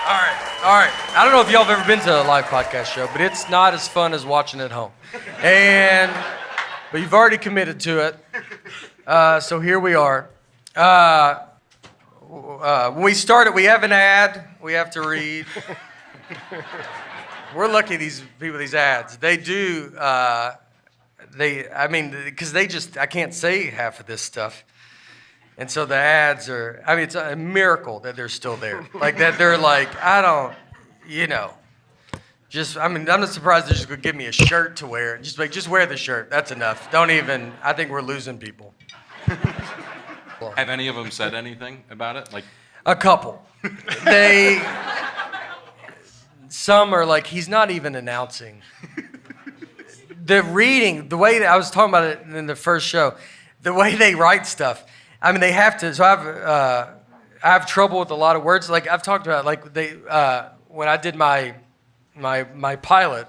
All right. I don't know if y'all have ever been to a live podcast show, but it's not as fun as watching at home. But you've already committed to it. So here we are. When we started, we have an ad we have to read. We're lucky these people, these ads. They do, because I can't say half of this stuff. And so the ads are, it's a miracle that they're still there. Like that they're like, I'm not surprised they're just gonna give me a shirt to wear. Just wear the shirt, that's enough. I think we're losing people. Have any of them said anything about it? Like a couple. Some are like, he's not even announcing. The reading, the way that I was talking about it in the first show, the way they write stuff, they have to. So I have trouble with a lot of words. Like I've talked about, like when I did my pilot,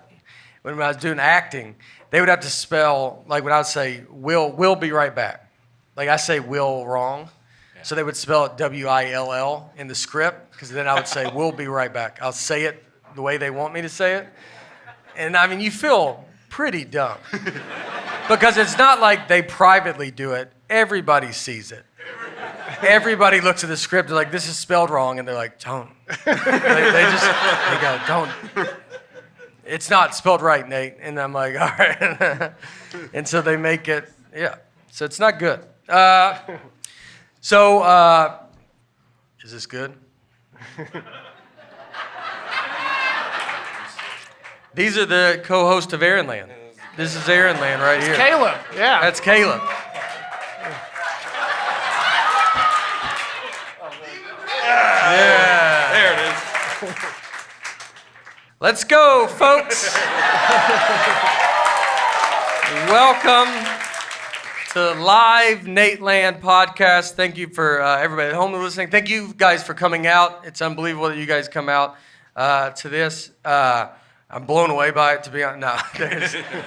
when I was doing acting, they would have to spell, like when I would say, we'll be right back. Like I say will wrong. Yeah. So they would spell it W-I-L-L in the script, because then I would say, we'll be right back. I'll say it the way they want me to say it. And you feel pretty dumb. Because it's not like they privately do it. Everybody sees it. Everybody looks at the script, they're like, this is spelled wrong, and they're like, don't. they go, don't. It's not spelled right, Nate. And I'm like, all right. And so they make it, yeah. So it's not good. Is this good? These are the co-hosts of Aaronland. This is Aaronland right here. Caleb, yeah. That's Caleb. Yeah. There it is. Let's go, folks. Welcome to Live Nateland podcast. Thank you for everybody at home listening. Thank you guys for coming out. It's unbelievable that you guys come out to this. I'm blown away by it, to be honest. No,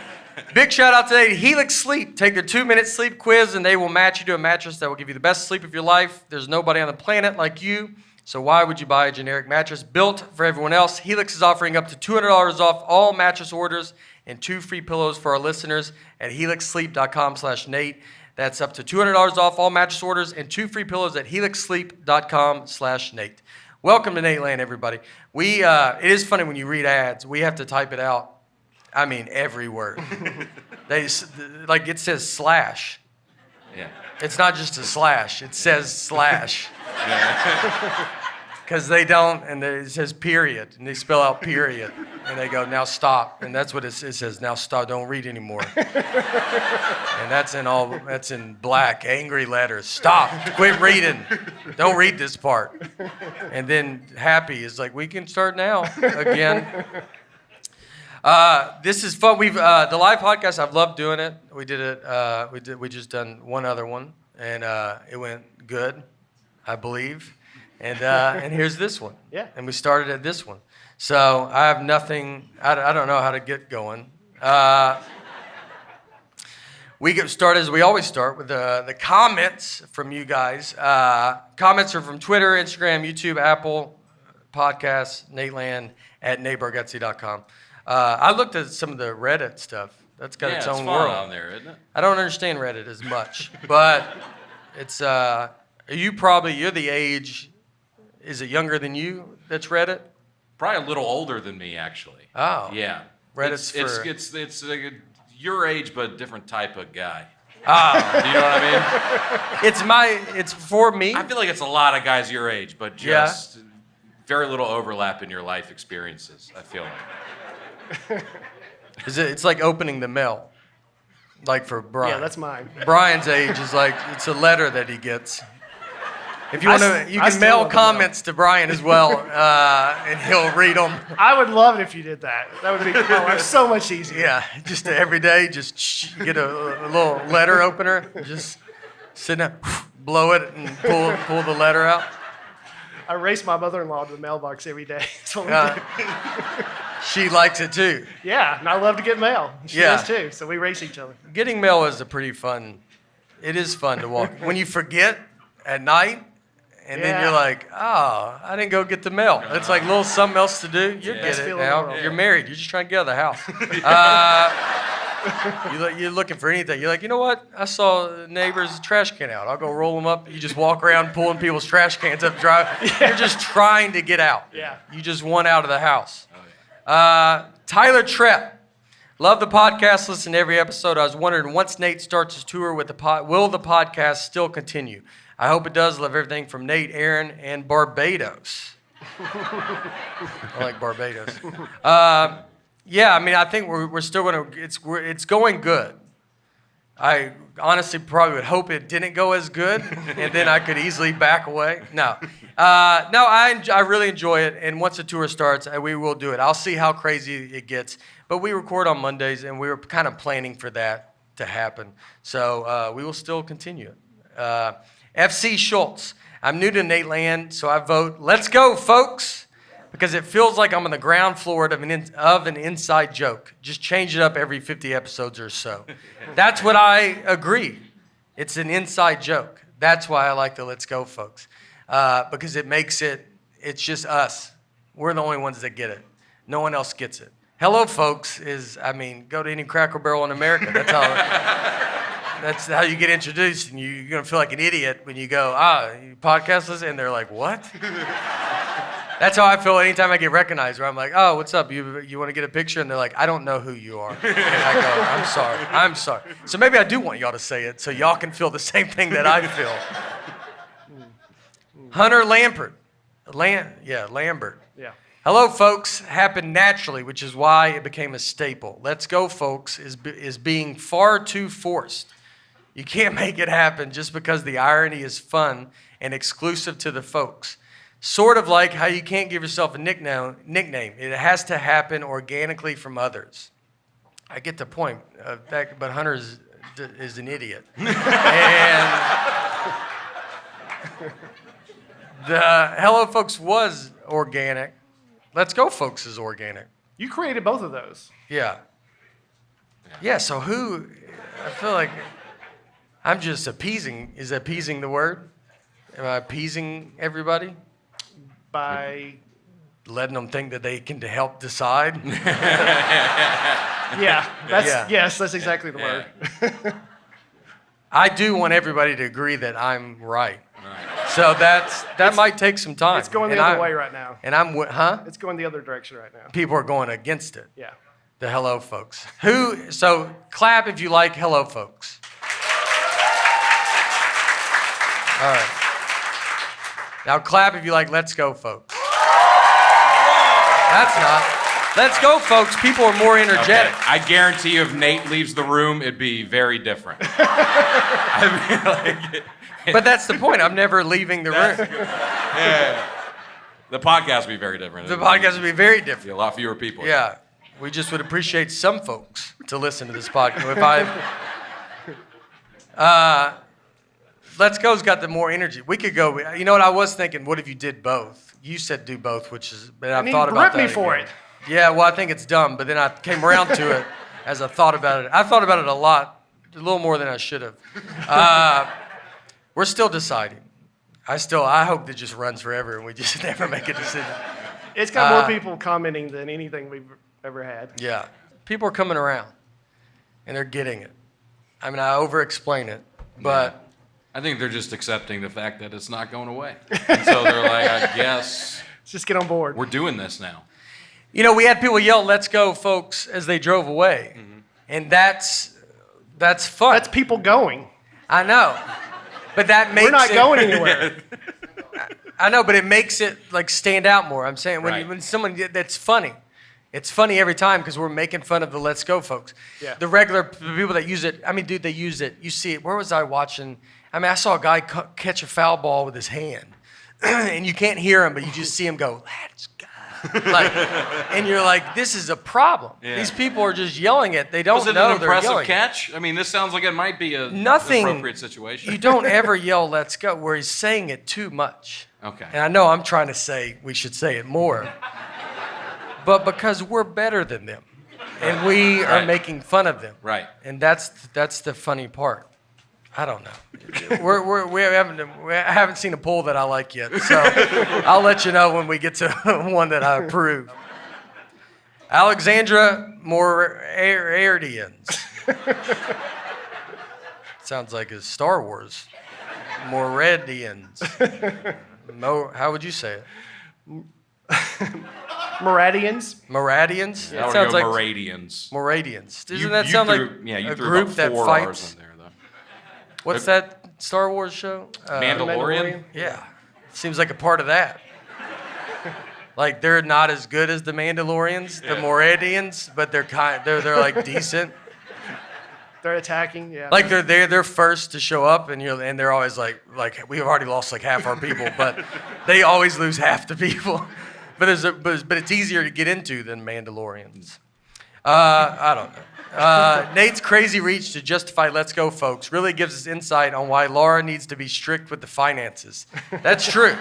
big shout out today to Helix Sleep. Take their 2-minute sleep quiz and they will match you to a mattress that will give you the best sleep of your life. There's nobody on the planet like you, so why would you buy a generic mattress built for everyone else? Helix is offering up to $200 off all mattress orders and 2 free pillows for our listeners at helixsleep.com/Nate. That's up to $200 off all mattress orders and 2 free pillows at helixsleep.com/Nate. Welcome to Nateland, everybody. It is funny when you read ads, we have to type it out. Every word. It says slash. Yeah. It's not just a slash, it says slash. Because they don't, and it says period, and they spell out period. And they go, now stop. And that's what it says, now stop, don't read anymore. And that's in black, angry letters. Stop, quit reading. Don't read this part. And then happy is like, we can start now again. This is fun. The live podcast, I've loved doing it. We did it, we just done one other one, and it went good, I believe. And here's this one. Yeah. And we started at this one. So I have nothing, I don't know how to get going. We get started as we always start with the comments from you guys. Comments are from Twitter, Instagram, YouTube, Apple, podcasts, Nateland, at natebargatze.com. I looked at some of the Reddit stuff. That's got its own world on there, isn't it? I don't understand Reddit as much, but it's you're the age. Is it younger than you that's Reddit? Probably a little older than me, actually. Oh. Yeah. Reddit's it's like your age, but a different type of guy. Oh. Do you know what I mean? It's for me. I feel like it's a lot of guys your age, but just very little overlap in your life experiences, I feel like. It's like opening the mail, like for Brian. Yeah, that's mine. Brian's age is like, it's a letter that he gets. If you want to, you can mail comments to Brian as well, and he'll read them. I would love it if you did that. That would be so much easier. Yeah, just every day, just get a little letter opener, just sit down, blow it, and pull the letter out. I race my mother-in-law to the mailbox every day. That's what we do. She likes it too. Yeah, and I love to get mail. She does too, so we race each other. Getting mail is it is fun to walk. When you forget at night, And then you're like, oh, I didn't go get the mail. It's like a little something else to do. You get it now. You're married. You're just trying to get out of the house. You're looking for anything. You're like, you know what? I saw the neighbor's trash can out. I'll go roll them up. You just walk around pulling people's trash cans up the drive. You're just trying to get out. Yeah. You just want out of the house. Tyler Trepp. Love the podcast. Listen to every episode. I was wondering, once Nate starts his tour with will the podcast still continue? I hope it does. Love everything from Nate, Aaron, and Barbados. I like Barbados. Yeah, I mean, I think we're still going to. It's going good. I honestly probably would hope it didn't go as good, and then I could easily back away. No, I really enjoy it, and once the tour starts, we will do it. I'll see how crazy it gets, but we record on Mondays, and we were kind of planning for that to happen. So we will still continue it. FC Schultz. I'm new to Nateland, so I vote let's go, folks, because it feels like I'm on the ground floor of an inside joke. Just change it up every 50 episodes or so. That's what I agree. It's an inside joke. That's why I like the let's go, folks, because it's just us. We're the only ones that get it. No one else gets it. Hello, folks, go to any Cracker Barrel in America. That's how you get introduced, and you're going to feel like an idiot when you go, you podcast listen, and they're like, what? That's how I feel anytime I get recognized, where I'm like, oh, what's up? You want to get a picture? And they're like, I don't know who you are. And I go, I'm sorry. So maybe I do want y'all to say it so y'all can feel the same thing that I feel. Hunter Lambert. Lambert. Yeah. Hello, folks. Happened naturally, which is why it became a staple. Let's go, folks, is being far too forced. You can't make it happen just because the irony is fun and exclusive to the folks. Sort of like how you can't give yourself a nickname. It has to happen organically from others. I get the point, but Hunter is an idiot. And the Hello, folks was organic. Let's go, folks is organic. You created both of those. Yeah, so I feel like I'm just appeasing. Is appeasing the word? Am I appeasing everybody? By letting them think that they can help decide? Yes, that's exactly the word. I do want everybody to agree that I'm right. So that might take some time. It's going the other way right now. And It's going the other direction right now. People are going against it. Yeah. The hello, folks. So clap if you like hello, folks. All right. Now clap if you like let's go, folks. That's not. Let's go, folks. People are more energetic. Okay. I guarantee you if Nate leaves the room, it'd be very different. But that's the point. I'm never leaving the room. Yeah. The podcast would be very different. The podcast would be very Be different. a lot fewer people. Yeah. We just would appreciate some folks to listen to this podcast. Let's Go's got the more energy. We could go. You know what I was thinking? What if you did both? You said do both, but I've thought about that. Rip me for again. it. Yeah, well, I think it's dumb, but then I came around to it as I thought about it. I thought about it a little more than I should have. We're still deciding. I hope it just runs forever and we just never make a decision. It's got more people commenting than anything we've ever had. Yeah, people are coming around, and they're getting it. I mean, I over-explain it, but. I think they're just accepting the fact that it's not going away. And so they're like, I guess Let's just get on board. we're doing this now. You know, we had people yell, let's go, folks, as they drove away. Mm-hmm. And that's fun. That's people going. I know. But that makes We're not going anywhere. I know, but it makes it, like, stand out more. I'm saying when someone, that's funny. It's funny every time because we're making fun of the let's go, folks. Yeah. The regular people that use it, I mean, dude, they use it. You see it. Where was I watching? I mean, I saw a guy catch a foul ball with his hand. And you can't hear him, but you just see him go, let's go. And you're like, this is a problem. Yeah. These people are just yelling it. They don't Was it know an they're yelling. impressive catch? I mean, this sounds like it might be an appropriate situation. You don't ever yell, let's go, where he's saying it too much. Okay. And I know I'm trying to say we should say it more. But because we're better than them. And we are making fun of them. Right. And that's the funny part. I don't know. I haven't seen a poll that I like yet, so I'll let you know when we get to one that I approve. Alexandra Moravians. Sounds like a Star Wars. Moravians. How would you say it? Moradians? Moradians? Yeah, It sounds like Moradians. Moradians. Doesn't You that sound like you a threw group about that 4 fights? R's in there, though. What's that Star Wars show? Mandalorian? Yeah. Seems like a part of that. Like they're not as good as the Mandalorians, the Moradians, but they're like decent. They're attacking, yeah. Like they're first to show up, and they're always like we've already lost like half our people, but they always lose half the people. But it's easier to get into than Mandalorians. I don't know. Nate's crazy reach to justify "Let's Go, Folks" really gives us insight on why Laura needs to be strict with the finances. That's true.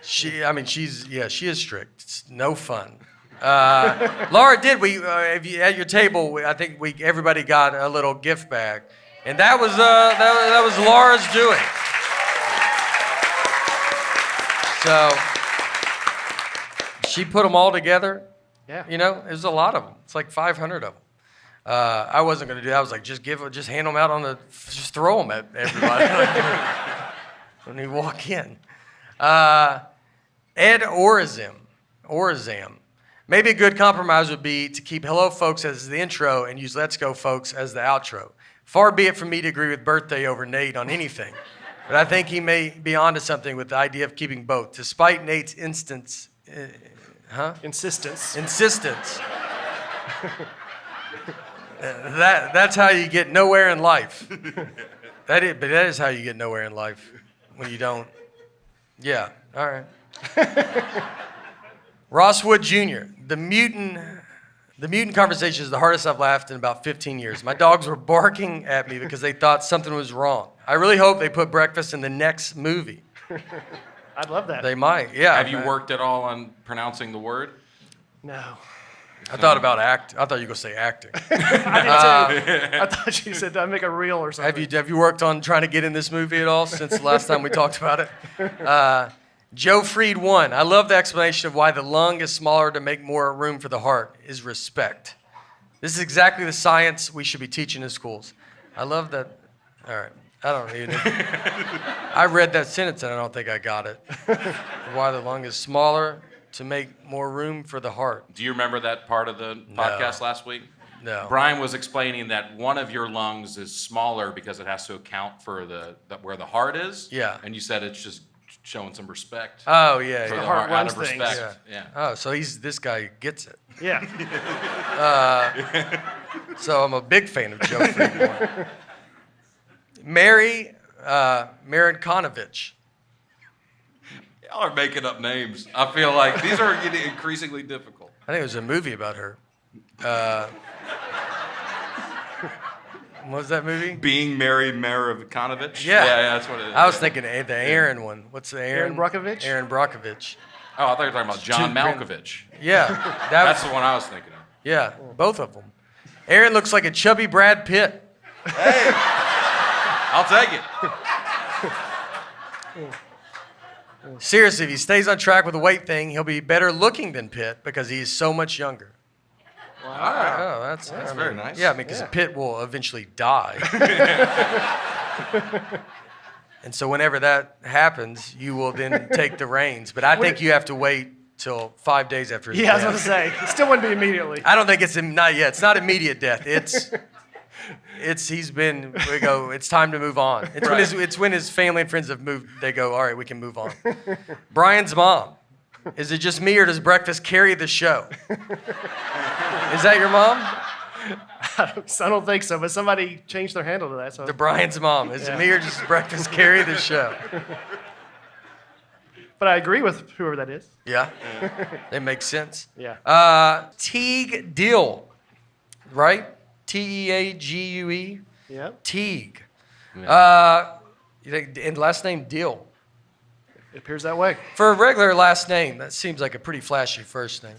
She is strict. It's no fun. Laura, if you at your table, I think everybody got a little gift bag, and that was Laura's doing. So she put them all together. Yeah. There's a lot of them. It's like 500 of them. I wasn't gonna do that. I was like, just hand them out just throw them at everybody when you walk in. Ed Orizam. Maybe a good compromise would be to keep "Hello, Folks" as the intro and use "Let's Go, Folks" as the outro. Far be it from me to agree with birthday over Nate on anything, but I think he may be onto something with the idea of keeping both, despite Nate's insistence. That's how you get nowhere in life. That is how you get nowhere in life when you don't. Yeah. All right. Ross Wood Jr. The mutant conversation is the hardest I've laughed in about 15 years. My dogs were barking at me because they thought something was wrong. I really hope they put breakfast in the next movie. I'd love that. They might, yeah. Have you worked at all on pronouncing the word? No. I thought about act. I thought you were gonna say acting. I did too. I thought you said I'd make a reel or something. Have you worked on trying to get in this movie at all since the last time we talked about it? Joe Freed 1. I love the explanation of why the lung is smaller to make more room for the heart is respect. This is exactly the science we should be teaching in schools. I love that. All right. I don't even. I read that sentence and I don't think I got it. Why the lung is smaller to make more room for the heart. Do you remember that part of the podcast last week? No. Brian was explaining that one of your lungs is smaller because it has to account for where the heart is. Yeah. And you said it's just showing some respect. Oh, yeah. For yeah. the heart heart, out of runs things. respect. Yeah. Oh, so this guy gets it. Yeah. So I'm a big fan of Joe Freed. Mary Marinkonovich. Y'all are making up names. I feel like these are getting increasingly difficult. I think it was a movie about her. What was that movie? Being Mary Maravikonovich? Yeah. Yeah, that's what it is. I was thinking the Aaron one. What's the Aaron? Aaron Brockovich? Aaron Brockovich. Oh, I thought you were talking about John Two- Malkovich. Yeah. That's the one I was thinking of. Yeah, both of them. Aaron looks like a chubby Brad Pitt. Hey, I'll take it. Seriously, if he stays on track with the weight thing, he'll be better looking than Pitt because he's so much younger. Wow. Oh, that's very nice. Yeah, because Pitt will eventually die. And so whenever that happens, you will then take the reins. But I think you have to wait till 5 days after his Yeah, I was death. going to say. It still wouldn't be immediately. I don't think not yet. It's not immediate death. It's time to move on. It's when his family and friends have moved, they go, all right, we can move on. Brian's mom. Is it just me or does breakfast carry the show? Is that your mom? I don't think so, but somebody changed their handle to that. So. The Brian's mom. Is it me or does breakfast carry the show? But I agree with whoever that is. Yeah. It makes sense. Yeah. Teague Dill, right? Teague. Yeah. Teague. And last name Dill. It appears that way. For a regular last name, that seems like a pretty flashy first name.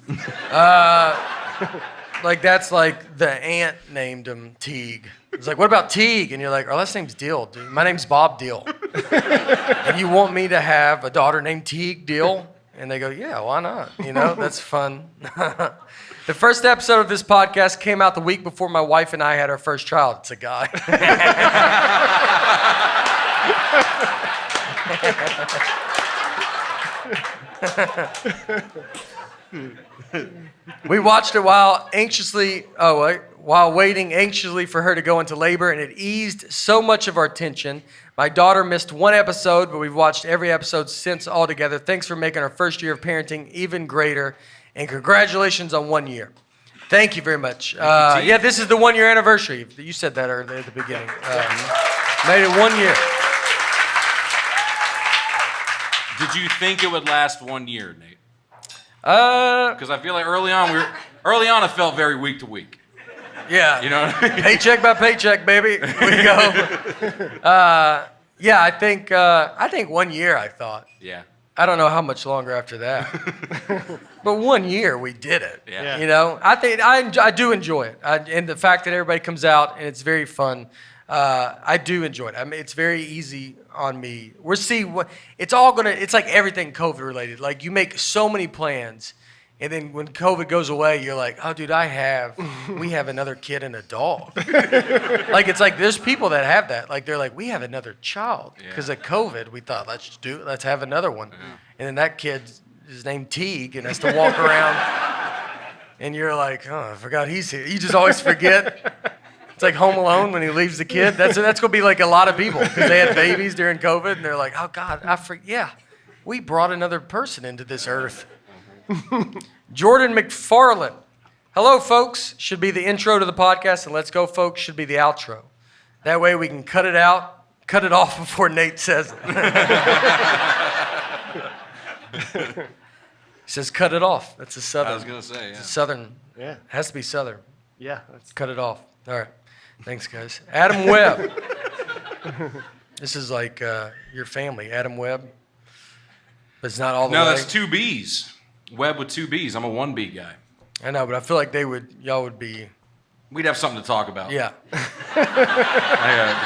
Like that's like the aunt named him Teague. It's like, what about Teague? And you're like, our last name's Deal, dude. My name's Bob Deal. And you want me to have a daughter named Teague Deal? And they go, yeah, why not? You know, that's fun. The first episode of this podcast came out the week before my wife and I had our first child. It's a guy. We watched it while waiting anxiously for her to go into labor, and it eased so much of our tension. My daughter missed one episode, but we've watched every episode since altogether. Thanks for making our first year of parenting even greater, and congratulations on 1 year. Thank you very much. Yeah, this is the 1 year anniversary. You said that earlier at the beginning. Made it 1 year. Did you think it would last 1 year, Nate? Because I feel like early on I felt very week to week. Yeah. You know what I mean? Paycheck by paycheck, baby. We go. Yeah, I think 1 year, I thought. Yeah. I don't know how much longer after that. But 1 year, we did it. Yeah. You know, I think I do enjoy it. And the fact that everybody comes out and it's very fun, I do enjoy it. I mean, it's very easy on me. It's like everything COVID related. Like you make so many plans, and then when COVID goes away, you're like, oh, dude, we have another kid and a dog. Like, it's like there's people that have that. Like, they're like, we have another child. Because of COVID, we thought, let's have another one. Yeah. And then that kid is named Teague and has to walk around. And you're like, oh, I forgot he's here. You just always forget. It's like Home Alone when he leaves the kid. That's going to be like a lot of people because they had babies during COVID. And they're like, oh, God, we brought another person into this earth. Jordan McFarland. Hello, folks, should be the intro to the podcast, and let's go, folks, should be the outro. That way we can cut it off before Nate says it. He says cut it off. That's a Southern. I was going to say, yeah. It's a Southern. Yeah. It has to be Southern. Yeah. Cut it off. All right. Thanks, guys. Adam Webb. This is like your family, Adam Webb. But it's not all the way. No, that's 2 B's. Webb with 2 B's. I'm a 1 B guy. I know, but I feel like y'all would be. We'd have something to talk about. Yeah.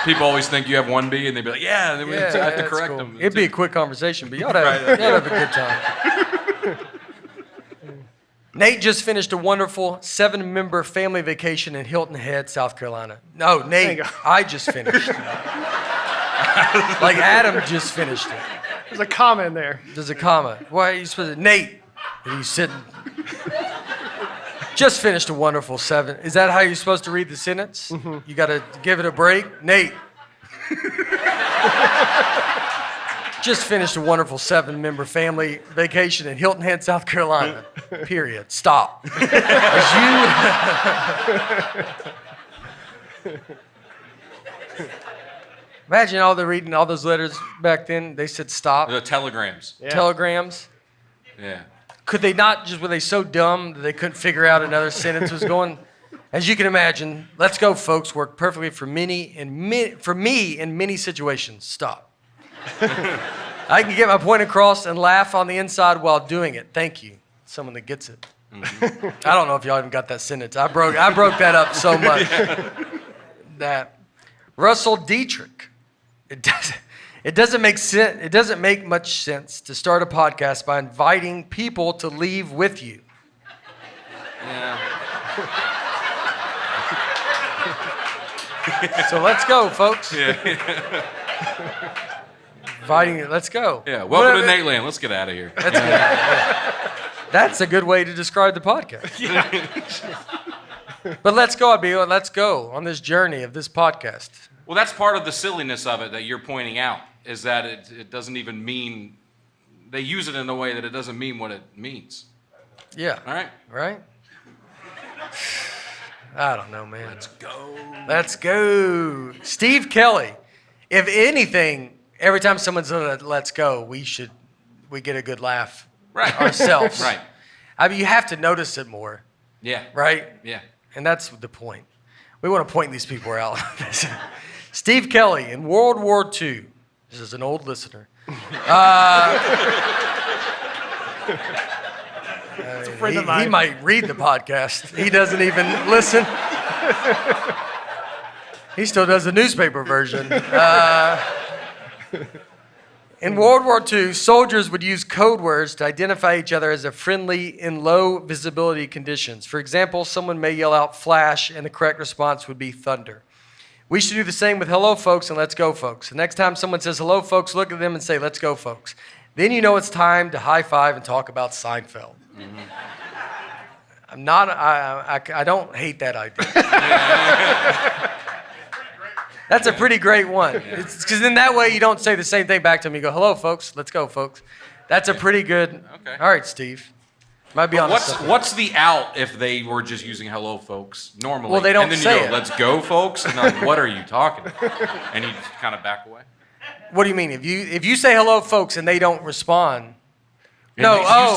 People always think you have 1 B, and they'd be like, yeah, and then we have to correct cool. them. It'd be a quick conversation, but y'all have a good time. Nate just finished a wonderful 7-member family vacation in Hilton Head, South Carolina. No, Nate, I just finished. Like Adam just finished it. There's a comma in there. There's a comma. Why are you supposed to? Nate, are you sitting? Just finished a wonderful 7. Is that how you're supposed to read the sentence? Mm-hmm. You got to give it a break? Nate. Just finished a wonderful 7-member family vacation in Hilton Head, South Carolina. Period. Stop. Imagine reading all those letters back then. They said stop. The telegrams. Yeah. Telegrams. Yeah. Could they not were they so dumb that they couldn't figure out another sentence was going? As you can imagine, let's go, folks, work perfectly for me in many situations. Stop. I can get my point across and laugh on the inside while doing it. Thank you. Someone that gets it. Mm-hmm. I don't know if y'all even got that sentence. I broke that up so much. That Russell Dietrich. It doesn't make sense. It doesn't make much sense to start a podcast by inviting people to leave with you. Yeah. So let's go, folks. Yeah. Let's go. Yeah. Welcome to Nateland. Let's get out of here. That's a good way to describe the podcast. Yeah. But let's go, Abio. Let's go on this journey of this podcast. Well, that's part of the silliness of it that you're pointing out, is that it doesn't even mean, they use it in a way that it doesn't mean what it means. Yeah. All right? Right? I don't know, man. Let's go. Let's go. Steve Kelly. If anything, every time someone says let's go, we get a good laugh. Right. Ourselves. Right. I mean, you have to notice it more. Yeah. Right? Yeah. And that's the point. We want to point these people out. Steve Kelly in World War II. This is an old listener. It's a friend of mine. He might read the podcast. He doesn't even listen. He still does the newspaper version. In World War II, soldiers would use code words to identify each other as a friendly in low visibility conditions. For example, someone may yell out flash, and the correct response would be thunder. We should do the same with hello, folks, and let's go, folks. The next time someone says hello, folks, look at them and say, let's go, folks. Then you know it's time to high five and talk about Seinfeld. Mm-hmm. I don't hate that idea. That's a pretty great one. Because in that way, you don't say the same thing back to them. You go, hello, folks. Let's go, folks. That's a pretty good. Okay. All right, Steve. Might be on what's the out if they were just using hello, folks, normally? Well, they don't say it. Let's go, folks. And they're like, what are you talking about? And you just kind of back away. What do you mean? If you say hello, folks, and they don't respond. You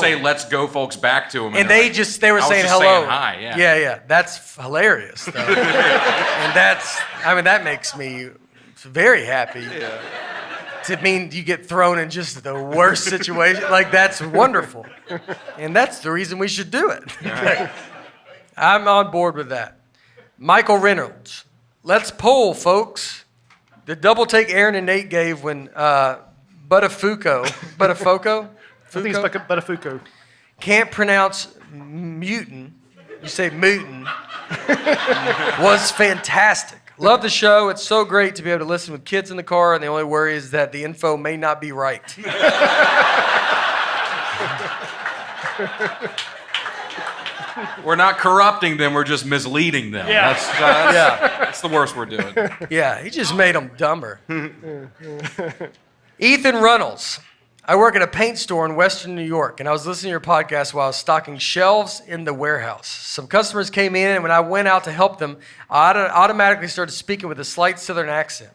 say let's go, folks, back to them. And they were saying hello. Saying hi, yeah. Yeah. That's hilarious, though. And that makes me very happy. Yeah. To mean you get thrown in just the worst situation. Like, that's wonderful. And that's the reason we should do it. Right. I'm on board with that. Michael Reynolds. Let's poll, folks. The double take Aaron and Nate gave when Buttafuoco? I think it's Buttafuoco. Can't pronounce mutant. You say mutant. Was fantastic. Love the show. It's so great to be able to listen with kids in the car, and the only worry is that the info may not be right. We're not corrupting them. We're just misleading them. Yeah. That's the worst we're doing. Yeah, he just made them dumber. Ethan Runnels. I work at a paint store in Western New York, and I was listening to your podcast while I was stocking shelves in the warehouse. Some customers came in, and when I went out to help them, I automatically started speaking with a slight Southern accent.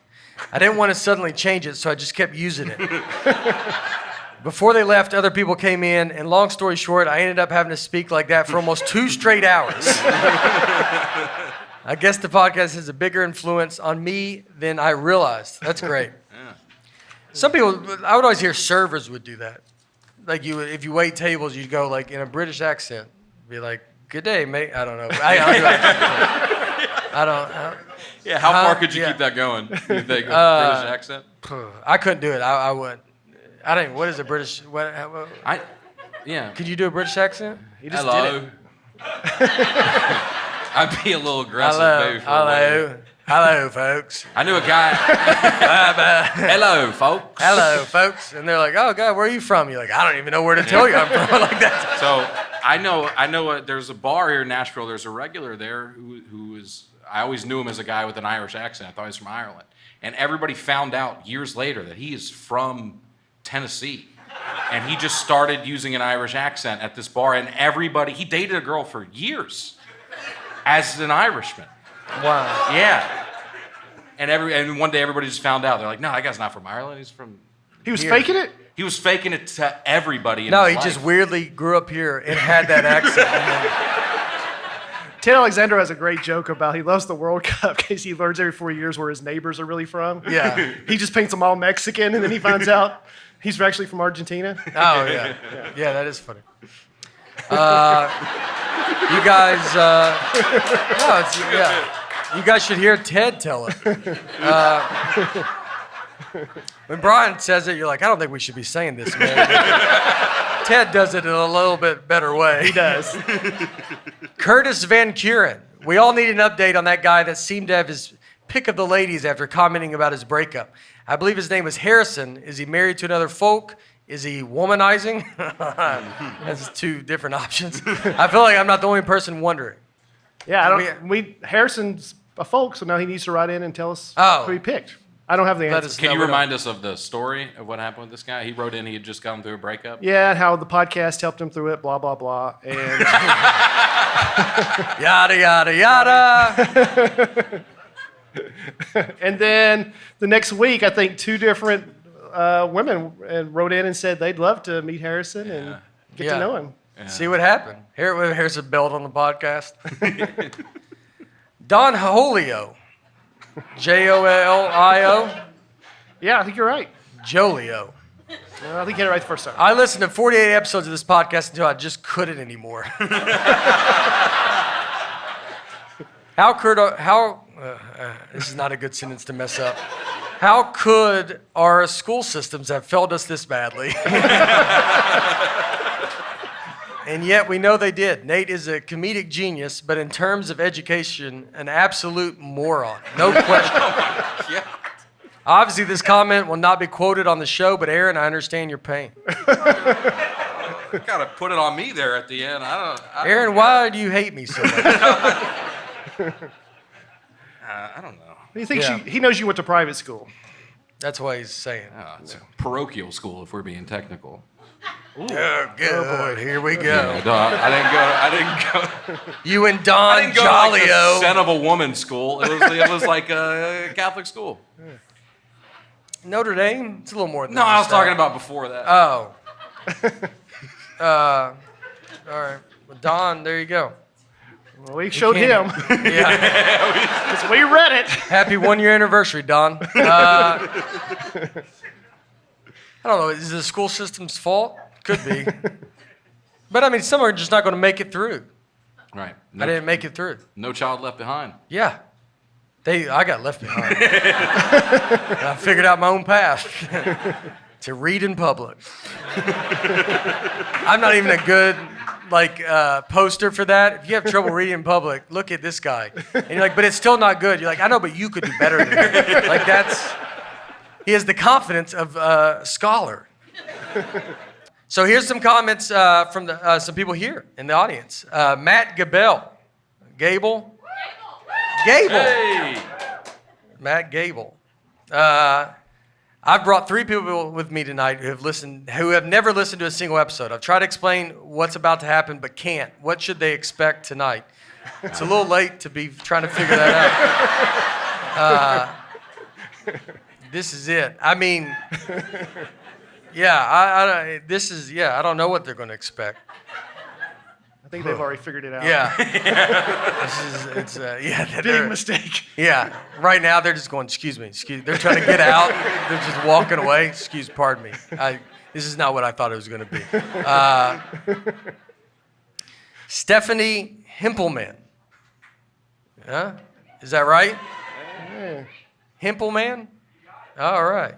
I didn't want to suddenly change it, so I just kept using it. Before they left, other people came in, and long story short, I ended up having to speak like that for almost 2 straight hours. I guess the podcast has a bigger influence on me than I realized. That's great. Some people, I would always hear servers would do that. Like if you wait tables, you'd go like in a British accent, be like, "Good day, mate." I don't know. I don't. Yeah, how far could you keep that going? You think British accent? I couldn't do it. I wouldn't. I don't even. What is a British? Yeah. Could you do a British accent? He just did it. I'd be a little aggressive. Hello, folks. I knew a guy. Hello, folks. Hello, folks. And they're like, "Oh, God, where are you from?" You're like, "I don't even know where to tell you I'm from." Like that. So I know. There's a bar here in Nashville. There's a regular there who is. I always knew him as a guy with an Irish accent. I thought he was from Ireland. And everybody found out years later that he is from Tennessee. And he just started using an Irish accent at this bar. And he dated a girl for years as an Irishman. Wow. Yeah. And one day everybody just found out. They're like, "No, that guy's not from Ireland. He's from." He was faking it? He was faking it to everybody. No, he just weirdly grew up here and had that accent. Ted Alexander has a great joke about he loves the World Cup because he learns every 4 years where his neighbors are really from. Yeah. He just paints them all Mexican, and then he finds out he's actually from Argentina. Oh, yeah. Yeah, that is funny. You guys, you guys should hear Ted tell it. When Brian says it, you're like, "I don't think we should be saying this, man." Ted does it in a little bit better way. He does. Curtis Van Kuren. We all need an update on that guy that seemed to have his pick of the ladies after commenting about his breakup. I believe his name was Harrison. Is he married to another folk? Is he womanizing? That's 2 different options. I feel like I'm not the only person wondering. Yeah, Harrison's a folk, so now he needs to write in and tell us who he picked. I don't have the answer. Can you remind us of the story of what happened with this guy? He wrote in he had just gone through a breakup. Yeah, and how the podcast helped him through it, blah, blah, blah. And yada, yada, yada. And then the next week, I think 2 different women wrote in and said they'd love to meet Harrison and get to know him. Yeah. See what happened. Here's a belt on the podcast. Don Holio. Jolio. Yeah, I think you're right. Jolio. I think you had it right the first time. I listened to 48 episodes of this podcast until I just couldn't anymore. This is not a good sentence to mess up. How could our school systems have failed us this badly? And yet we know they did. Nate is a comedic genius, but in terms of education, an absolute moron. No question. Yeah. Obviously, this comment will not be quoted on the show, but Aaron, I understand your pain. Gotta put it on me there at the end. Aaron, why do you hate me so much? I don't know. He thinks Yeah. he knows you went to private school. That's what he's saying. It's a parochial school, if we're being technical. Oh, good. Here we go. Yeah, I didn't go. You and I Don didn't go to like the Jolio. son of a woman school. It was like a Catholic school. Notre Dame? It's a little more than No, that. I was talking about before that. Oh. All right. Well, Don, there you go. Well, we showed him Yeah. because we read it. Happy 1-year anniversary, Don. I don't know. Is it the school system's fault? Could be. But I mean, some are just not going to make it through. Right. I didn't make it through. No child left behind. Yeah. I got left behind. I figured out my own path to read in public. I'm not even a good poster for that. If you have trouble reading in public, look at this guy. And you're like, but it's still not good. You're like, I know, but you could do better than me. He has the confidence of a scholar. So here's some comments from some people here in the audience. Matt Gable. Hey! Matt Gable. I've brought 3 people with me tonight who have never listened to a single episode. I've tried to explain what's about to happen, but can't. What should they expect tonight? It's a little late to be trying to figure that out. This is it. I mean, yeah, I don't know what they're going to expect. I think they've already figured it out. Yeah. Big mistake. Yeah. Right now they're just going, excuse me. They're trying to get out. They're just walking away. Pardon me. This is not what I thought it was going to be. Stephanie Himpleman. Huh? Is that right? Yeah. Himpleman? All right.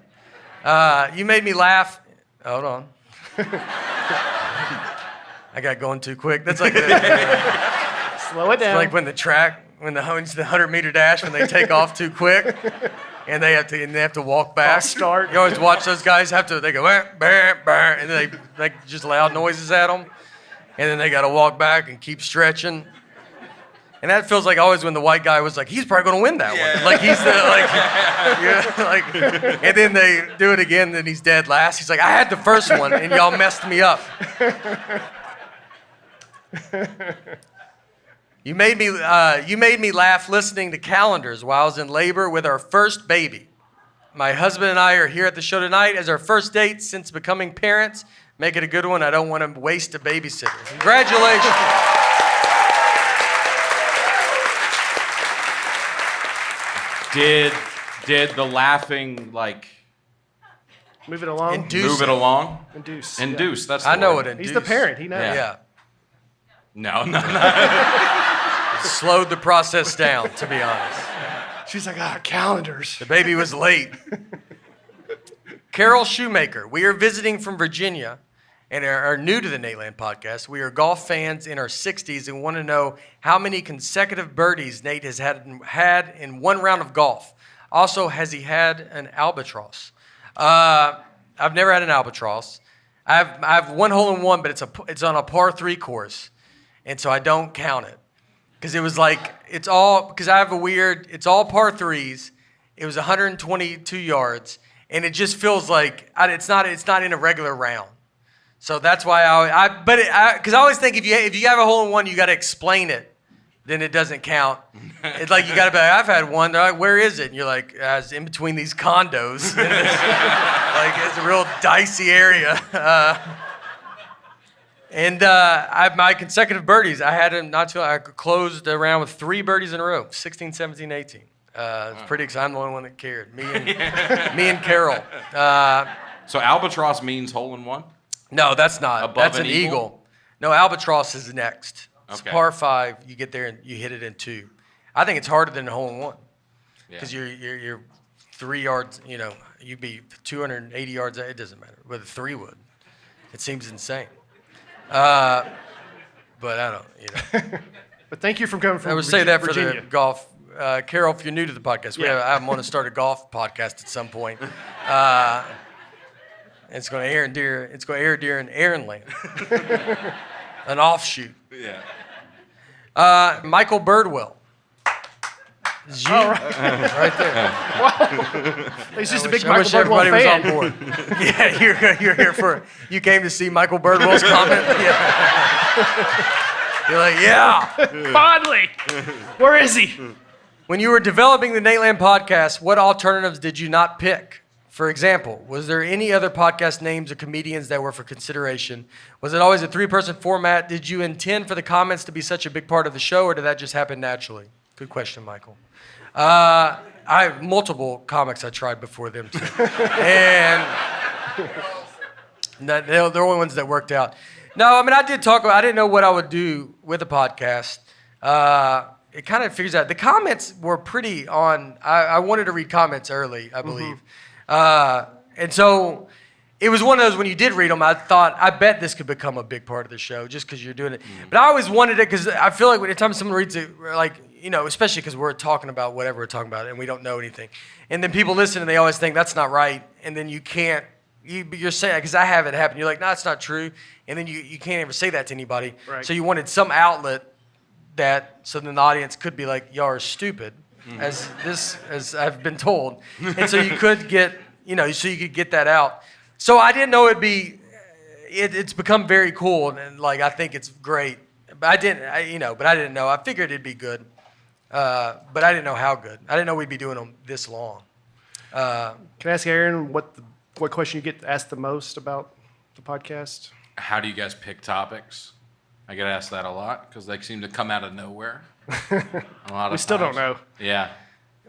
You made me laugh. Hold on. I got going too quick. That's like Slow it down. like when the 100-meter dash, when they take off too quick, and they have to walk back. False start. You always watch those guys they go bah, bah, bah, and then they make just loud noises at them, and then they got to walk back and keep stretching. And that feels like always when the white guy was like, he's probably going to win that one. Like he's and then they do it again, then he's dead last. He's like, I had the first one, and y'all messed me up. You made me laugh listening to calendars while I was in labor with our first baby. My husband and I are here at the show tonight as our first date since becoming parents. Make it a good one. I don't want to waste a babysitter. Congratulations. Did the laughing Move it along. Induce move it along? Induce. Induce. That's the I know word. what induce. He's the parent. He knows. Yeah. No. Slowed the process down, to be honest. She's like, calendars. The baby was late. Carol Shoemaker. We are visiting from Virginia and are new to the Nateland podcast. We are golf fans in our 60s and want to know how many consecutive birdies Nate has had in one round of golf. Also, has he had an albatross? I've never had an albatross. I have one hole in one, but it's on a par 3 course, and so I don't count it because it was like it's all par 3s. It was 122 yards, and it just feels like it's not in a regular round. So that's why because I always think if you have a hole in one, you got to explain it. Then it doesn't count. It's like you got to be like, I've had one. They're like, where is it? And you're like, it's in between these condos. It's a real dicey area. My consecutive birdies, I had them I closed around with 3 birdies in a row, 16, 17, 18. It's pretty exciting. I'm the only one that cared. Me and Carol. So albatross means hole in one? No, that's not. Above That's an an eagle? No, albatross is next. It's Okay. par 5. You get there and you hit it in 2. I think it's harder than a hole in one because Yeah. you're 3 yards. You'd be 280 yards. It doesn't matter. With a 3-wood, it seems insane. But I don't. But thank you for coming from I would say that for Virginia. the golf. Carol, if you're new to the podcast, I'm going to start a golf podcast at some point. It's going to air during Aaron Land, an offshoot. Yeah. Michael Birdwell. G, right there. He's just a big I wish Michael Birdwell everybody fan. was on board. Yeah, you're here for. You came to see Michael Birdwell's comment. Yeah. You're like, yeah. Finally, where is he? When you were developing the Nateland podcast, what alternatives did you not pick? For example, was there any other podcast names or comedians that were for consideration? Was it always a 3-person format? Did you intend for the comments to be such a big part of the show, or did that just happen naturally? Good question, Michael. I have multiple comics I tried before them too, and they're the only ones that worked out. No, I mean I did talk about. I didn't know what I would do with a podcast. It kind of figures out. The comments were pretty on. I wanted to read comments early, I believe, and so it was one of those when you did read them. I thought I bet this could become a big part of the show just because you're doing it. But I always wanted it because I feel like anytime someone reads it, like especially because we're talking about whatever we're talking about and we don't know anything, and then people listen and they always think that's not right, and then you can't. You're saying, because I have it happen, you're like, no, it's not true. And then you can't ever say that to anybody. Right. So you wanted some outlet so then the audience could be like, y'all are stupid, as I've been told. And so you could get, so you could get that out. So I didn't know it's become very cool. And like, I think it's great. But I didn't know. I figured it'd be good. But I didn't know how good. I didn't know we'd be doing them this long. Can I ask Aaron what question you get asked the most about the podcast? How do you guys pick topics? I get asked that a lot because they seem to come out of nowhere. A lot of We still don't times. know. Yeah.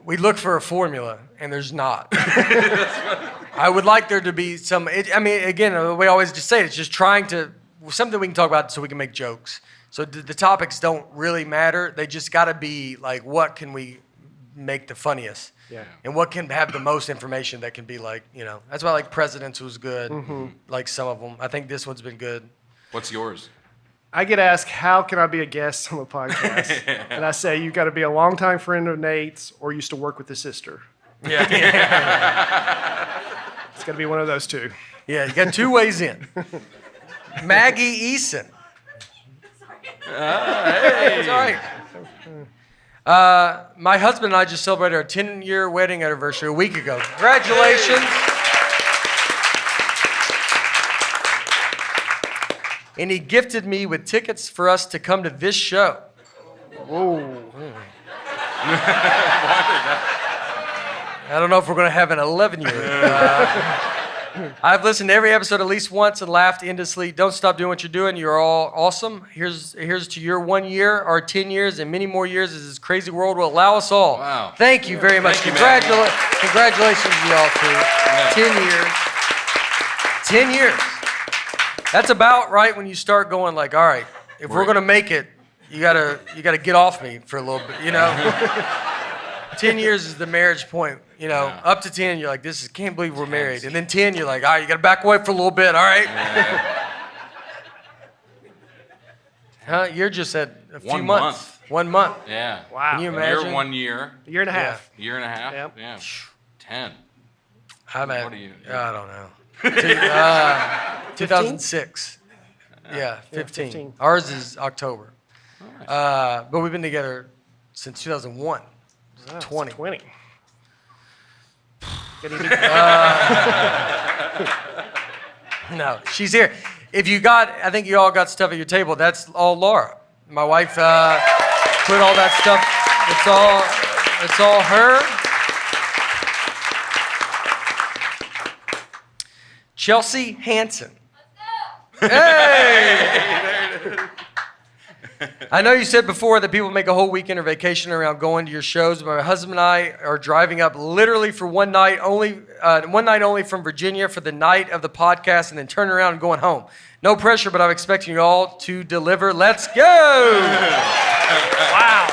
We look for a formula, and there's not. I would like there to be some. Again, we always just say it's just trying to something we can talk about so we can make jokes. So the topics don't really matter. They just got to be like, what can we make the funniest? Yeah. And what can have the most information that can be like, that's why like Presidents was good, like some of them. I think this one's been good. What's yours? I get asked, how can I be a guest on the podcast? And I say, you've got to be a longtime friend of Nate's or used to work with his sister. Yeah. It's got to be one of those two. Yeah, you got 2 ways in. Maggie Eason. Hey. It's all right. My husband and I just celebrated our 10-year wedding anniversary a week ago. Congratulations. And he gifted me with tickets for us to come to this show. Whoa. I don't know if we're going to have an 11-year. I've listened to every episode at least once and laughed endlessly. Don't stop doing what you're doing. You're all awesome. Here's to your 1 year, our 10 years, and many more years as this crazy world will allow us all. Wow. Thank you very much. Thank you, Congratulations to y'all too. Yeah. 10 years. 10 years. That's about right when you start going like, all right, if we're going to make it, you gotta get off me for a little bit, 10 years is the marriage point, Yeah. Up to 10, you're like, can't believe we're married. And then 10, you're like, all right, you got to back away for a little bit, all right? Yeah. Huh? You're just at a few 1 months. month. 1 month. Yeah. Wow. Can you You're imagine? 1 year. A year and a half. Year and a half. Yep. Yeah. 10. I'm at, What are you- I don't know. 2006. Yeah, 15. 15. Ours is October. Nice. But we've been together since 2001. Wow, 20. 20. No, she's here. I think you all got stuff at your table. That's all Laura. My wife put all that stuff. It's all her. Chelsea Hansen. Hey! I know you said before that people make a whole weekend or vacation around going to your shows, but my husband and I are driving up literally for one night only from Virginia for the night of the podcast and then turning around and going home. No pressure, but I'm expecting you all to deliver. Let's go! Wow.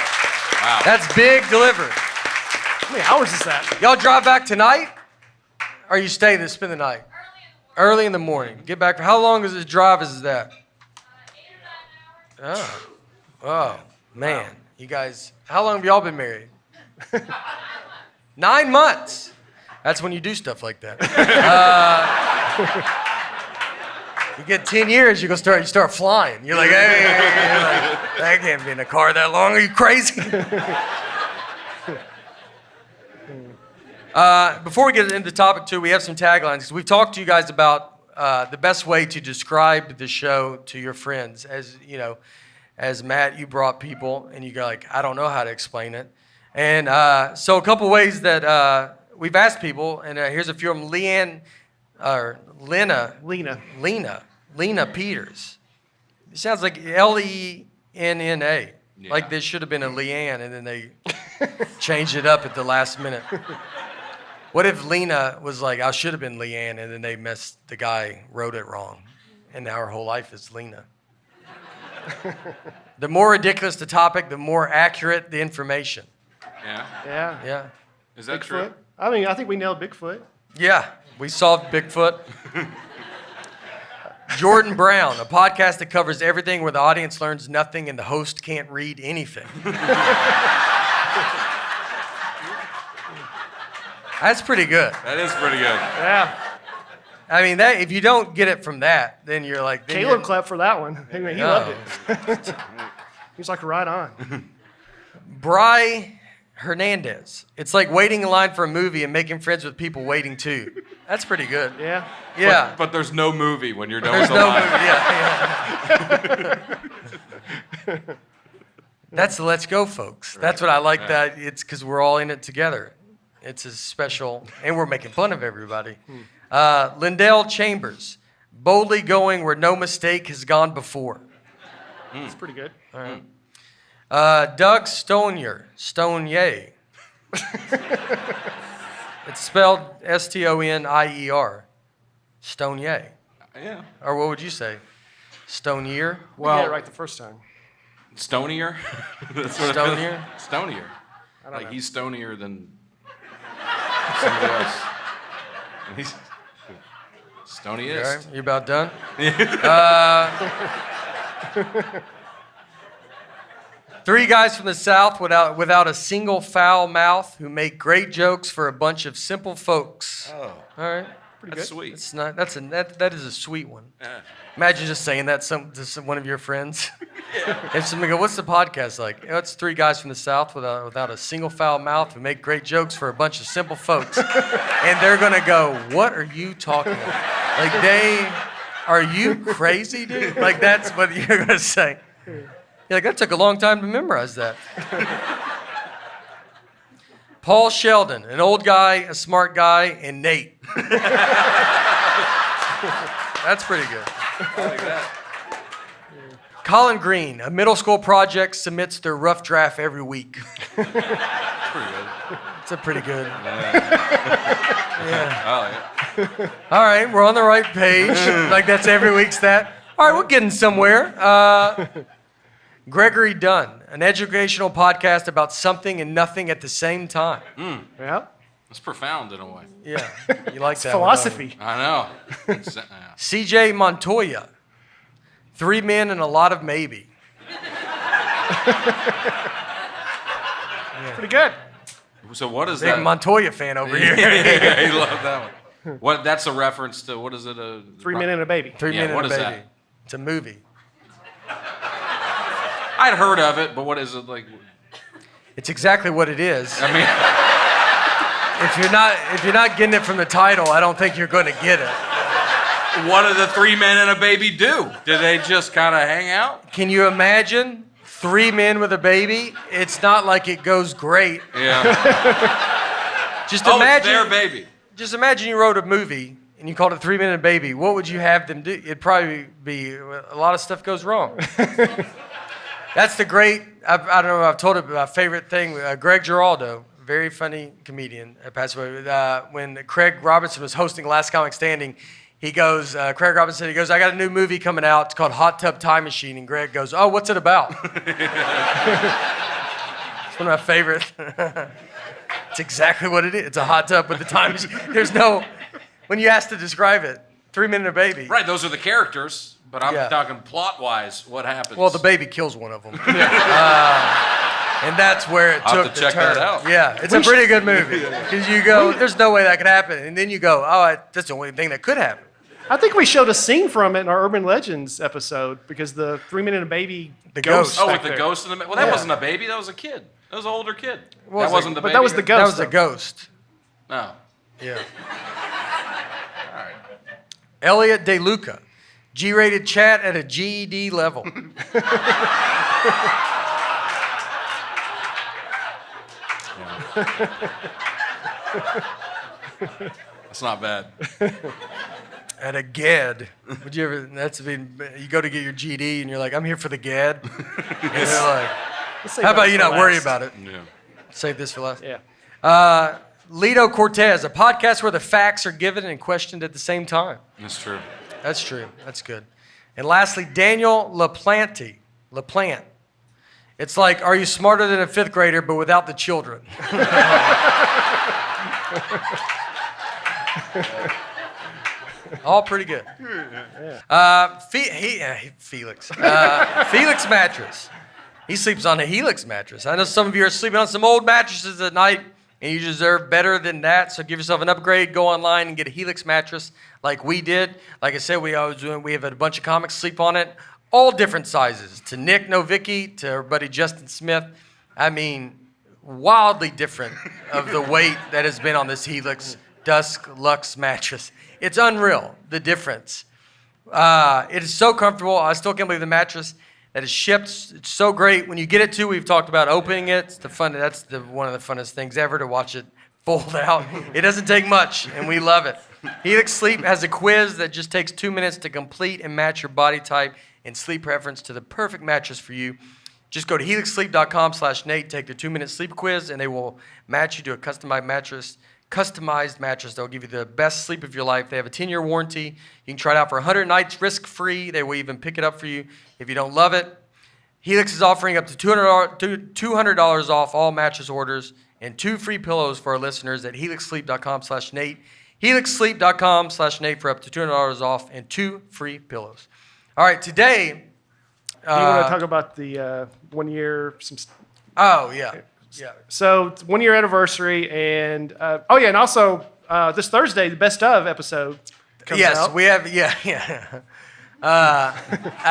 Wow. That's big delivery. How many hours is that? Y'all drive back tonight? Or you stay to spend the night? Early in the morning. Get back. How long is this drive is that? 8 or 9 hours. Oh, man. You guys, how long have y'all been married? 9 months. That's when you do stuff like that. You get 10 years, you start flying. You're like, hey, you're like, I can't be in a car that long. Are you crazy? Before we get into topic 2, we have some taglines. 'Cause we've talked to you guys about the best way to describe the show to your friends. As you know, as Matt, you brought people, and you go like, I don't know how to explain it. And so a couple ways that we've asked people, and here's a few of them. Lena Peters. It sounds like Lenna. Yeah. Like there should have been a Leanne, and then they changed it up at the last minute. What if Lena was like, I should have been Leanne, and then the guy wrote it wrong, and now her whole life is Lena. The more ridiculous the topic, the more accurate the information. Yeah. Yeah. Yeah. Is that Bigfoot. true? I think we nailed Bigfoot. Yeah, we solved Bigfoot. Jordan Brown, a podcast that covers everything where the audience learns nothing and the host can't read anything. That's pretty good. That is pretty good. Yeah. I mean, that if you don't get it from that, then you're like... then Caleb you're- clapped for that one. I mean, he loved it. He was like, right on. Bry Hernandez. It's like waiting in line for a movie and making friends with people waiting too. That's pretty good. Yeah. Yeah. But there's no movie when you're done There's with the no line. movie. Yeah. That's the Let's Go, folks. That's what I like. Right. That it's because we're all in it together. It's a special, and we're making fun of everybody. Lindell Chambers, boldly going where no mistake has gone before. It's pretty good. All right. Doug Stonier. It's spelled Stonier. Stonier. Yeah. Or what would you say? Stonier? We got it right the first time. Stonier? That's what Stonier? It is. Stonier. I don't Like know. he's stonier than somebody else. He's All stoniest. right, you about done? Three guys from the South without a single foul mouth who make great jokes for a bunch of simple folks. Oh, All right. that's good. sweet. It's not, that is a sweet one. Yeah. Imagine just saying that to one of your friends. If somebody go, what's the podcast like? Oh, it's three guys from the South without a single foul mouth who make great jokes for a bunch of simple folks. And they're going to go, what are you talking about? Like are you crazy, dude? Like that's what you're going to say. You're like, that took a long time to memorize that. Paul Sheldon, an old guy, a smart guy, and Nate. That's pretty good. I like that. Colin Green, a middle school project, submits their rough draft every week. That's pretty good. It's a pretty good. I like it. All right, we're on the right page. Like that's every week's that. All right, we're getting somewhere. Gregory Dunn, an educational podcast about something and nothing at the same time. Yeah. It's profound in a way. Yeah, you like that Philosophy. I know. It's, CJ Montoya, 3 men and a lot of maybe. Pretty good. So what is Big that? Montoya fan over here. Yeah, he loved that one. What? That's a reference to what is it? 3 men and a baby. 3 Yeah, men what and a is baby. that? It's a movie. I'd heard of it, but what is it like? It's exactly what it is. I mean, If you're not getting it from the title, I don't think you're going to get it. what do the 3 men and a baby do? Do they just kind of hang out? Can you imagine 3 men with a baby? It's not like it goes great. Yeah. Just Oh, it's imagine their baby. Just imagine you wrote a movie and you called it 3 Men and a Baby. What would you have them do? It'd probably be a lot of stuff goes wrong. That's the great. I don't know. I've told it my favorite thing. Greg Giraldo, very funny comedian, passed away. When Craig Robinson was hosting Last Comic Standing, he goes. Craig Robinson. He goes. I got a new movie coming out. It's called Hot Tub Time Machine. And Greg goes, oh, what's it about? It's one of my favorite. It's exactly what it is. It's a hot tub with the time machine. There's no, when you ask to describe it, 3 Men and a Baby. Right, those are the characters, but I'm talking plot-wise, what happens? Well, the baby kills one of them. And that's where it I'll took have to the check turn. that out. Yeah, it's a pretty good movie. Because you go, there's no way that could happen. And then you go, oh, that's the only thing that could happen. I think we showed a scene from it in our Urban Legends episode because the 3 Men and a Baby ghost. Oh, back with the there. ghost in the... Well, that wasn't a baby, that was a kid. That was an older kid. Was that it? wasn't the But baby. that was the That ghost. was the though. ghost. No. Yeah. Elliot DeLuca. G-rated chat at a GED level. That's not bad. At a GED. Would you ever, you go to get your GED and you're like, I'm here for the GED. And they're like, Let's save how that about you for not worry last. about it? Yeah. Save this for last. Yeah. Lido Cortez, a podcast where the facts are given and questioned at the same time. That's true. That's true. That's good. And lastly, Daniel LaPlante. It's like, are you smarter than a fifth grader, but without the children? All pretty good. Felix. Felix mattress. He sleeps on a Helix mattress. I know some of you are sleeping on some old mattresses at night, and you deserve better than that. So give yourself an upgrade. Go online and get a Helix mattress like we did. Like I said, we have a bunch of comics sleep on it, all different sizes. To Nick Novicki, to our buddy Justin Smith. I mean, wildly different of the weight that has been on this Helix Dusk Luxe mattress. It's unreal, the difference. It is so comfortable. I still can't believe the mattress that is shipped. It's so great. When you get it too, we've talked about opening it. It's that's one of the funnest things ever to watch it fold out. It doesn't take much, and we love it. Helix Sleep has a quiz that just takes 2 minutes to complete and match your body type and sleep preference to the perfect mattress for you. Just go to helixsleep.com/Nate, take the 2-minute sleep quiz, and they will match you to a customized mattress that will give you the best sleep of your life. They have a 10-year warranty. You can try it out for 100 nights risk-free. They will even pick it up for you if you don't love it. Helix is offering up to $200 off all mattress orders and 2 free pillows for our listeners at helixsleep.com/Nate. helixsleep.com/Nate for up to $200 off and 2 free pillows. All right, today... Do you want to talk about the 1 year? Oh, yeah. Yeah. So it's 1 year anniversary, and and also this Thursday, the best of episode comes out. Yes, we have. Yeah.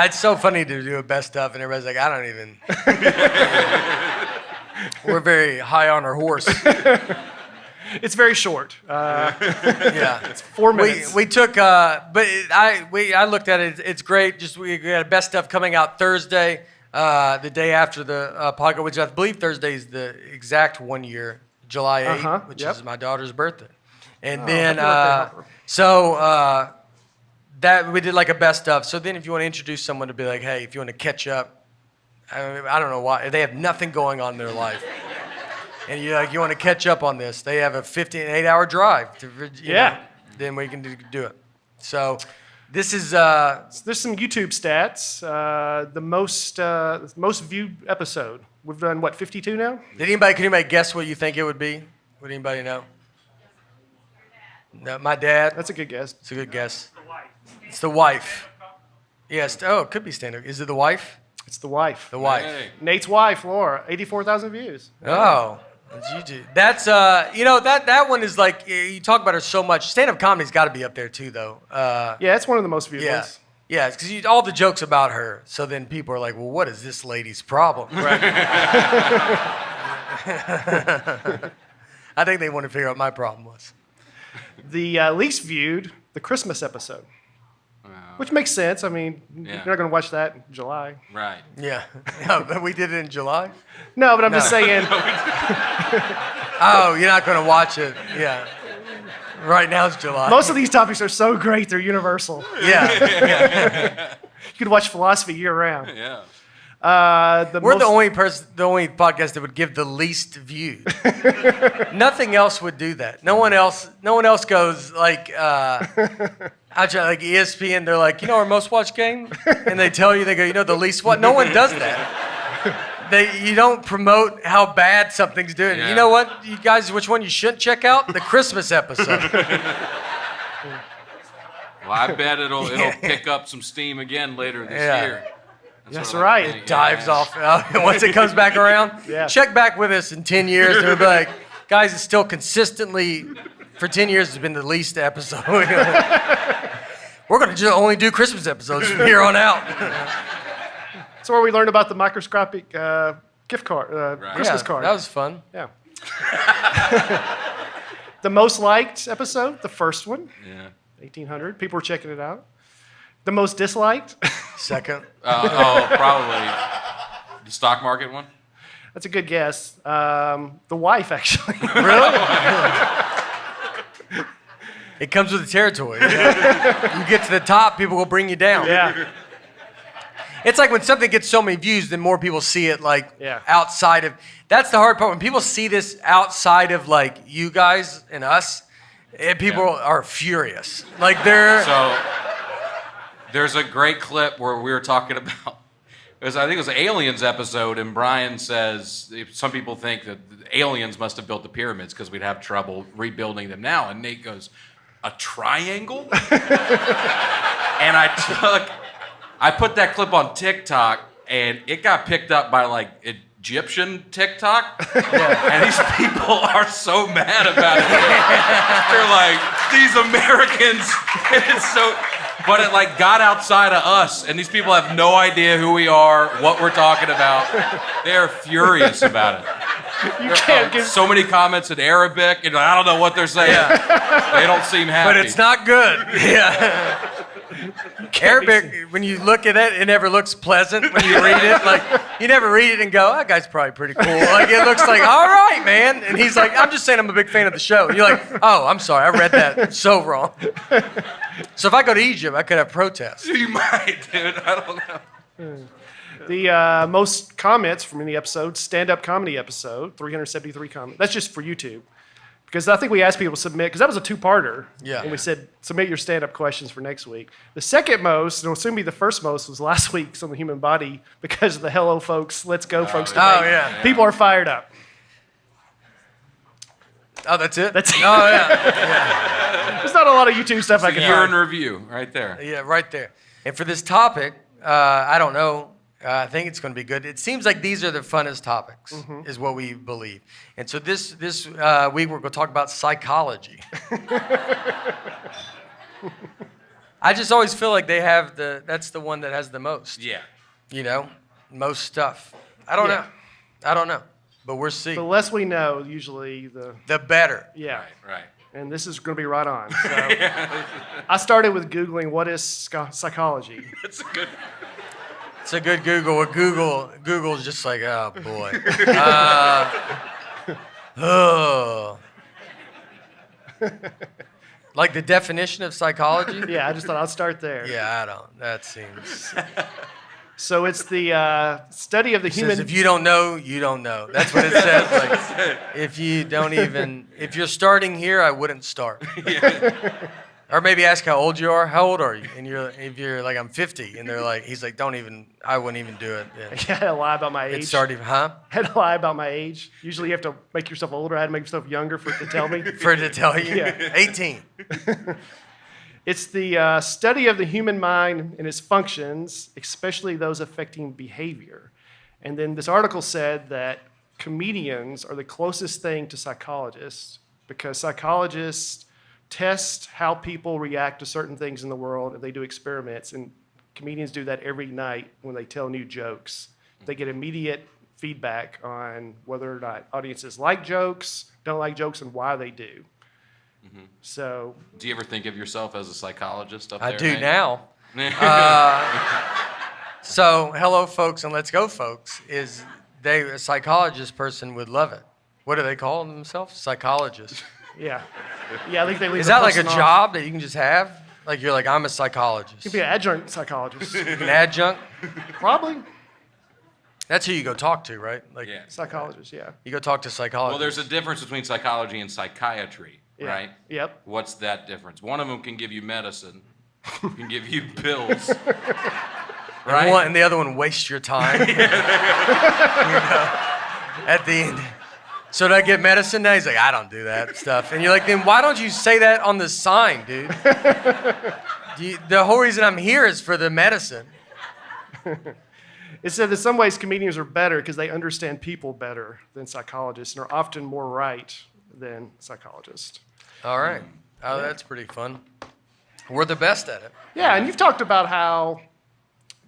It's so funny to do a best of, and everybody's like, I don't even. We're very high on our horse. It's very short. Yeah, It's 4 minutes. we took, I looked at it. It's great. Just we got a best stuff coming out Thursday, the day after the podcast, which I believe Thursday is the exact 1 year, July 8th, which is my daughter's birthday. And then that we did like a best of. So then, if you want to introduce someone to be like, hey, if you want to catch up, I don't know why they have nothing going on in their life. And you want to catch up on this. They have a 8-hour drive. Then we can do it. So this is... There's some YouTube stats. The most viewed episode. We've done, 52 now? Can anybody guess what you think it would be? Would anybody know? No, my dad. That's a good guess. It's a good guess. It's the wife. Yes. Oh, it could be stand-up. Is it the wife? It's the wife. The wife. Hey. Nate's wife, Laura, 84,000 views. Oh. That's YouTube. That's that one is like you talk about her so much. Stand-up comedy's got to be up there too, though. Yeah, it's one of the most viewed Yeah, ones. yeah, because all the jokes about her. So then people are like, well, what is this lady's problem? Right. I think they want to figure out what my problem was. The least viewed, the Christmas episode, which makes sense. I mean, you're not going to watch that in July. Right. Yeah, no, but we did it in July. No, but I'm just saying. Oh, you're not going to watch it. Yeah. Right now it's July. Most of these topics are so great, they're universal. Yeah. You could watch philosophy year round. Yeah. We're the only podcast that would give the least viewed. Nothing else would do that. No one else goes like, I try, like ESPN, they're like, our most watched game? And they tell you, they go, the least what? No one does that. you don't promote how bad something's doing. Yeah. You know what, you guys, which one you shouldn't check out? The Christmas episode. Well, I bet it'll pick up some steam again later this year. That's what I right. think. It dives off once it comes back around. Yeah. Check back with us in 10 years and we'll be like, guys, it's still consistently, for 10 years, it's been the least episode. We're going to just only do Christmas episodes from here on out. That's where we learned about the microscopic gift card, Christmas Yeah, card. that was fun. Yeah. The most liked episode, the first one, Yeah. 1,800. People were checking it out. The most disliked, Second. Probably the stock market one. that's a good guess. The wife, actually. It comes with the territory. You get to the top, people will bring you down. Yeah. It's like when something gets so many views, then more people see it like Yeah. outside of. That's the hard part. When people see this outside of like you guys and us, people are furious. Like they're. So there's a great clip where we were talking about. I think it was an aliens episode, and Brian says some people think that the aliens must have built the pyramids because we'd have trouble rebuilding them now. And Nate goes, "A triangle?" And I put that clip on TikTok, and it got picked up by like Egyptian TikTok. And these people are so mad about it. They're like, these Americans. And it's so, but it like got outside of us, and these people have no idea who we are, what we're talking about. They're furious about it. You can't give. So many comments in Arabic, and I don't know what they're saying. They don't seem happy. But it's not good. Yeah. Arabic, when you look at it, it never looks pleasant when you read it. Like, you never read it and go, that guy's probably pretty cool. Like, it looks like, all right, man. And he's like, I'm just saying I'm a big fan of the show. And you're like, oh, I'm sorry, I read that so wrong. So if I go to Egypt, I could have protests. You might, dude. I don't know. The most comments from any episode, stand-up comedy episode, 373 comments. That's just for YouTube. Because I think we asked people to submit, because that was a two-parter. Yeah. And we said, submit your stand-up questions for next week. The second most, and it'll soon be the first most, was last week's on the human body because of the hello folks, let's go folks debate. Oh, yeah. People are fired up. Oh, that's it? That's it. Oh, yeah. There's not a lot of YouTube stuff I can Year in find. review, right there. Yeah, right there. And for this topic, I don't know. I think it's going to be good. It seems like these are the funnest topics, is what we believe. And so this week we're going to talk about psychology. I just always feel like that's the one that has the most. Yeah. You know, most stuff. I don't know. I don't know. But we'll see. The less we know, usually The better. yeah. Right. And this is going to be right on. So I started with Googling what is psychology. That's a good. It's a good Google. Google's just like, oh boy. Like the definition of psychology? Yeah, I just thought I'll start there. Yeah, I don't. That seems. So it's the study of the It human. says if you don't know, you don't know. That's what it says. Like, if you're starting here, I wouldn't start. Or maybe ask how old you are. How old are you? And if you're like, I'm 50, and they're like, he's like, I wouldn't even do it. I had to lie about my age. It started, huh? I had to lie about my age. Usually you have to make yourself older. I had to make yourself younger for it to tell me. For it to tell you? Yeah. 18. It's the study of the human mind and its functions, especially those affecting behavior. And then this article said that comedians are the closest thing to psychologists because psychologists test how people react to certain things in the world, and they do experiments. And comedians do that every night when they tell new jokes. They get immediate feedback on whether or not audiences like jokes, don't like jokes, and why they do. So, Do you ever think of yourself as a psychologist up I there? do Nate? now. So, hello, folks, and let's go, folks. A psychologist person would love it. What do they call themselves? Psychologists. yeah. Yeah, I think they leave Is the that like a person off. job that you can just have? Like you're like, I'm a You psychologist. could be an adjunct psychologist. An adjunct? Probably. That's who you go talk to, right? Like Yeah. Psychologist, yeah. you go talk to psychologists. Well, there's a difference between psychology and psychiatry, Yeah. right? Yep. What's that difference? One of them can give you medicine, can give you pills. Right. And the other one, waste your time. At the end. So did I get medicine now? He's like, I don't do that stuff. And you're like, then why don't you say that on the sign, dude? The whole reason I'm here is for the medicine. It said in some ways comedians are better because they understand people better than psychologists and are often more right than psychologists. All right. Oh, that's pretty fun. We're the best at it. Yeah, and you've talked about how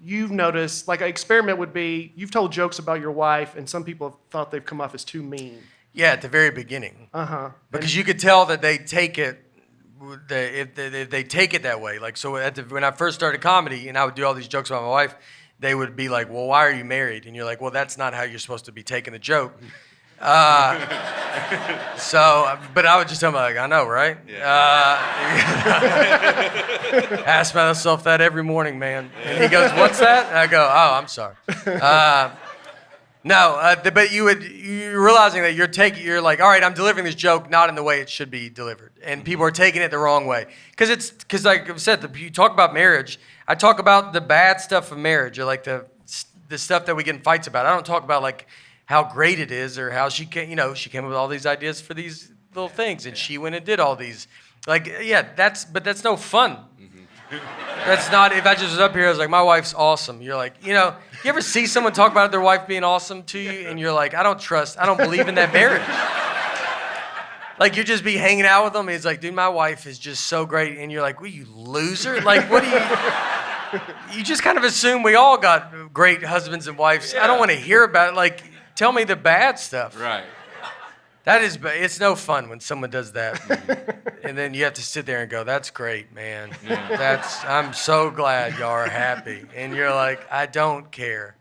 you've noticed, like an experiment would be, you've told jokes about your wife, and some people have thought they've come off as too mean. Yeah, at the very beginning. Uh-huh. Because you could tell that they take it, if they take it that way. Like, so when I first started comedy and I would do all these jokes about my wife, they would be like, well, why are you married? And you're like, well, that's not how you're supposed to be taking the joke. But I would just tell them, like, I know, right? Yeah. Ask myself that every morning, man. And he goes, what's that? And I go, oh, I'm sorry. But you're realizing that you're like, all right, I'm delivering this joke not in the way it should be delivered. And people are taking it the wrong way. Because like I said, you talk about marriage, I talk about the bad stuff of marriage, or like the stuff that we get in fights about. I don't talk about like how great it is, or how she came up with all these ideas for these little things, and she went and did all these. Like, yeah, that's no fun. That's not, if I just was up here, I was like, my wife's awesome. You're like, you ever see someone talk about their wife being awesome to you, and you're like, I don't believe in that marriage. Like, you just be hanging out with them, and he's like, dude, my wife is just so great, and you're like, well, you loser? Like, what do you... You just kind of assume we all got great husbands and wives. Yeah. I don't want to hear about it. Like, tell me the bad stuff. Right. It's no fun when someone does that. And then you have to sit there and go, that's great, man. Yeah. I'm so glad y'all are happy. And you're like, I don't care.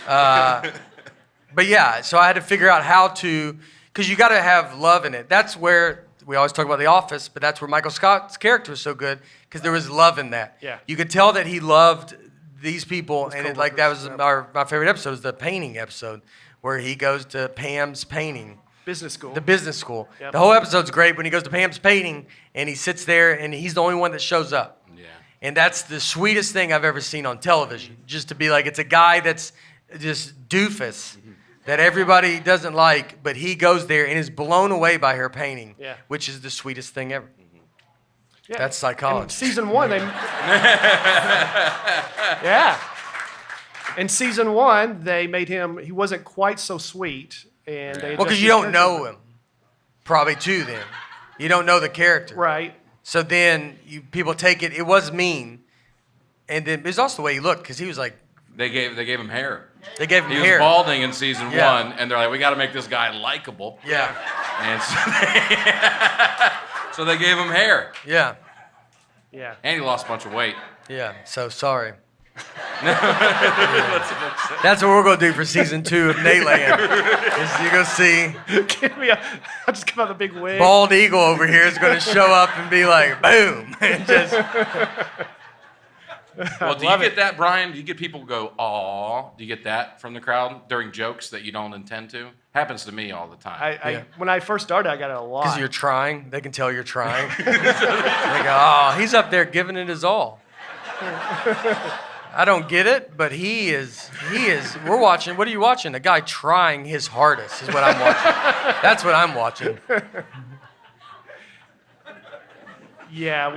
But yeah, so I had to figure out how to, because you got to have love in it. That's where, we always talk about The Office, but that's where Michael Scott's character was so good, because there was love in that. Yeah. You could tell that he loved these people, and that was my favorite episode, was the painting episode, where he goes to Pam's painting. Business school. The business school. Yep. The whole episode's great when he goes to Pam's painting, and he sits there, and he's the only one that shows up. Yeah. And that's the sweetest thing I've ever seen on television. Just to be like, it's a guy that's just doofus, that everybody doesn't like, but he goes there and is blown away by her painting, which is the sweetest thing ever. Yeah. That's psychology. In season 1, yeah. In season 1, they made him, he wasn't quite so sweet. And they because you don't know him, probably too then. You don't know the character. Right. So then people take it, it was mean. And then it was also the way he looked, because he was like, They gave him hair. They gave him He hair. was balding in season 1, and they're like, we got to make this guy likable. Yeah. And so they gave him hair. Yeah. Yeah. And he lost a bunch of weight. Yeah. So sorry. That's what we're going to do for season 2 of Nateland. Is you're going to see I'll just come out the big wig. Bald Eagle over here is going to show up and be like, boom. And just... Well, do you get that, Brian? Do you get people go, aw? Do you get that from the crowd during jokes that you don't intend to? Happens to me all the time. When I first started, I got it a lot. Because you're trying. They can tell you're trying. They go, oh, he's up there giving it his all. I don't get it, but he is, we're watching, what are you watching? A guy trying his hardest is what I'm watching. That's what I'm watching. Yeah,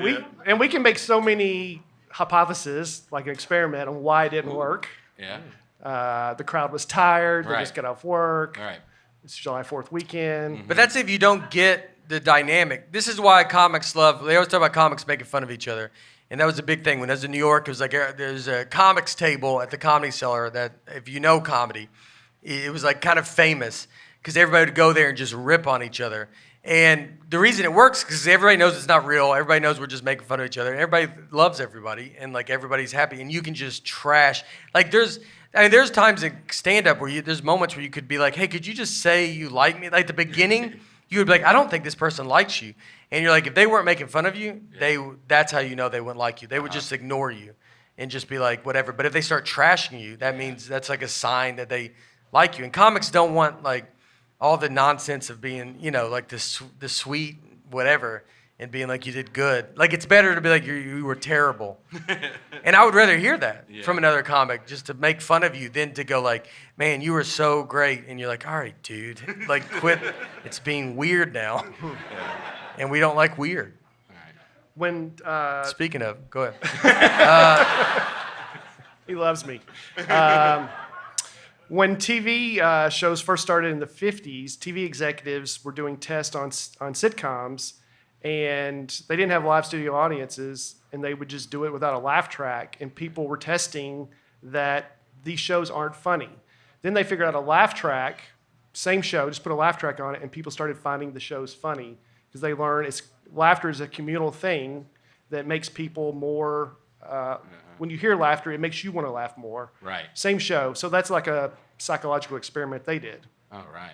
we can make so many hypotheses, like an experiment, on why it didn't work. Yeah. The crowd was tired. They Right. just got off work. Right. It's July 4th weekend. But that's if you don't get the dynamic. This is why comics they always talk about comics making fun of each other. And that was a big thing. When I was in New York, it was like there's a comics table at the Comedy Cellar that, if you know comedy, it was like kind of famous, because everybody would go there and just rip on each other. And the reason it works is because everybody knows it's not real. Everybody knows we're just making fun of each other. And everybody loves everybody, and like everybody's happy. And you can just trash. Like there's times in stand-up where there's moments where you could be like, hey, could you just say you like me? Like the beginning, you would be like, I don't think this person likes you. And you're like, if they weren't making fun of you, that's how you know they wouldn't like you. They would just ignore you and just be like, whatever. But if they start trashing you, that means that's like a sign that they like you. And comics don't want like all the nonsense of being, like the sweet whatever. and being like you did good. Like it's better to be like you were terrible. And I would rather hear that from another comic just to make fun of you than to go like, man, you were so great. And you're like, all right, dude, like quit. It's being weird now. And we don't like weird. When Speaking of, go ahead. he loves me. When TV shows first started in the 50s, TV executives were doing tests on sitcoms, and they didn't have live studio audiences, and they would just do it without a laugh track, and people were testing that these shows aren't funny. Then they figured out a laugh track, same show, just put a laugh track on it, and people started finding the shows funny because they learned laughter is a communal thing that makes people more. When you hear laughter, it makes you want to laugh more. Right. Same show. So that's like a psychological experiment they did. Oh, right.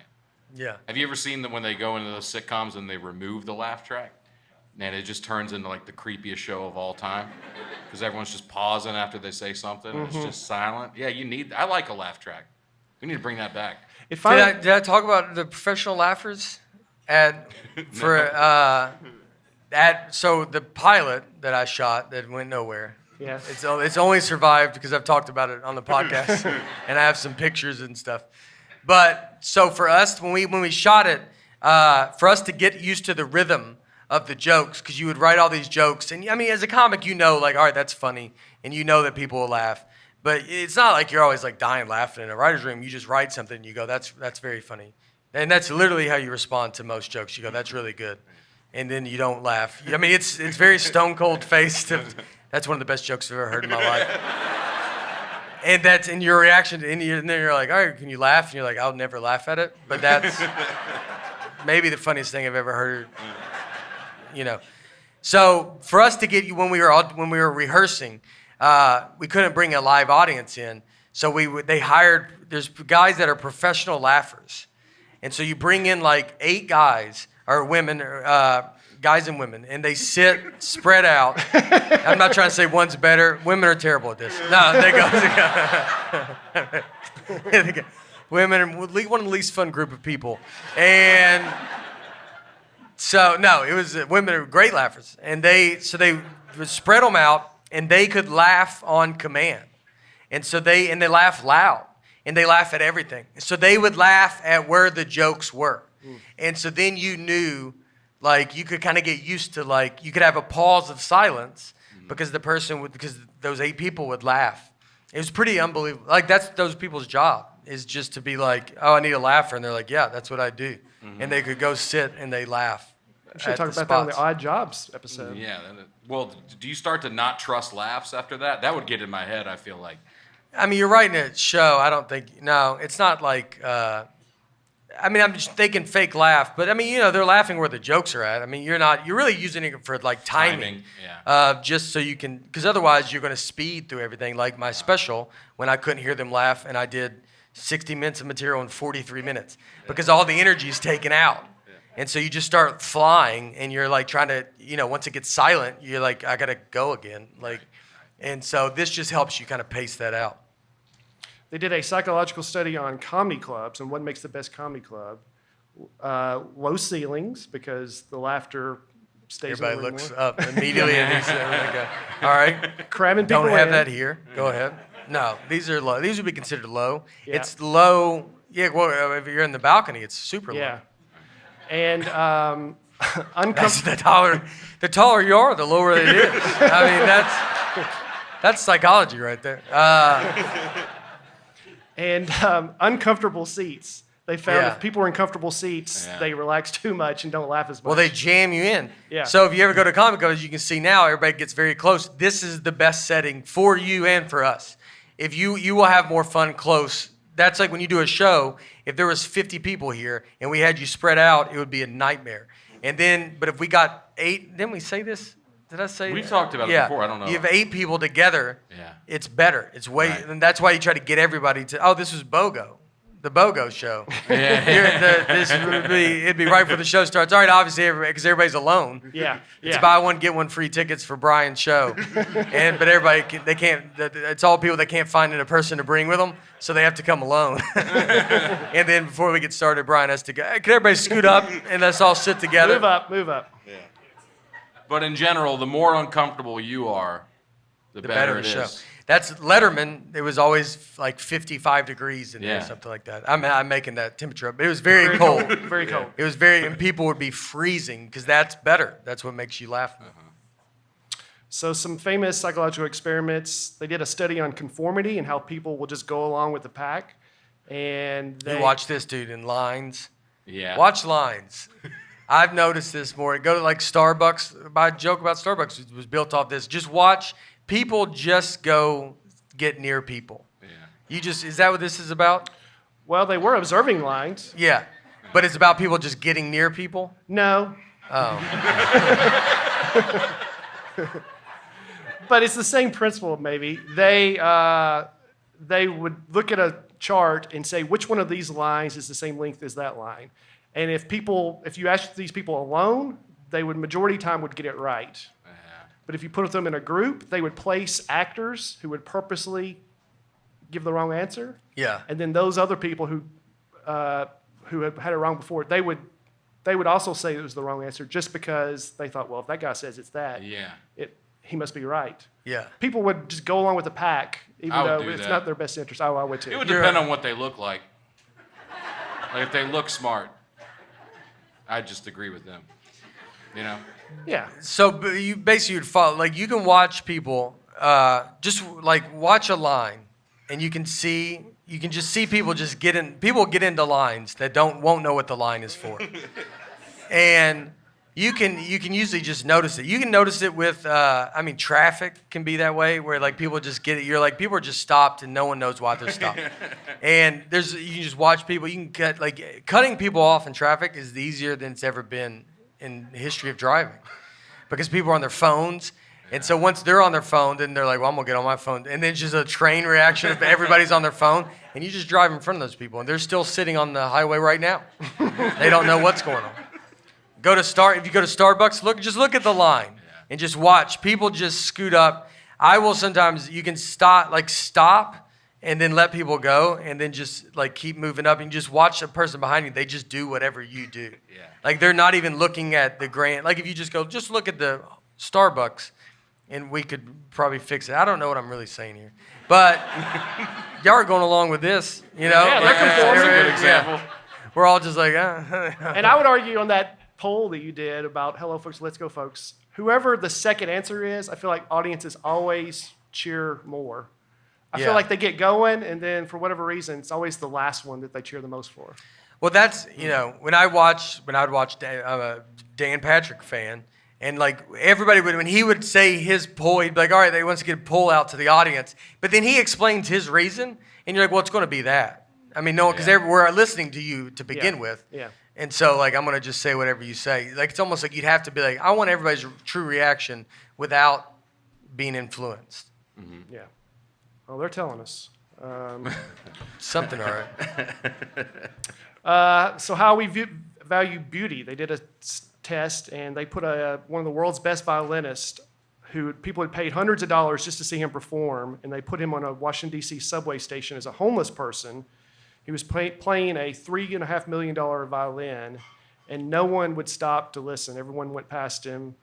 Yeah. Have you ever seen when they go into those sitcoms and they remove the laugh track? And it just turns into like the creepiest show of all time because everyone's just pausing after they say something. It's just silent. Yeah, I like a laugh track. We need to bring that back. If Did I talk about the professional laughers? So the pilot that I shot that went nowhere. Yeah. It's only survived because I've talked about it on the podcast, and I have some pictures and stuff. But so for us, when we shot it, for us to get used to the rhythm of the jokes, because you would write all these jokes, and I mean, as a comic, you know, like, all right, that's funny, and you know that people will laugh. But it's not like you're always like dying laughing in a writer's room. You just write something, and you go, that's very funny, and that's literally how you respond to most jokes. You go, that's really good, and then you don't laugh. I mean, it's very stone cold faced. That's one of the best jokes I've ever heard in my life. And that's in your reaction, and then you're like, all right, can you laugh? And you're like, I'll never laugh at it. But that's maybe the funniest thing I've ever heard. You know. So for us to get you when we were rehearsing, we couldn't bring a live audience in. So they hired. There's guys that are professional laughers, and so you bring in like 8 guys or women. Guys and women, and they sit spread out. I'm not trying to say one's better. Women are terrible at this. No, they go. Women are one of the least fun group of people. And so, no, it was women are great laughers. And they would spread them out, and they could laugh on command. And so they laugh loud, and they laugh at everything. So they would laugh at where the jokes were. And so then you knew, like, you could kind of get used to, like, you could have a pause of silence because because those 8 people would laugh. It was pretty unbelievable. Like, that's those people's job is just to be like, oh, I need a laugher. And they're like, yeah, that's what I do. And they could go sit and they laugh. I should talk about that on the Odd Jobs episode. Yeah. Well, do you start to not trust laughs after that? That would get in my head, I feel like. I mean, you're writing a show. I don't think, no, it's not like, I mean, they can fake laugh, but I mean, you know, they're laughing where the jokes are at. I mean, you're really using it for like timing. Just so you can, because otherwise you're going to speed through everything. Like my special, when I couldn't hear them laugh, and I did 60 minutes of material in 43 minutes because all the energy is taken out. And so you just start flying, and you're like trying to, you know, once it gets silent, you're like, I got to go again. Like, and so this just helps you kind of pace that out. They did a psychological study on comedy clubs and what makes the best comedy club. Low ceilings, because the laughter stays Everybody over looks more. up immediately and he's like, all right. Cramming people Don't have in. that here. Go ahead. No, these are low. These would be considered low. Yeah. It's low. Yeah, well, if you're in the balcony, it's super low. Yeah. And That's uncomfortable. the taller you are, the lower it is. I mean, that's psychology right there. And uncomfortable seats. They found Yeah. if people are in comfortable seats, they relax too much and don't laugh as much. Well, they jam you in. Yeah. So if you ever go to comic clubs, you can see now everybody gets very close. This is the best setting for you and for us. If you will have more fun close. That's like when you do a show. If there was 50 people here and we had you spread out, it would be a nightmare. And then, but if we got 8, didn't we say this? Did I say? We've talked about it before. I don't know. You have 8 people together. Yeah. It's better. It's way, Right. and that's why you try to get everybody to. Oh, this was BOGO. The BOGO show. It'd be right before the show starts. All right, obviously, because everybody's alone. Yeah. It's Yeah. buy one, get one free tickets for Brian's show. But everybody, they can't, it's all people that can't find a person to bring with them, so they have to come alone. And then before we get started, Brian has to go, hey, can everybody scoot up and let's all sit together? Move up, move up. But in general, the more uncomfortable you are, the better it the show. is. That's Letterman. It was always like 55 degrees in there, or Yeah. something like that. I'm making that temperature up. But it was very cold. Very cold. It was very, and people would be freezing because that's better. That's what makes you laugh more. So some famous psychological experiments. They did a study on conformity and how people will just go along with the pack. And they You watch this, dude, in lines. Yeah. Watch lines. I've noticed this more. Go to like Starbucks. My joke about Starbucks was built off this. Just watch people just go get near people. Yeah. Is that what this is about? Well, they were observing lines. Yeah. But it's about people just getting near people? No, Oh. but it's the same principle. Maybe they would look at a chart and say which one of these lines is the same length as that line. And if you asked these people alone, they would majority time would get it right. But if you put them in a group, they would place actors who would purposely give the wrong answer. Yeah. And then those other people who had it wrong before, they would also say it was the wrong answer just because they thought, well, if that guy says it's that, Yeah. he must be right. Yeah. People would just go along with the pack, even I would though do it's that. not their best interest. I would too. It would depend on what they look like. Like if they look smart, I'd just agree with them. You know? Yeah. So but you basically would follow, like you can watch people, just like watch a line and you can just see people just get into lines that won't know what the line is for. And you can usually just notice it. You can notice it with, traffic can be that way where like people just get it. You're like, people are just stopped and no one knows why they're stopped. And you can just watch people. You can cutting people off in traffic is easier than it's ever been in the history of driving because people are on their phones. And so once they're on their phone, then they're like, well, I'm going to get on my phone. And then it's just a train reaction if everybody's on their phone. And you just drive in front of those people. And they're still sitting on the highway right now. They don't know what's going on. If you go to Starbucks, just look at the line and just watch. People just scoot up. I will sometimes, you can stop and then let people go and then just like keep moving up and just watch the person behind you. They just do whatever you do. Yeah. Like they're not even looking at the grand, like if you just look at the Starbucks and we could probably fix it. I don't know what I'm really saying here, but y'all are going along with this, you know? Yeah, they're conforming. That's a good example. We're all just like, And I would argue on that poll that you did about hello folks, let's go folks, whoever the second answer is, I feel like audiences always cheer more. I Yeah. feel like they get going and then for whatever reason, it's always the last one that they cheer the most for. Well, that's, when I would watch, I'm a Dan Patrick fan, and like everybody when he would say his poll, he'd be like, all right, they want to get a poll out to the audience. But then he explains his reason, and you're like, well, it's going to be that. I mean, no, because we're listening to you to begin with. Yeah. And so, like, I'm going to just say whatever you say. Like, it's almost like you'd have to be like, I want everybody's true reaction without being influenced. Yeah. Well, they're telling us. Something, all right. So how we value beauty. They did a test, and they put one of the world's best violinists who people had paid hundreds of dollars just to see him perform, and they put him on a Washington, D.C. subway station as a homeless person. He was playing a $3.5 million violin, and no one would stop to listen. Everyone went past him,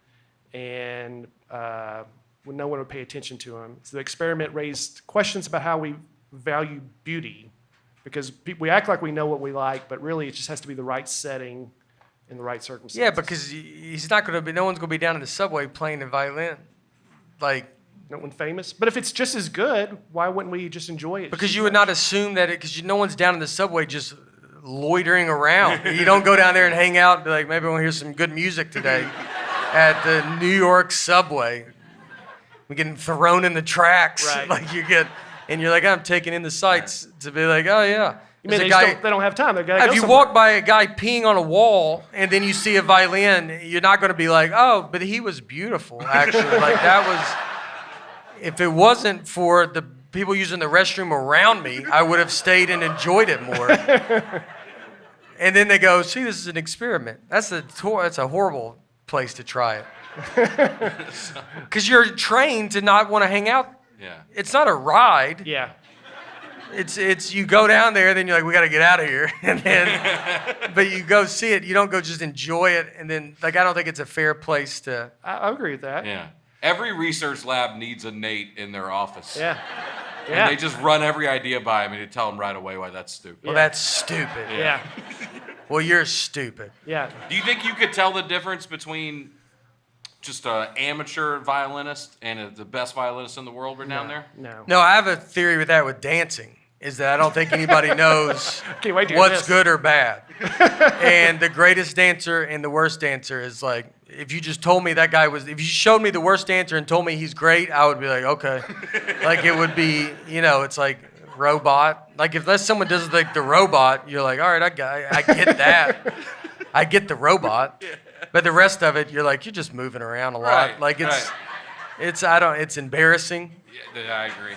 and no one would pay attention to him. So the experiment raised questions about how we value beauty, because we act like we know what we like, but really it just has to be the right setting in the right circumstances. Yeah, because no one's going to be down in the subway playing the violin. Like, no one famous. But if it's just as good, why wouldn't we just enjoy it? because you would not assume that because no one's down in the subway just loitering around. You don't go down there and hang out and be like, maybe I want to hear some good music today at the New York subway. We're getting thrown in the tracks. Right. Like and you're like, I'm taking in the sights to be like, oh yeah. You mean There's they don't have time. They've got to if go you somewhere. walk by a guy peeing on a wall and then you see a violin, you're not going to be like, oh, but he was beautiful, actually. Like that was, if it wasn't for the people using the restroom around me, I would have stayed and enjoyed it more. And then they go, see, this is an experiment. That's a horrible place to try it. Because you're trained to not want to hang out. Yeah. It's not a ride. Yeah. It's you go down there, then you're like, we got to get out of here, and then, but you go see it. You don't go just enjoy it, and then like I don't think it's a fair place to. I agree with that. Yeah. Every research lab needs a Nate in their office. Yeah. And they just run every idea by him and you tell him right away why that's stupid. Well, that's stupid. Yeah. Well, you're stupid. Yeah. Do you think you could tell the difference between just an amateur violinist and the best violinist in the world right down there? No. No, I have a theory with that with dancing. Is that I don't think anybody knows Can't wait to hear what's this. good or bad. And the greatest dancer and the worst dancer is like, if you just told me that guy was, if you showed me the worst dancer and told me he's great, I would be like, okay. Like it would be, it's like robot. Like if that's someone does like the robot, you're like, all right, I get that. I get the robot. But the rest of it, you're like, you're just moving around a lot. Right, Like right. it's embarrassing. Yeah, I agree.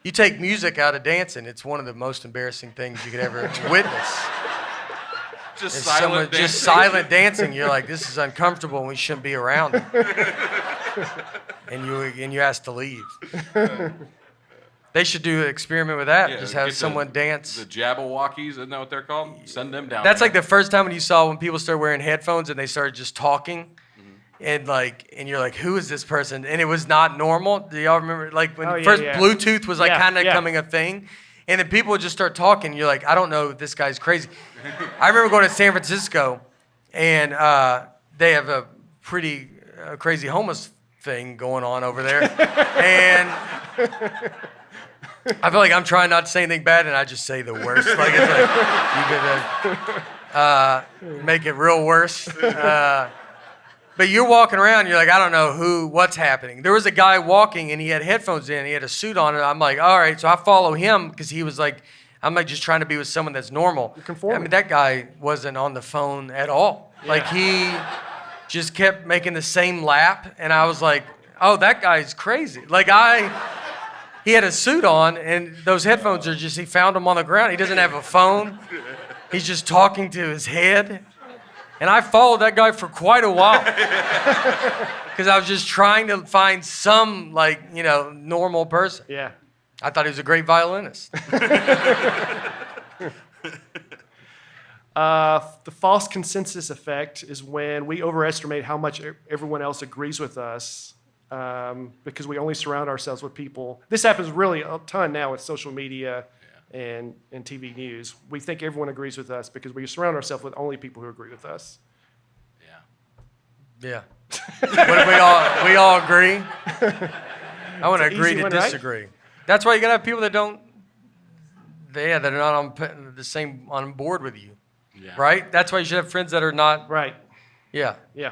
You take music out of dancing, it's one of the most embarrassing things you could ever witness. Just It's silent just silent dancing. You're like, this is uncomfortable and we shouldn't be around it. and you ask to leave. They should do an experiment with that. Yeah, just have get someone dance. The Jabberwockies, isn't that what they're called? Send them down. That's there. like the first time when you saw when people started wearing headphones and they started just talking. And you're like, who is this person? And it was not normal. Do y'all remember like when Bluetooth was like kind of coming a thing? And then people would just start talking. You're like, I don't know if this guy's crazy. I remember going to San Francisco, and they have a pretty crazy homeless thing going on over there. And I feel like I'm trying not to say anything bad, and I just say the worst. Like it's like you could make it real worse. But you're walking around, you're like, I don't know what's happening. There was a guy walking, and he had headphones in, he had a suit on, and I'm like, all right, so I follow him because he was like, I'm like just trying to be with someone that's normal. You're conforming. I mean, that guy wasn't on the phone at all. Yeah. Like he just kept making the same lap, and I was like, oh, that guy's crazy. Like he had a suit on, and those headphones are just, he found them on the ground. He doesn't have a phone. He's just talking to his head. And I followed that guy for quite a while because I was just trying to find some, normal person. Yeah. I thought he was a great violinist. The false consensus effect is when we overestimate how much everyone else agrees with us because we only surround ourselves with people. This happens really a ton now with social media and TV news. We think everyone agrees with us because we surround ourselves with only people who agree with us. Yeah. What if we all agree? I want to It's an agree easy to one, right? disagree. That's why you gotta have people that don't. That are not on board with you. Yeah. Right? That's why you should have friends that are not. Right. Yeah. Yeah.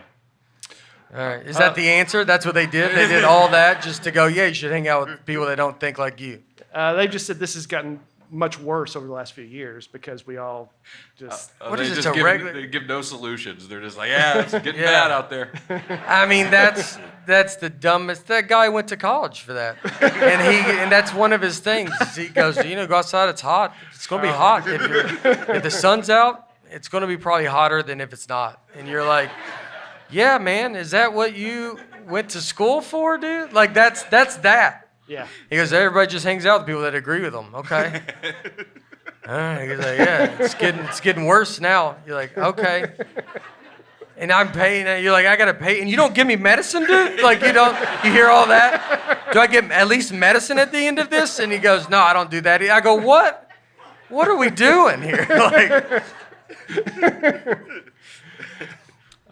All right. Is that the answer? That's what they did? They did all that just to go, yeah, you should hang out with people that don't think like you. They just said this has gotten much worse over the last few years because we all just... What they is it, just a give, regular- They give no solutions. They're just like, yeah, it's getting Yeah. bad out there. I mean, that's the dumbest. That guy went to college for that, and that's one of his things. He goes, go outside. It's hot. It's gonna be hot if the sun's out. It's gonna be probably hotter than if it's not. And you're like, yeah, man, is that what you went to school for, dude? Like that's that. Yeah. He goes, everybody just hangs out with people that agree with them. Okay. All right. He's like, yeah, it's getting worse now. You're like, okay. And I'm paying. And you're like, I gotta pay, and you don't give me medicine, dude. Like you don't. You hear all that? Do I get at least medicine at the end of this? And he goes, no, I don't do that. I go, what? What are we doing here? Like,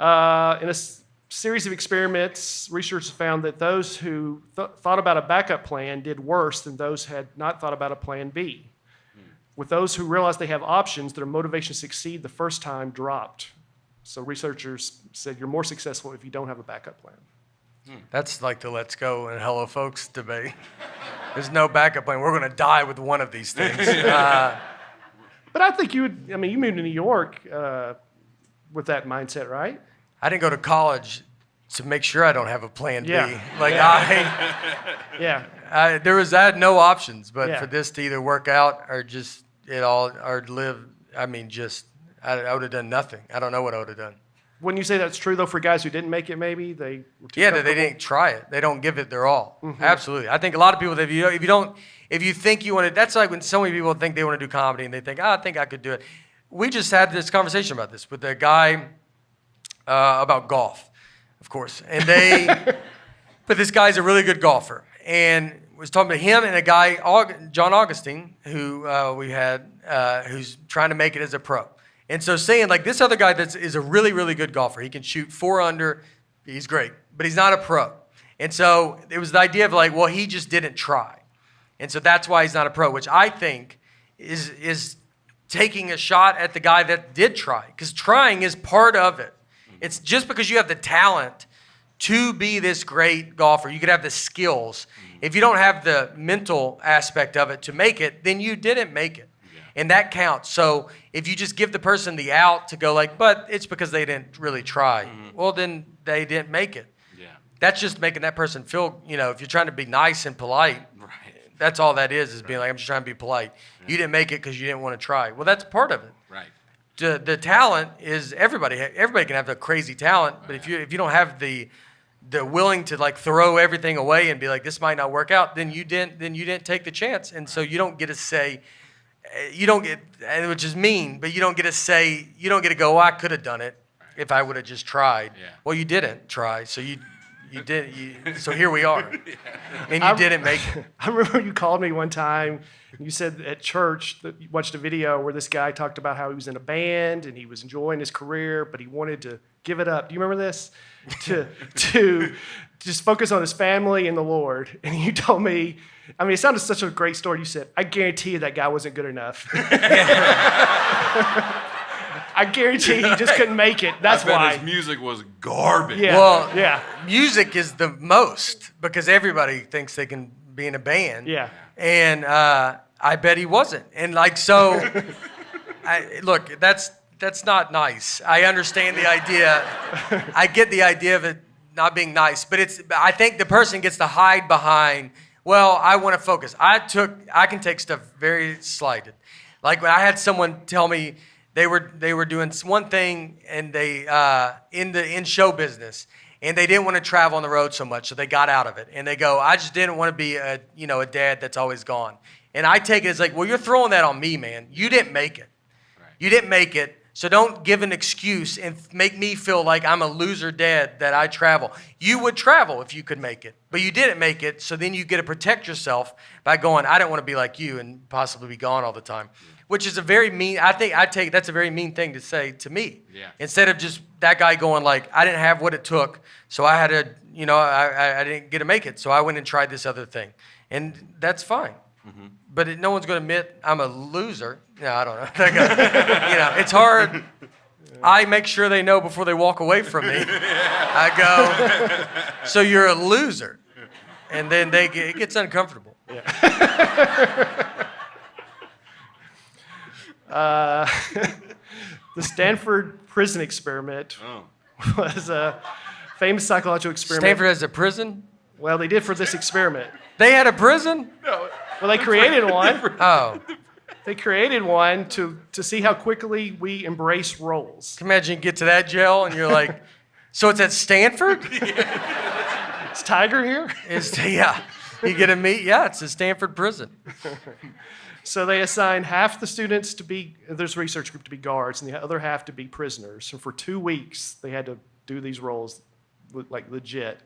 In a series of experiments, researchers found that those who thought about a backup plan did worse than those who had not thought about a plan B. With those who realized they have options, their motivation to succeed the first time dropped. So researchers said you're more successful if you don't have a backup plan. that's like the let's go and hello folks debate. There's no backup plan. We're gonna die with one of these things. But I think you moved to New York with that mindset, right? I didn't go to college to make sure I don't have a plan B. Yeah. Like Yeah. I had no options, but Yeah. for this to either work out or just or live. I mean, I would have done nothing. I don't know what I would have done. When you say that's true, though, for guys who didn't make it, maybe they were too Yeah, that they comfortable? didn't try it. They don't give it their all. Absolutely. I think a lot of people, if you think you want to, that's like when so many people think they want to do comedy and they think, I think I could do it. We just had this conversation about this with a guy about golf, of course. And but this guy's a really good golfer. And was talking to him and a guy, John Augustine, who we had, who's trying to make it as a pro. And so saying, like, this other guy is a really, really good golfer. He can shoot 4 under. He's great. But he's not a pro. And so it was the idea of, like, well, he just didn't try. And so that's why he's not a pro, which I think is taking a shot at the guy that did try. Because trying is part of it. It's just because you have the talent to be this great golfer. You could have the skills. If you don't have the mental aspect of it to make it, then you didn't make it. And that counts. So if you just give the person the out to go like, but it's because they didn't really try. Well, then they didn't make it. Yeah. That's just making that person feel, if you're trying to be nice and polite, Right. that's all that is being like, I'm just trying to be polite. You didn't make it because you didn't want to try. Well, that's part of it. Right. The talent is everybody can have the crazy talent, but if you don't have the willing to like throw everything away and be like, this might not work out, then you didn't take the chance. And so you don't get to say, which is mean, but you don't get to say, you don't get to go, I could have done it if I would have just tried. Yeah. Well, you didn't try, so so here we are. And you didn't make it. I remember you called me one time. And you said at church that you watched a video where this guy talked about how he was in a band and he was enjoying his career, but he wanted to give it up. Do you remember this? To just focus on his family and the Lord. And you told me, it sounded such a great story. You said, I guarantee you that guy wasn't good enough. I guarantee he just couldn't make it. That's I bet why. his music was garbage. Yeah. Well, yeah. Music is the most because everybody thinks they can be in a band. Yeah. And I bet he wasn't. And like, so, look, that's not nice. I understand the idea. I get the idea of it not being nice, but I think the person gets to hide behind, well, I want to focus. I can take stuff very slighted. Like when I had someone tell me they were doing one thing and they in show business and they didn't want to travel on the road so much, so they got out of it. And they go, I just didn't want to be a dad that's always gone. And I take it as like, well, you're throwing that on me, man. You didn't make it. Right. You didn't make it. So don't give an excuse and make me feel like I'm a loser dad that I travel. You would travel if you could make it, but you didn't make it. So then you get to protect yourself by going, I don't want to be like you and possibly be gone all the time, which is a very mean, that's a very mean thing to say to me. Yeah. Instead of just that guy going like, I didn't have what it took, so I had to, I didn't get to make it. So I went and tried this other thing. And that's fine. But no one's going to admit I'm a loser. No, I don't know. It's hard. I make sure they know before they walk away from me. I go, so you're a loser. And then it gets uncomfortable. The Stanford prison experiment was a famous psychological experiment. Stanford has a prison? Well, they did for this experiment. They had a prison? Well, they created one. Oh. They created one to see how quickly we embrace roles. Can you imagine you get to that jail and you're like, so it's at Stanford? Is Tiger here? Yeah. You get to meet, it's a Stanford prison. So they assigned half the students to be, there's a research group to be guards, and the other half to be prisoners. And for 2 weeks, they had to do these roles, like legit.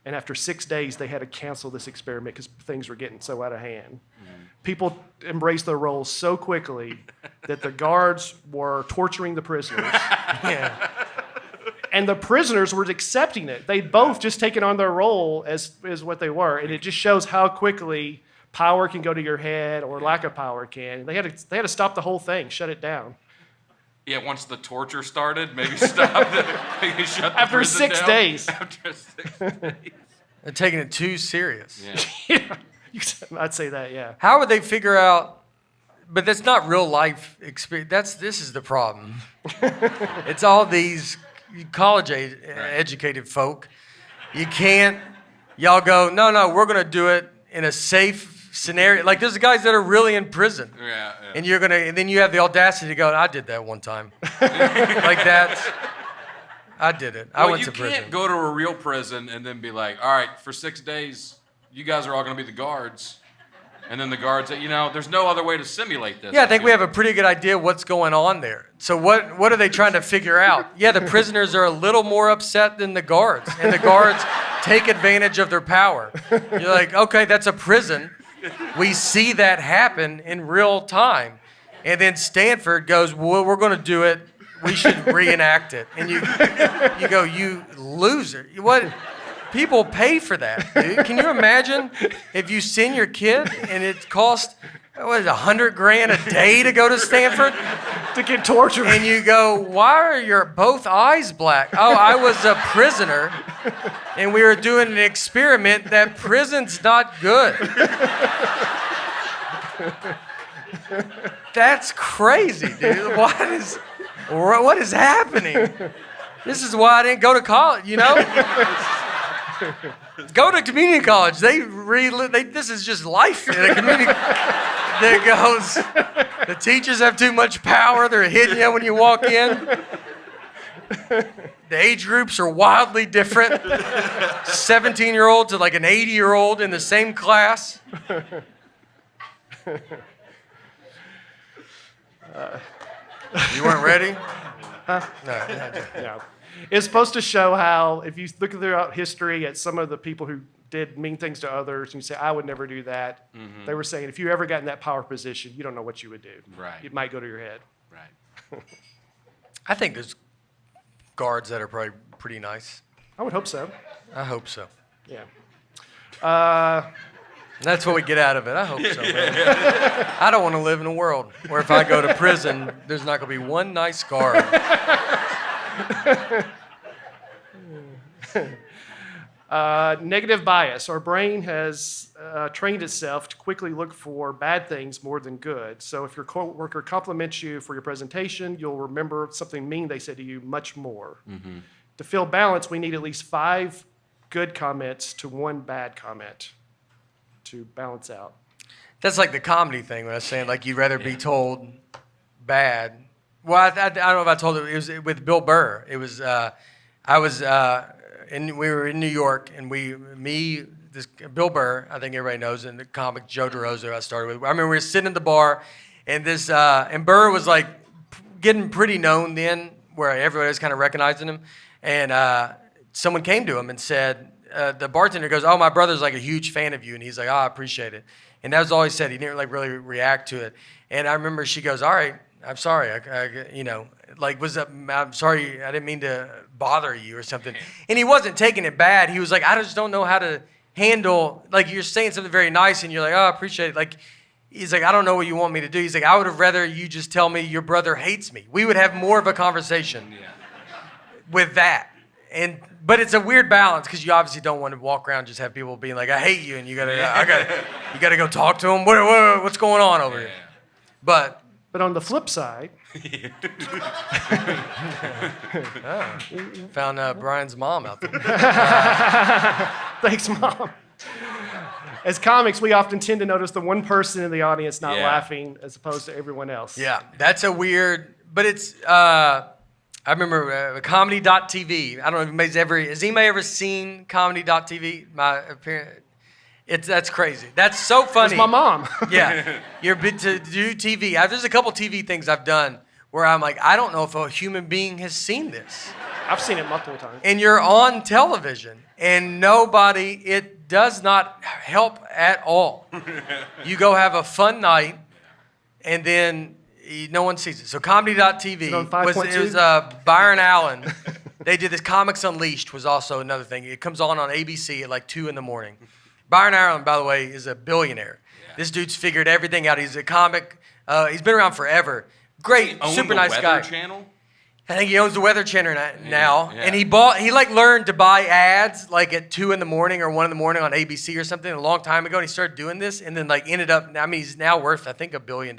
And after 6 days, they had to cancel this experiment because things were getting so out of hand. People embraced their roles so quickly that the guards were torturing the prisoners. Yeah. And the prisoners were accepting it. They'd both just taken on their role as what they were. And it just shows how quickly power can go to your head or lack of power can. They had to stop the whole thing, shut it down. Yeah, once the torture started, maybe stop. Maybe shut the After prison 6 down. days. After 6 days. They're taking it too serious. Yeah. I'd say that, yeah. How would they figure out? But that's not real life experience. This is the problem. It's all these college educated folk. You can't. Y'all go, no, we're gonna do it in a safe scenario. Like there's guys that are really in prison. Yeah. And and then you have the audacity to go, I did that one time. Like that. I did it. Well, I went you to prison. can't go to a real prison and then be like, all right, for 6 days, you guys are all going to be the guards. And then the guards, there's no other way to simulate this. Yeah, I think we have a pretty good idea what's going on there. So what are they trying to figure out? Yeah, the prisoners are a little more upset than the guards, and the guards take advantage of their power. You're like, okay, that's a prison. We see that happen in real time. And then Stanford goes, well, we're going to do it. We should reenact it. And you go, you loser. What? People pay for that, dude. Can you imagine if you send your kid and it costs, what is it, $100,000 a day to go to Stanford? To get tortured. And you go, why are your both eyes black? Oh, I was a prisoner, and we were doing an experiment. That prison's not good. That's crazy, dude. What is happening? This is why I didn't go to college, Go to community college. This is just life in a community that goes. The teachers have too much power. They're hitting you when you walk in. The age groups are wildly different. 17-year-old to like an 80-year-old in the same class. You weren't ready? Huh? No. No. It's supposed to show how, if you look throughout history at some of the people who did mean things to others, and you say, I would never do that. Mm-hmm. They were saying, if you ever got in that power position, you don't know what you would do. Right. It might go to your head. Right. I think there's guards that are probably pretty nice. I would hope so. I hope so. Yeah. That's what we get out of it. I hope so, man. I don't want to live in a world where if I go to prison, there's not going to be one nice guard. Negative bias. Our brain has trained itself to quickly look for bad things more than good. So if your coworker compliments you for your presentation, you'll remember something mean they said to you much more. Mm-hmm. To feel balanced, we need at least 5 good comments to 1 bad comment to balance out. That's like the comedy thing when I was saying, like, you'd rather be told bad. Well, I don't know if I told it. It was with Bill Burr. It was, we were in New York, and Bill Burr, I think everybody knows, and the comic Joe DeRosa I started with. I remember we were sitting at the bar, and and Burr was like getting pretty known then, where everybody was kind of recognizing him. And someone came to him and said, the bartender goes, oh, my brother's like a huge fan of you. And he's like, oh, I appreciate it. And that was all he said. He didn't like really react to it. And I remember she goes, all right, I'm sorry. I'm sorry. I didn't mean to bother you or something. And he wasn't taking it bad. He was like, I just don't know how to handle, like, you're saying something very nice and you're like, oh, I appreciate it. Like, he's like, I don't know what you want me to do. He's like, I would have rather you just tell me your brother hates me. We would have more of a conversation with that. But it's a weird balance because you obviously don't want to walk around and just have people being like, I hate you, and you gotta go talk to them. What's going on over here? But on the flip side, found Brian's mom out there. Thanks, Mom. As comics, we often tend to notice the one person in the audience not laughing as opposed to everyone else. Yeah, that's a weird, but it's, I remember comedy.tv. I don't know if anybody's has anybody ever seen comedy.tv? That's crazy. That's so funny. That's my mom. Yeah. To do TV. There's a couple TV things I've done where I'm like, I don't know if a human being has seen this. I've seen it multiple times. And you're on television, and it does not help at all. You go have a fun night, and then no one sees it. So comedy.tv was Byron Allen. They did this. Comics Unleashed was also another thing. It comes on ABC at like 2 a.m. Byron Allen, by the way, is a billionaire. Yeah. This dude's figured everything out. He's a comic. He's been around forever. Great, super nice guy. Weather Channel? I think he owns the Weather Channel now. Yeah. And he learned to buy ads like at 2 a.m. or 1 a.m. on ABC or something a long time ago. And he started doing this and then ended up, he's now worth, I think, $1 billion.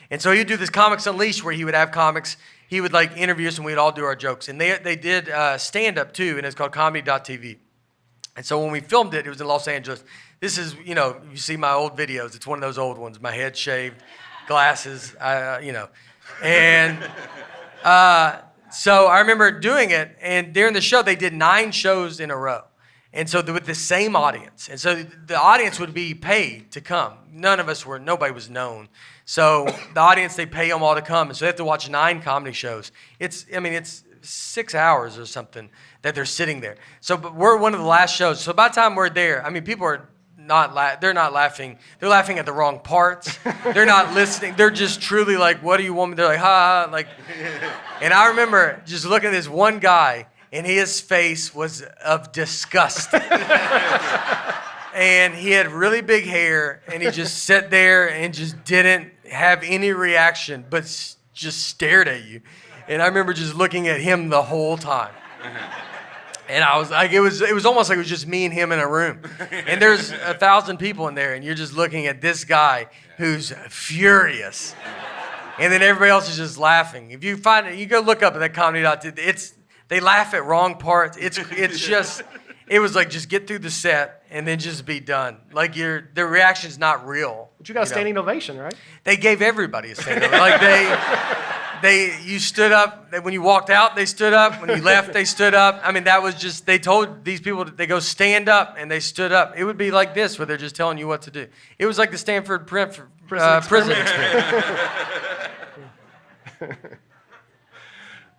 And so he'd do this Comics Unleashed where he would have comics. He would interview us and we'd all do our jokes. And they did stand-up too, and it's called comedy.tv. And so when we filmed it, it was in Los Angeles. This is, you see my old videos. It's one of those old ones. My head shaved, glasses, And So I remember doing it, and during the show, they did 9 shows in a row. And so with the same audience. And so the audience would be paid to come. Nobody was known. So the audience, they pay them all to come. And so they have to watch 9 comedy shows. It's 6 hours or something that they're sitting there. So but we're one of the last shows. So by the time we're there, people are they're not laughing. They're laughing at the wrong parts. They're not listening. They're just truly like, what do you want me? They're like, ha, like. And I remember just looking at this one guy, and his face was of disgust. And he had really big hair, and he just sat there and just didn't have any reaction, but just stared at you. And I remember just looking at him the whole time. And I was like, it was almost like it was just me and him in a room. And there's 1,000 people in there, and you're just looking at this guy who's furious. And then everybody else is just laughing. If you find it, you go look up at that comedy. They laugh at wrong parts. It was like just get through the set and then just be done. Like the reaction's not real. But you got a standing ovation, right? They gave everybody a standing ovation. Like you stood up. When you walked out, they stood up. When you left, they stood up. That was just, they told these people, they go stand up, and they stood up. It would be like this, where they're just telling you what to do. It was like the Stanford prison experience.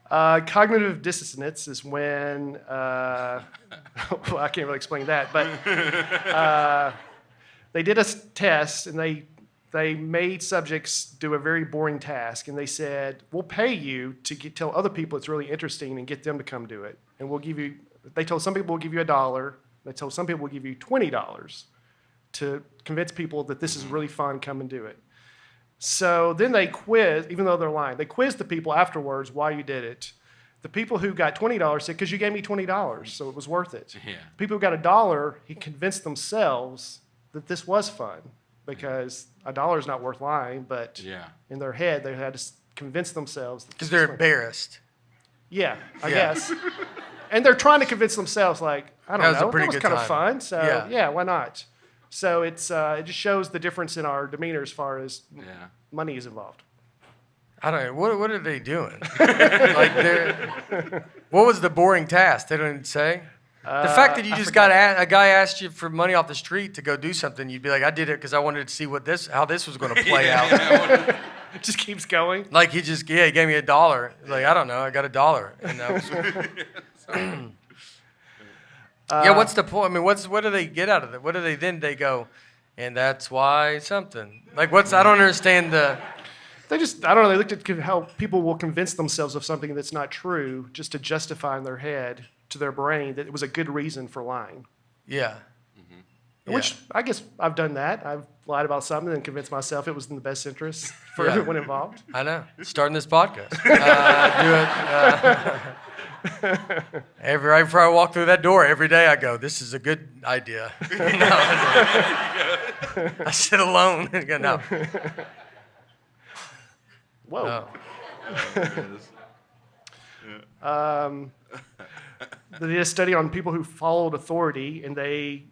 Cognitive dissonance is when, well, I can't really explain that, but they did a test, and they made subjects do a very boring task, and they said, we'll pay you to tell other people it's really interesting and get them to come do it. And they told some people we'll give you $1. They told some people we'll give you $20 to convince people that this is really fun, come and do it. So then they quiz, even though they're lying, they quizzed the people afterwards why you did it. The people who got $20 said, because you gave me $20, so it was worth it. Yeah. People who got $1, he convinced themselves that this was fun, because $1 is not worth lying, but in their head, they had to convince themselves. Because they're embarrassed. Yeah, I guess. And they're trying to convince themselves, like, I don't know, that was kind of fun, so yeah, why not? So it just shows the difference in our demeanor as far as money is involved. I don't know. What are they doing? What was the boring task? They don't say. The fact that you just got a guy asked you for money off the street to go do something, you'd be like, I did it because I wanted to see how this was going to play out. It just keeps going. Like he gave me $1. Like, I don't know, I got $1. And that was what's the point? What do they get out of it? What do they go, and that's why something. Like I don't understand I don't know, they looked at how people will convince themselves of something that's not true just to justify in their head to their brain that it was a good reason for lying. Yeah. Mm-hmm. Which I guess I've done that. I've lied about something and convinced myself it was in the best interest for everyone involved. I know. Starting this podcast. Do it. Right before I walk through that door every day, I go, this is a good idea. I sit alone and go, no. Whoa. They did a study on people who followed authority, and they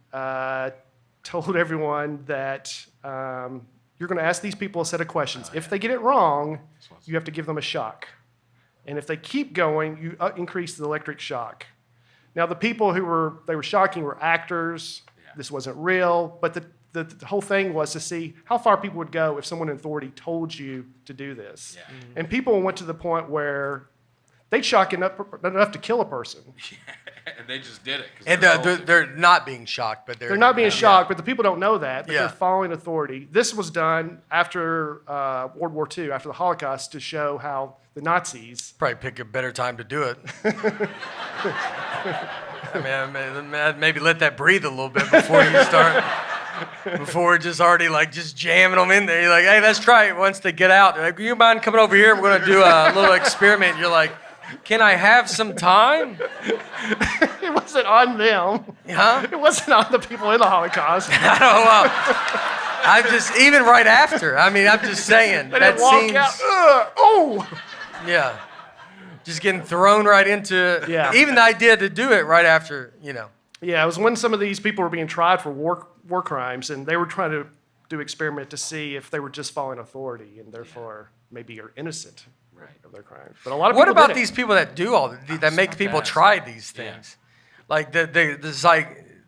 told everyone that you're going to ask these people a set of questions. If they get it wrong, you have to give them a shock. And if they keep going, you increase the electric shock. Now, the people they were shocking were actors. Yeah. This wasn't real, but the whole thing was to see how far people would go if someone in authority told you to do this. Yeah. Mm-hmm. And people went to the point where they'd shock enough to kill a person. Yeah, and they just did it. And they're not being shocked, but they're not being shocked, but the people don't know that. But they're following authority. This was done after World War II, after the Holocaust, to show how the Nazis... Probably pick a better time to do it. Maybe let that breathe a little bit before you start... Before we're just already just jamming them in there. You're like, hey, let's try it. Once they get out, they're like, you mind coming over here? We're going to do a little experiment. You're like, can I have some time? It wasn't on them. Huh? It wasn't on the people in the Holocaust. I don't know. I'm just, even right after. I'm just saying. That seems... out. Yeah. Just getting thrown right into... Yeah. Even the idea to do it right after, Yeah, it was when some of these people were being tried for war crimes, and they were trying to do experiment to see if they were just following authority and therefore maybe are innocent of their crimes. But a lot of What people about did it. these people that do all that make not people bad. try these Yeah. things, like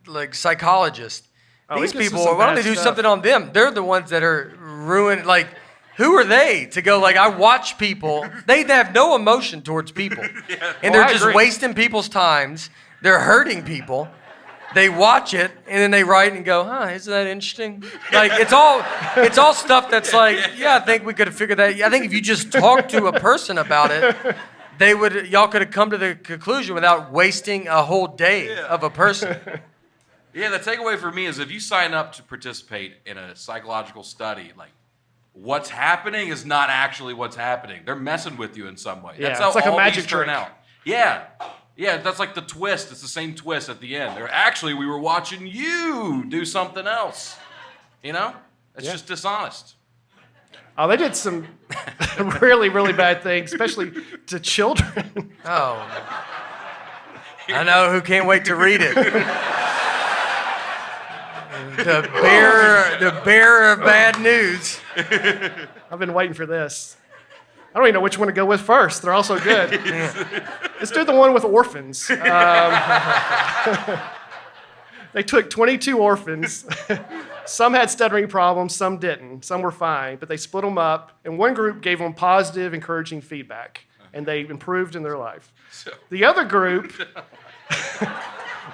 like psychologists? Oh, These it gets to people, some why don't bad they do stuff. something on them? They're the ones that are ruined. Like, who are they to go? Like, I watch people. They have no emotion towards people, and Well, they're I just agree. wasting people's times. They're hurting people. They watch it and then they write and go, "Huh, isn't that interesting?" Like it's all stuff that's like, yeah, I think we could have figured that. I think if you just talked to a person about it, y'all could have come to the conclusion without wasting a whole day of a person. Yeah, the takeaway for me is if you sign up to participate in a psychological study, like what's happening is not actually what's happening. They're messing with you in some way. Yeah, That's how it's like a all magic these turn trick. out. Yeah. Yeah, that's like the twist. It's the same twist at the end. Actually, we were watching you do something else. You know? It's just dishonest. Oh, they did some really, really bad things, especially to children. Oh, I know who can't wait to read it. The bearer of bad news. I've been waiting for this. I don't even know which one to go with first. They're all so good. Let's do the one with orphans. They took 22 orphans. Some had stuttering problems, some didn't. Some were fine, but they split them up, and one group gave them positive, encouraging feedback, and they improved in their life. The other group,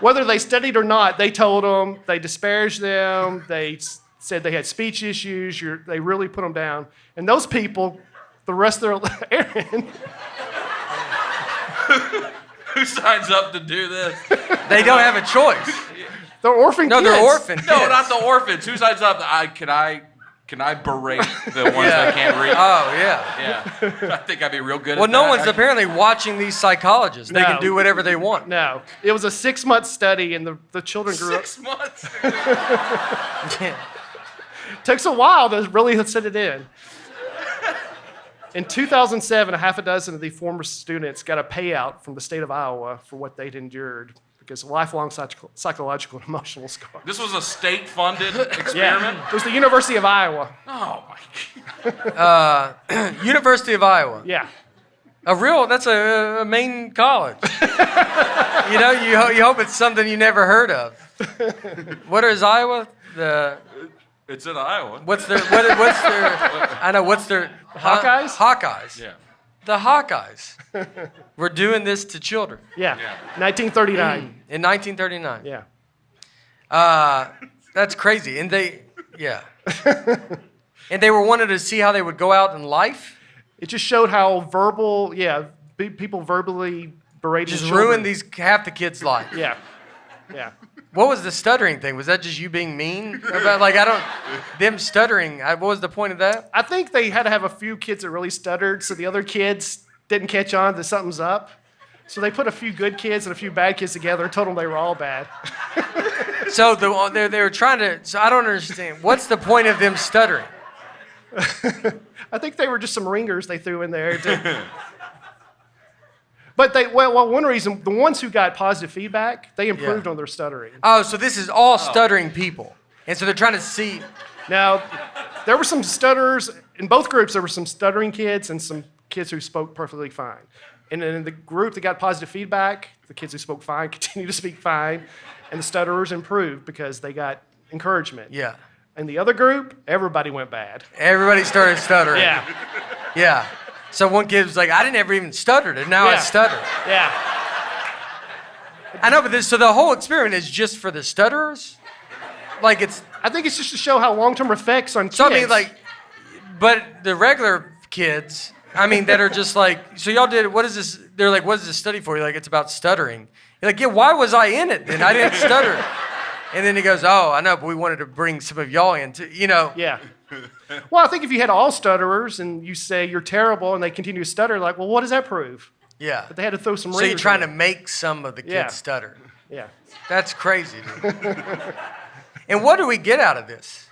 whether they studied or not, they told them, they disparaged them, they said they had speech issues, they really put them down. And those people, the rest of their Aaron, Who signs up to do this? They don't have a choice. they're orphan No, kids. they're orphan. No, kids. not the orphans. Who signs up? Can I berate the ones that can't read? Oh, yeah. Yeah. I think I'd be real good Well, at no that. one's apparently watching these psychologists. They No. can do whatever they want. No, it was a 6-month study, and the children grew up. 6 months. Takes a while to really set it in. In 2007, a half a dozen of the former students got a payout from the state of Iowa for what they'd endured because of lifelong psychological and emotional scars. This was a state-funded experiment. It was the University of Iowa. Oh my God. University of Iowa. Yeah. That's a main college. You hope it's something you never heard of. What is Iowa? It's in Iowa. What's their Hawkeyes? Hawkeyes. Yeah. The Hawkeyes. We're doing this to children Yeah. Yeah. 1939. in 1939. Yeah. That's crazy. And and they were wanting to see how they would go out in life. It just showed how people verbally berated Just children. ruin half the kids' life. Yeah. Yeah. What was the stuttering thing? Was that just you being mean? Them stuttering, what was the point of that? I think they had to have a few kids that really stuttered, so the other kids didn't catch on that something's up. So they put a few good kids and a few bad kids together and told them they were all bad. So they were trying to, so I don't understand. What's the point of them stuttering? I think they were just some ringers they threw in there. But one reason, the ones who got positive feedback, they improved on their stuttering. Oh, so this is all stuttering people. And so they're trying to see. Now, there were some stutterers, in both groups there were some stuttering kids and some kids who spoke perfectly fine. And in the group that got positive feedback, the kids who spoke fine continued to speak fine, and the stutterers improved because they got encouragement. Yeah. In the other group, everybody went bad. Everybody started stuttering. Yeah, Yeah. So one kid was like, I didn't ever even stutter, and now I Yeah. stutter. yeah. I know, but so the whole experiment is just for the stutterers? Like it's, I think it's just to show how long-term effects on kids. so I mean like, but the regular kids, that are just like, so y'all did, what is this? They're like, what is this study for? You're like, it's about stuttering. You're like, yeah, why was I in it then? I didn't stutter. And then he goes, oh, I know, but we wanted to bring some of y'all in too, Yeah. Well, I think if you had all stutterers and you say you're terrible and they continue to stutter, like, well, what does that prove? Yeah. But they had to throw some So ringers you're trying to in. make some of the kids Yeah. stutter. Yeah. That's crazy, dude. And what do we get out of this?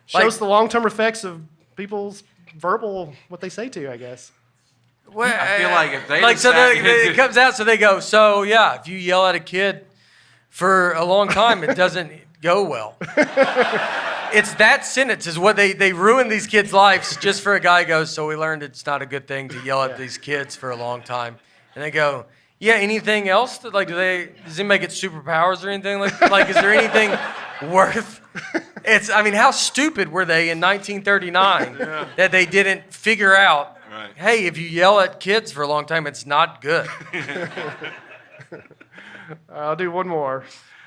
Shows the long-term effects of people's verbal, what they say to you, I guess. Well, I feel like if they like so decided- it comes out, so they go, so yeah, if you yell at a kid for a long time, it doesn't go well. It's that sentence is what they ruin these kids' lives just for a guy goes, so we learned it's not a good thing to yell at these kids for a long time. And they go, yeah, anything else? Does anybody get superpowers or anything? Like is there anything worth? How stupid were they in 1939 that they didn't figure out, hey, if you yell at kids for a long time, it's not good. I'll do one more.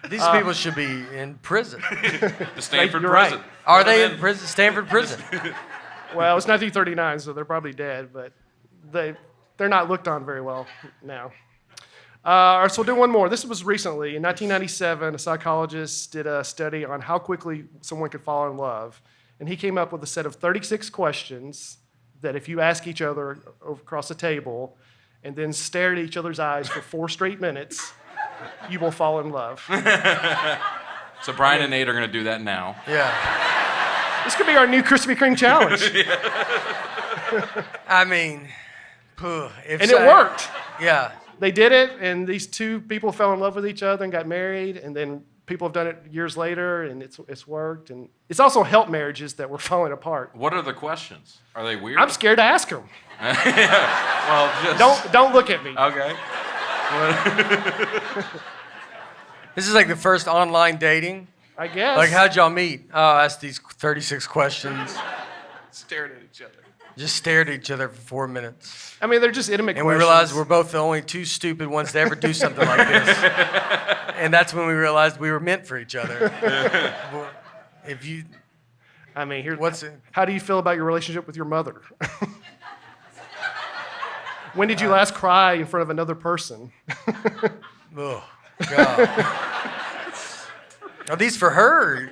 These people should be in prison. The Stanford You're prison. right. Are they in prison? Stanford prison. Well, it's 1939, so they're probably dead, but they're not looked on very well now. So we'll do one more. This was recently. In 1997, a psychologist did a study on how quickly someone could fall in love. And he came up with a set of 36 questions that if you ask each other across the table and then stare at each other's eyes for 4 straight minutes, you will fall in love. So Brian and Nate are going to do that now. Yeah. This could be our new Krispy Kreme challenge. And it worked. Yeah. They did it, and these 2 people fell in love with each other and got married, and then people have done it years later, and it's worked. And it's also helped marriages that were falling apart. What are the questions? Are they weird? I'm scared to ask them. Well, just... Don't look at me. Okay. This is like the first online dating. I guess. Like, how'd y'all meet? Oh, I asked these 36 questions. Stared at each other. Just stared at each other for 4 minutes. I mean, they're just intimate And questions. we realized we're both the only 2 stupid ones to ever do something like this. And that's when we realized we were meant for each other. If you, I mean, what's it? How do you feel about your relationship with your mother? When did you last cry in front of another person? Oh, God. Are these for her?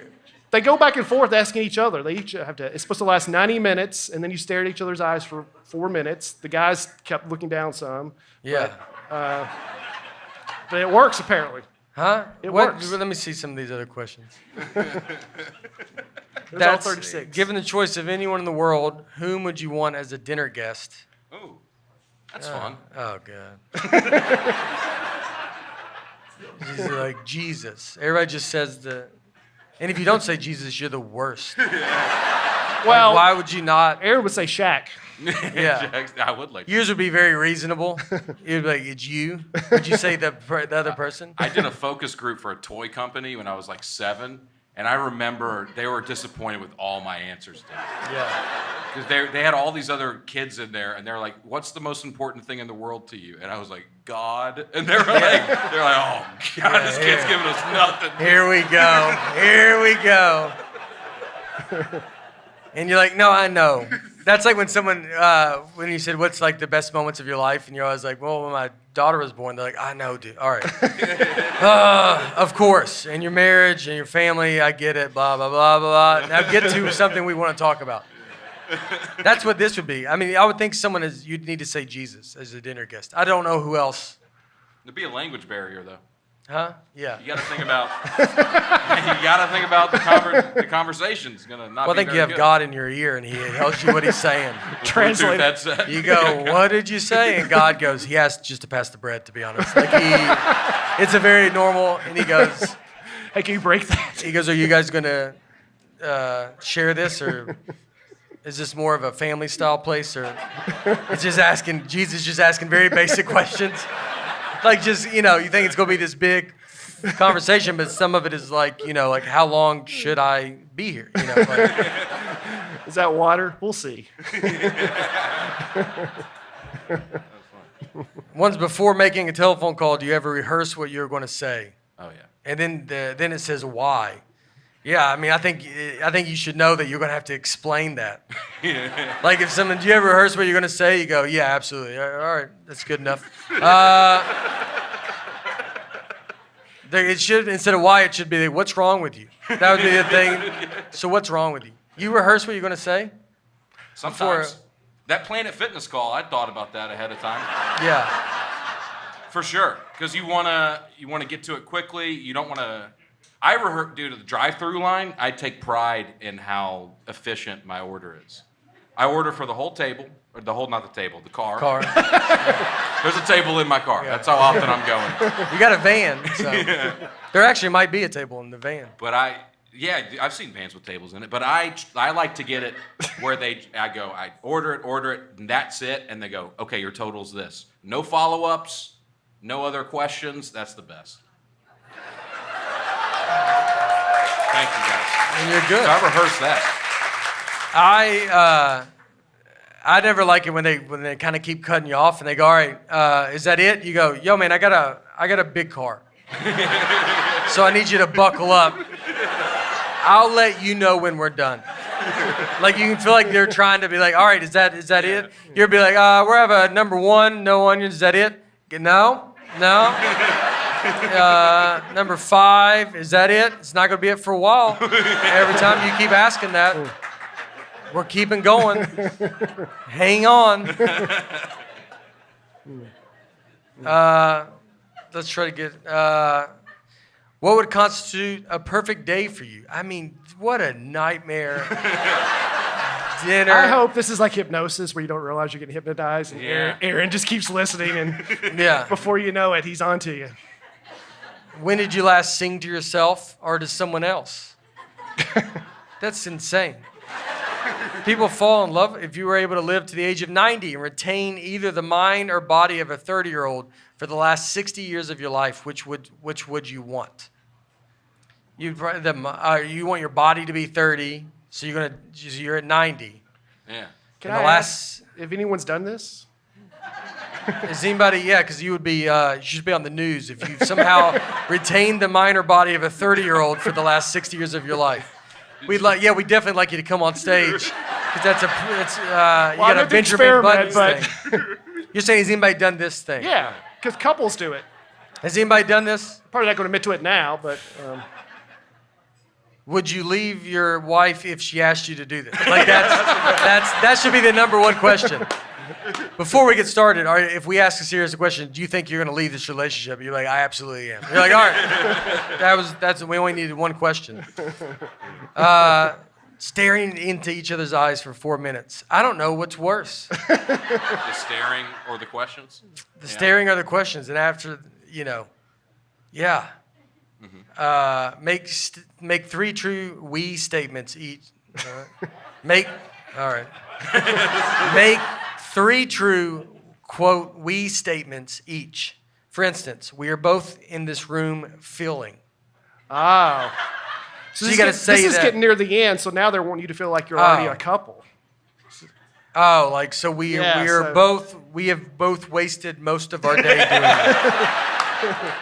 They go back and forth asking each other. They each have to. It's supposed to last 90 minutes, and then you stare at each other's eyes for 4 minutes. The guys kept looking down some. Yeah. But it works, apparently. Huh? It What? works. Let me see some of these other questions. There's all 36. Given the choice of anyone in the world, whom would you want as a dinner guest? Ooh, that's fun. Oh, God. He's like, Jesus. Everybody just says the... And if you don't say Jesus, you're the worst. Well, Why would you not? Aaron would say Shaq. Yeah. I would like. Yours would be very reasonable. You'd be like, it's you. Would you say the other person? I did a focus group for a toy company when I was like 7, and I remember they were disappointed with all my answers. Yeah. Because they had all these other kids in there, and they're like, "What's the most important thing in the world to you?" And I was like, "God." And they're like, "Oh God, this kid's giving us nothing." Here we go. Here we go. And you're like, no, I know. That's like when someone, when you said, what's like the best moments of your life? And you're always like, well, when my daughter was born, they're like, I know, dude. All right. Of course. And your marriage and your family, I get it, blah, blah, blah, blah, blah. Now get to something we want to talk about. That's what this would be. I mean, I would think you'd need to say Jesus as a dinner guest. I don't know who else. There'd be a language barrier, though. Huh? Yeah. You got to think about. The conversation's gonna not. Well, I be think you very have good. God in your ear, and He tells you what He's saying. Translate. Headset. You go, what did you say? And God goes, He asked just to pass the bread, to be honest. Like it's a very normal, and He goes, Hey, can you break that? He goes, are you guys gonna share this, or is this more of a family style place, or it's just asking, Jesus just asking very basic questions? Like just, you think it's gonna be this big conversation, but some of it is like, like how long should I be here? Like, Is that water? We'll see. Once before making a telephone call, do you ever rehearse what you're going to say? Oh yeah. And then it says why. Yeah, I mean, I think you should know that you're going to have to explain that. Like if someone, do you ever rehearse what you're going to say? You go, yeah, absolutely. All right, that's good enough. It should, instead of why, it should be, what's wrong with you? That would be the thing. So what's wrong with you? You rehearse what you're going to say? Sometimes. That Planet Fitness call, I thought about that ahead of time. Yeah. For sure, because you wanna get to it quickly. You don't wanna. I rehearse, due to the drive-through line. I take pride in how efficient my order is. I order for the whole table, or the car. There's a table in my car. Yeah. That's how often I'm going. You got a van, so there actually might be a table in the van. But Yeah, I've seen vans with tables in it, but I like to get it where I order it, and that's it, and they go, okay, your total's this. No follow-ups, no other questions. That's the best. Thank you, guys. And you're good. So I rehearsed that. I never like it when they kind of keep cutting you off and they go, all right, is that it? You go, yo, man, I got a big car. So I need you to buckle up. I'll let you know when we're done. Like you can feel like they're trying to be like, all right, is that it? You'll be like, we have a number 1, no onions, is that it? No. Number 5, is that it? It's not gonna be it for a while. Every time you keep asking that, we're keeping going. Hang on. Let's try to get, what would constitute a perfect day for you? I mean, what a nightmare. Dinner. I hope this is like hypnosis where you don't realize you're getting hypnotized. And Aaron just keeps listening, and before you know it, he's on to you. When did you last sing to yourself or to someone else? That's insane. People fall in love. If you were able to live to the age of 90 and retain either the mind or body of a 30-year-old for the last 60 years of your life, which would you want? You want your body to be 30, so you're at 90. Yeah. Can I ask if anyone's done this? Is anybody? Yeah, because you should be on the news if you've somehow retained the mind or body of a 30-year-old for the last 60 years of your life. We'd definitely like you to come on stage. Because you got a Benjamin Button thing. You're saying, has anybody done this thing? Yeah, because couples do it. Has anybody done this? Probably not going to admit to it now, but... Would you leave your wife if she asked you to do this? Like that should be the number 1 question. Before we get started, if we ask a serious question, do you think you're going to leave this relationship? You're like, I absolutely am. You're like, all right. We only needed 1 question. Staring into each other's eyes for 4 minutes. I don't know what's worse. The staring or the questions? The staring or the questions. And after, yeah. Mm-hmm. Make 3 true we statements each. Make 3 true, quote, we statements each. For instance, we are both in this room feeling. Oh. So you got to say that. This is getting near the end, so now they want you to feel like you're already a couple. Oh, like so we have both wasted most of our day doing it.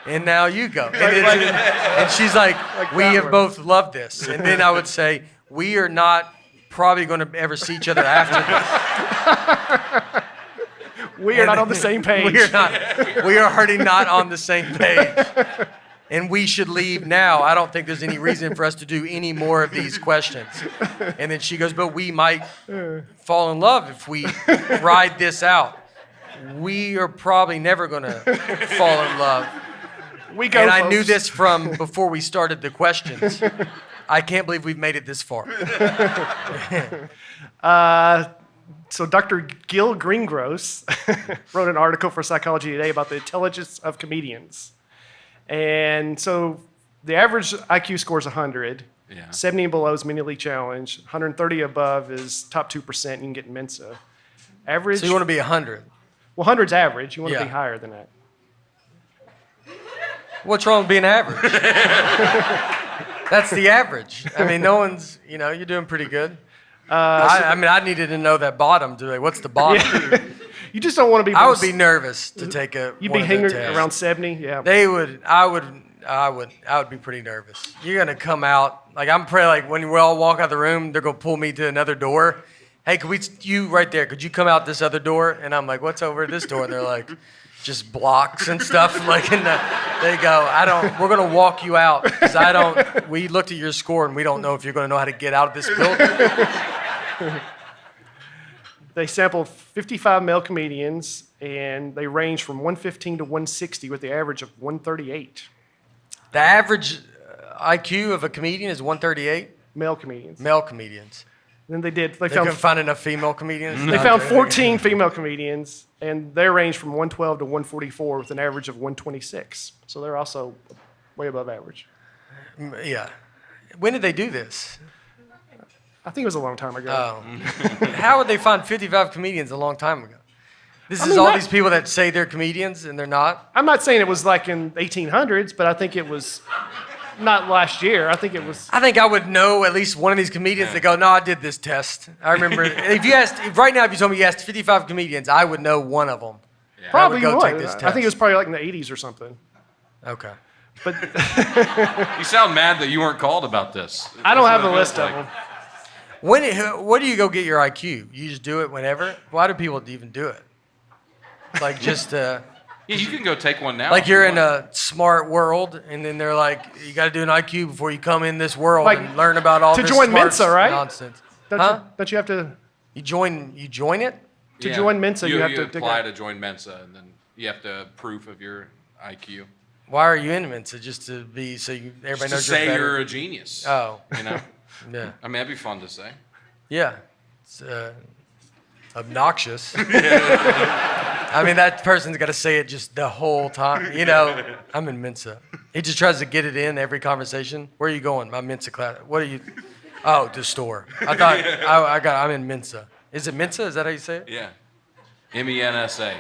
And now you go. And she's like we have both loved this. And then I would say, we are not probably going to ever see each other after this. We are not on the same page. We are already not on the same page. And we should leave now. I don't think there's any reason for us to do any more of these questions. And then she goes, but we might fall in love if we ride this out. We are probably never going to fall in love. We go, and folks. I knew this from before we started the questions. I can't believe we've made it this far. So Dr. Gil Greengross wrote an article for Psychology Today about the intelligence of comedians. And so the average IQ score is 100. Yeah. 70 and below is mentally challenged. 130 above is top 2%. You can get Mensa. Average. So you want to be 100? Well, 100's average. You want to be higher than that. What's wrong with being average? That's the average. I mean, no one's, you're doing pretty good. I needed to know that bottom. What's the bottom? Yeah. You just don't want to be. I would be nervous to take a. You'd be hanging around 70. Yeah. I would be pretty nervous. You're gonna come out I'm pretty when we all walk out the room, they're gonna pull me to another door. Hey, you right there? Could you come out this other door? And I'm like, what's over this door? And they're like, just blocks and stuff. They go, we're gonna walk you out because we looked at your score and we don't know if you're gonna know how to get out of this building. They sampled 55 male comedians, and they range from 115 to 160 with the average of 138. The average IQ of a comedian is 138? Male comedians. Male comedians. Then they couldn't find enough female comedians? They found 14 female comedians, and they range from 112 to 144 with an average of 126. So they're also way above average. Yeah. When did they do this? I think it was a long time ago. Oh. How would they find 55 comedians a long time ago? This I is mean, all not- these people that say they're comedians and they're not? I'm not saying it was like in 1800s, but I think it was not last year. I think it was. I think I would know at least one of these comedians that go, no, I did this test. I remember, if right now, if you told me you asked 55 comedians, I would know one of them. Yeah. Probably go would. take this I test. think it was probably like in the 80s or something. Okay. But You sound mad that you weren't called about this. I don't That's have the what it list feels of like. them. Where do you go get your IQ? You just do it whenever? Why do people even do it? Like just, Yeah, you can go take one now. like if you you're in want. a smart world, and then they're like, you got to do an IQ before you come in this world Like, and learn about all to this join smart Mensa, right? nonsense. Don't you have to You join it? to join Mensa? You have to apply to join Mensa, and then you have to proof of your IQ. Why are you in Mensa? Just to be everybody Just to knows say you're you're better? a genius. Oh, You know, yeah, I mean that'd be fun to say. yeah. It's obnoxious. I mean, that person's got to say it just the whole time. You know, I'm in Mensa. He just tries to get it in every conversation. Where are you going? My Mensa class. What are you? Oh, the store. I thought I'm in Mensa. Is it Mensa? Is that how you say it? Yeah, MENSA.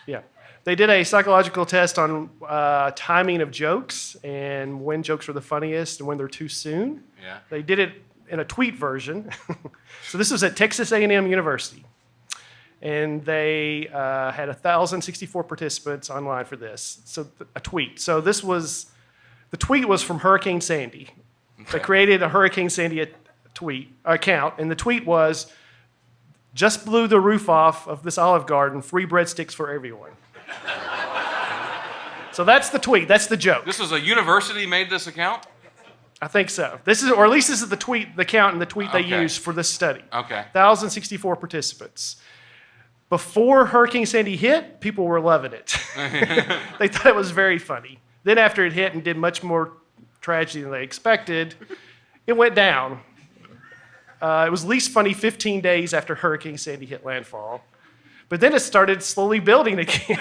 Yeah. They did a psychological test on timing of jokes and when jokes are the funniest and when they're too soon. Yeah. They did it in a tweet version. So this was at Texas A&M University. And they had 1,064 participants online for this. So a tweet. So the tweet was from Hurricane Sandy. They created a Hurricane Sandy account. And the tweet was, just blew the roof off of this Olive Garden, free breadsticks for everyone. So that's the tweet. That's the joke. This was a university made this account. I think so. Or at least this is the tweet, the count and the tweet they Okay. used for this study. Okay. 1,064 participants. Before Hurricane Sandy hit, people were loving it. They thought it was very funny. Then after it hit and did much more tragedy than they expected, it went down. It was least funny 15 days after Hurricane Sandy hit landfall. But then it started slowly building again.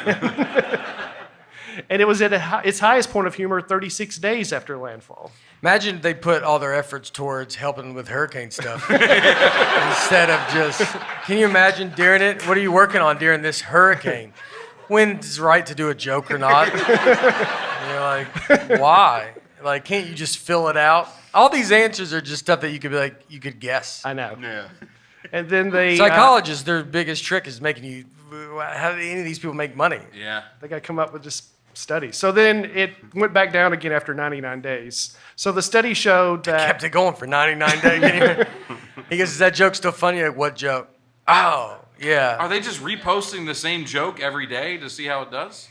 And it was at its highest point of humor 36 days after landfall. Imagine they put all their efforts towards helping with hurricane stuff instead of just. Can you imagine during it? What are you working on during this hurricane? When's right to do a joke or not? You're like, why? Like, can't you just fill it out? All these answers are just stuff that you could be like, you could guess. I know. Yeah. And then they Psychologists, their biggest trick is making you. How do any of these people make money? Yeah. they got to come up with just studies. So then it went back down again after 99 days. So the study showed that Kept it going for 99 days. He goes, is that joke still funny? Like, what joke? Oh, yeah. Are they just reposting the same joke every day to see how it does?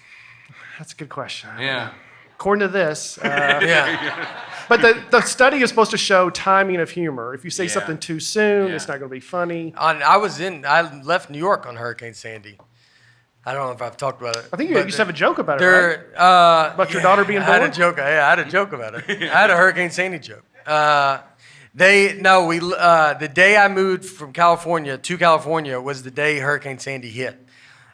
that's a good question. Yeah. According to this, Yeah. but the study is supposed to show timing of humor. If you say Yeah. something too soon, Yeah. it's not going to be funny. I left New York on Hurricane Sandy. I don't know if I've talked about it. I think you but used to have a joke about it, right? About your daughter being I had a born? joke. Yeah, I had a joke about it. I had a Hurricane Sandy joke. The day I moved from California to California was the day Hurricane Sandy hit.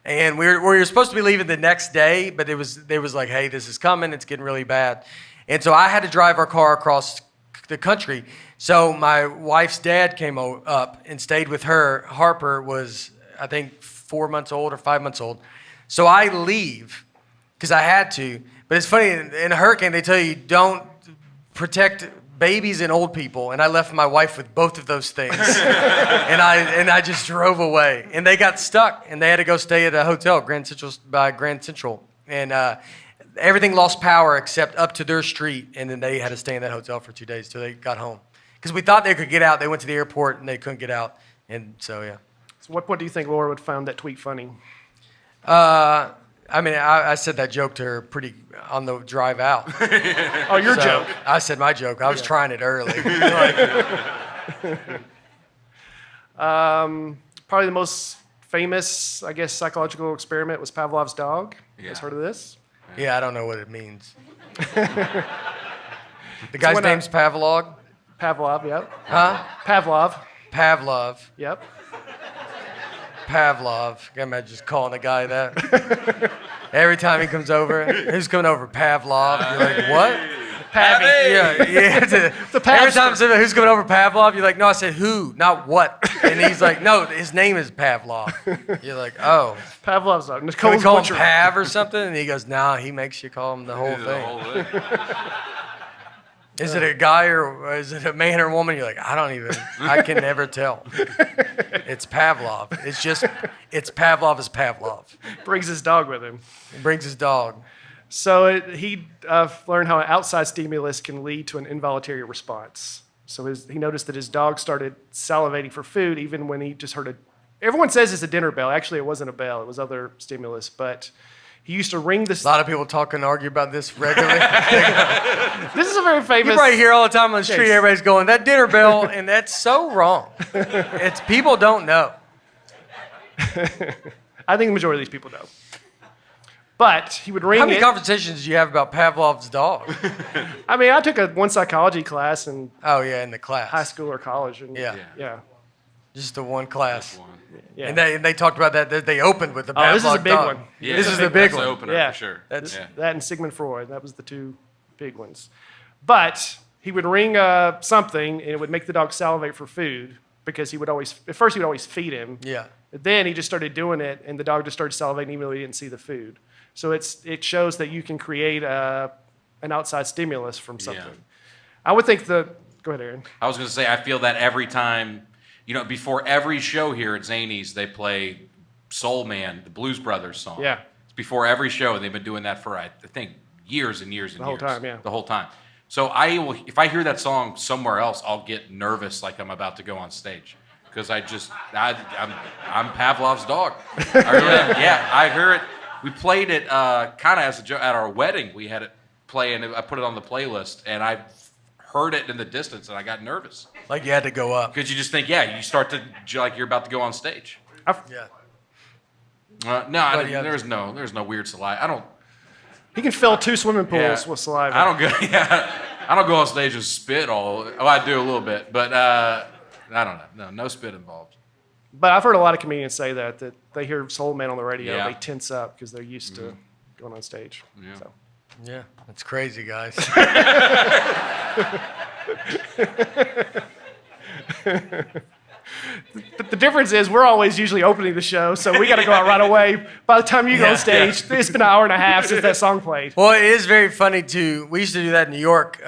And we were supposed to be leaving the next day, but it was like, hey, this is coming. It's getting really bad. And so I had to drive our car across the country. So my wife's dad came up and stayed with her. Harper was, I think, 4 months old or 5 months old. So I leave because I had to. But it's funny, in a hurricane, they tell you don't protect babies and old people. And I left my wife with both of those things. and I just drove away. And they got stuck, and they had to go stay at a hotel, Grand Central. And everything lost power except up to their street. And then they had to stay in that hotel for 2 days till they got home. Because we thought they could get out. They went to the airport, and they couldn't get out. And so, yeah. So what point do you think Laura would find that tweet funny? I said that joke to her pretty on the drive out. Oh, your So, joke. I said my joke. I was trying it early. Probably the most famous, I guess, psychological experiment was Pavlov's dog. You guys Yeah. heard of this? Yeah, I don't know what it means. The guy's when I- name's Pavlov? Pavlov, yep. Huh? Pavlov, Pavlov. yep. Pavlov. I imagine just calling a guy that. Every time he comes over, who's coming over? Pavlov. You're like, what? Pavy. Yeah. The Every Pavs- time someone, who's coming over Pavlov, you're like, no, I said who, not what. And he's like, no, his name is Pavlov. You're like, oh. Pavlov's dog. Can we Nicole's call him butcher. Pav or something? And he goes, nah, he makes you call him the whole The thing. whole thing. Is it a guy or is it a man or a woman? You're like, I can never tell. It's Pavlov. It's Pavlov is Pavlov. Brings his dog with him. He brings his dog. So he learned how an outside stimulus can lead to an involuntary response. So he noticed that his dog started salivating for food even when he just heard everyone says it's a dinner bell. Actually, it wasn't a bell. It was other stimulus. But he used to ring this. A lot of people talk and argue about this regularly. This is a very famous. You probably hear all the time on the street, case. everybody's going, that dinner bell, and that's so wrong. It's people don't know. I think the majority of these people know. But he would ring How many it. conversations do you have about Pavlov's dog? I mean, I took one psychology class in Oh, yeah, in the class. high school or college. And Yeah. Yeah. Just the one class. Yeah. And they talked about that they opened with the Pavlov Oh, this is a big dog. one. Yeah, This is the big that's the one. opener Yeah. for sure. That's- yeah. That and Sigmund Freud. That was the two big ones. But he would ring something, and it would make the dog salivate for food because at first he would always feed him. Yeah. But then he just started doing it, and the dog just started salivating even though he didn't see the food. So it shows that you can create an outside stimulus from something. Yeah. I would think go ahead, Aaron. I was going to say, I feel that every time, before every show here at Zanies, they play Soul Man, the Blues Brothers song. Yeah. It's before every show, and they've been doing that for, I think, years and years and The whole years. time, yeah. The whole time. So if I hear that song somewhere else, I'll get nervous like I'm about to go on stage. Because I'm Pavlov's dog. I really am. Yeah, I hear it. We played it kind of as a joke at our wedding. We had it play, and I put it on the playlist, and I heard it in the distance, and I got nervous. Like you had to go up. Because you just think, you start to like you're about to go on stage. Yeah. There's no weird saliva. I don't. He can fill 2 swimming pools Yeah. with saliva. I don't go. Yeah, I don't go on stage and spit all. Oh, I do a little bit, but I don't know. No spit involved. But I've heard a lot of comedians say that they hear Soul Man on the radio, Yeah. they tense up because they're used to going on stage. Yeah. So. Yeah. It's crazy, guys. But the difference is we're always usually opening the show, so we got to go out right away. By the time you go Yeah. on stage, it's been an hour and a half since that song played. Well, it is very funny too. We used to do that in New York.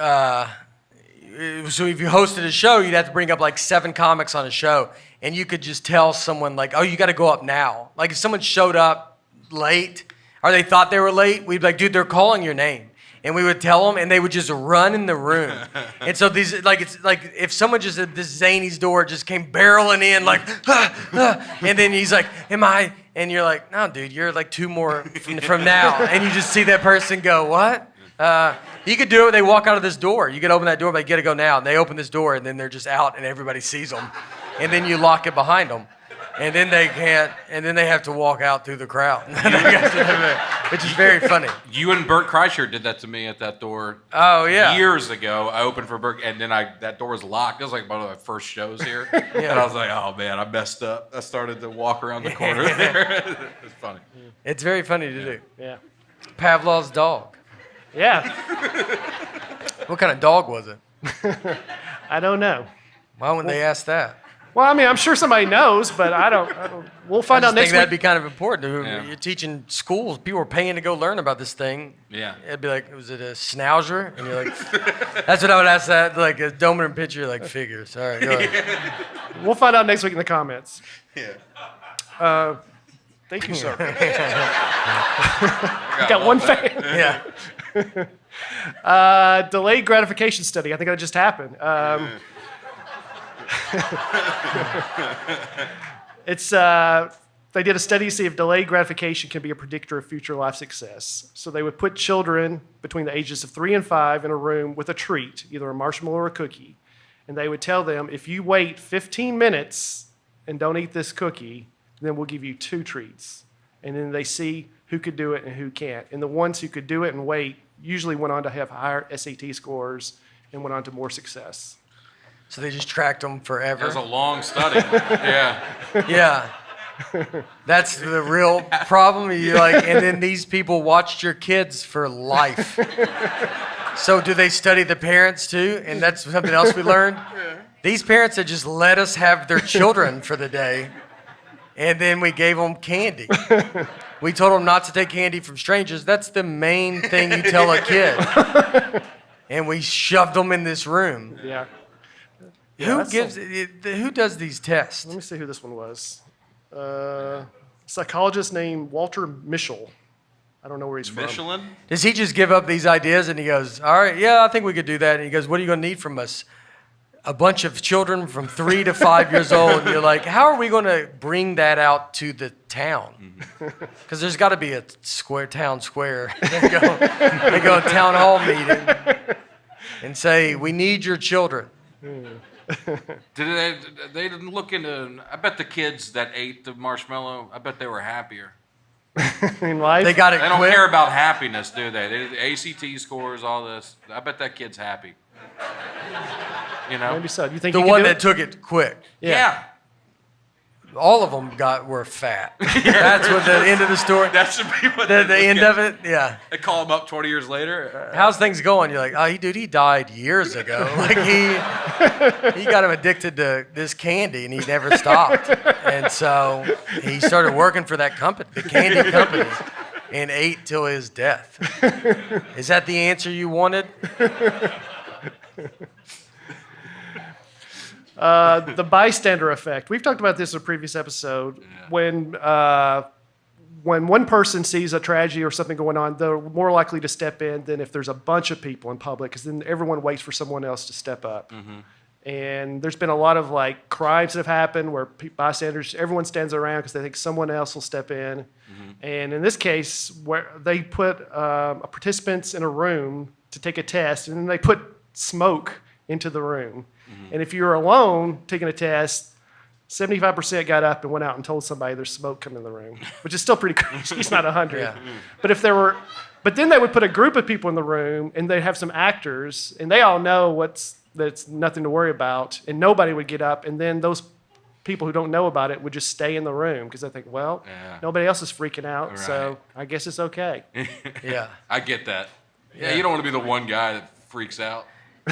So if you hosted a show, you'd have to bring up like 7 comics on a show, and you could just tell someone like, "Oh, you got to go up now." Like if someone showed up late or they thought they were late, we'd be like, "Dude, they're calling your name," and we would tell them, and they would just run in the room. And so it's like if someone just at this Zanies door just came barreling in like, and then he's like, "Am I?" And you're like, "No, dude, you're like 2 more from now," and you just see that person go, "What?" You could do it when they walk out of this door. You could open that door, but you gotta go now. And they open this door, and then they're just out, and everybody sees them. And then you lock it behind them. And then they can't, and then they have to walk out through the crowd. Which is very funny. You and Bert Kreischer did that to me at that door. Oh, yeah. Years ago, I opened for Bert, and then that door was locked. It was like one of my first shows here, and I was like, "Oh man, I messed up." I started to walk around the corner there. It's funny. It's very funny to do. Yeah. Pavlov's dog. Yeah. What kind of dog was it? I don't know. Why wouldn't they ask that? Well, I mean, I'm sure somebody knows, but I don't. We'll find I out just next think that'd week. be kind of important. Yeah. You're teaching schools. People are paying to go learn about this thing. Yeah. It'd be like, was it a schnauzer? And you're like, that's what I would ask that. Like a dominant picture, like figures. All right, go ahead. We'll find out next week in the comments. Yeah. Thank you, sir. I Got one fan. Yeah. Delayed gratification study. I think that just happened. They did a study to see if delayed gratification can be a predictor of future life success. So they would put children between the ages of 3 and 5 in a room with a treat, either a marshmallow or a cookie, and they would tell them, if you wait 15 minutes and don't eat this cookie, then we'll give you 2 treats. And then they see who could do it and who can't. And the ones who could do it and wait usually went on to have higher SAT scores and went on to more success. So they just tracked them forever. That was a long study. Yeah. Yeah. That's the real problem. You like, and then these people watched your kids for life. So do they study the parents too? And that's something else we learned? These parents had just let us have their children for the day, and then we gave them candy. We told them not to take candy from strangers. That's the main thing you tell a kid. And we shoved them in this room. Yeah. Who does these tests? Let me see who this one was. Psychologist named Walter Mischel. I don't know where he's from. Michelin? Does he just give up these ideas and he goes, all right, yeah, I think we could do that. And he goes, what are you going to need from us? A bunch of children from 3 to 5 years old. And you're like, how are we going to bring that out to the town? Because there's got to be a town square. They go to a town hall meeting and say, we need your children. They didn't look into, I bet the kids that ate the marshmallow, I bet they were happier. In life? They got it They don't quick. care about happiness, do they? They ACT scores, all this. I bet that kid's happy. You know? Maybe so. You think The you can one do that it? took it quick. Yeah. All of them were fat. That's what the end of the story. That should be what The they end look of it, yeah. They call him up 20 years later. How's things going? You're like, oh, dude, he died years ago. Like he got him addicted to this candy, and he never stopped. And so he started working for that company, the candy company, and ate till his death. Is that the answer you wanted? The bystander effect. We've talked about this in a previous episode. Yeah. When one person sees a tragedy or something going on, they're more likely to step in than if there's a bunch of people in public, because then everyone waits for someone else to step up. And there's been a lot of like crimes that have happened where bystanders, everyone stands around because they think someone else will step in. And in this case, where they put participants in a room to take a test, and then they put smoke into the room. And if you were alone taking a test, 75% got up and went out and told somebody there's smoke coming in the room, which is still pretty crazy. It's not 100. Yeah. But then they would put a group of people in the room, and they'd have some actors, and they all know that's nothing to worry about, and nobody would get up, and then those people who don't know about it would just stay in the room because they think, well, nobody else is freaking out, so I guess it's okay. Yeah. I get that. Yeah, you don't want to be the one guy that freaks out.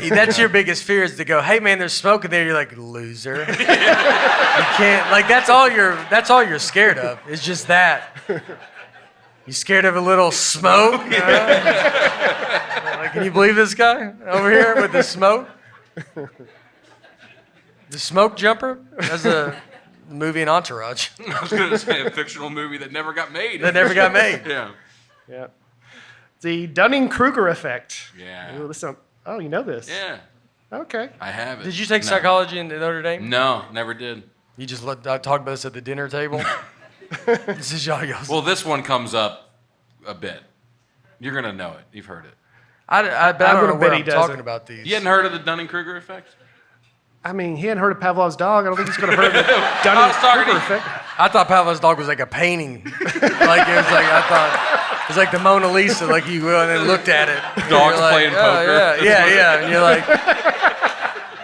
That's your biggest fear, is to go, hey man, there's smoke in there. You're like, loser. You can't, like, that's all you're scared of. It's just that. You scared of a little smoke? Like, can you believe this guy over here with the smoke? The smoke jumper? That's a movie in Entourage. I was going to say a fictional movie that never got made. That never got made. Yeah. Yeah. The Dunning-Kruger effect. Yeah. Ooh, oh, you know this? Yeah. Okay. I have it. Did you take No. psychology in Notre Dame? No, never did. You just talk about this at the dinner table? This is y'all. Well, this one comes up a bit. You're going to know it. You've heard it. I don't know would've bet what he I'm doesn't. talking about these. You hadn't heard of the Dunning-Kruger effect? I mean, he hadn't heard of Pavlov's dog. I don't think he's going to heard of the I was Dunning-Kruger talking to effect. I thought Pavlov's dog was like a painting. It was like the Mona Lisa. Like you went and looked at it. And Dogs you're like, playing oh, poker. Yeah. And you're like,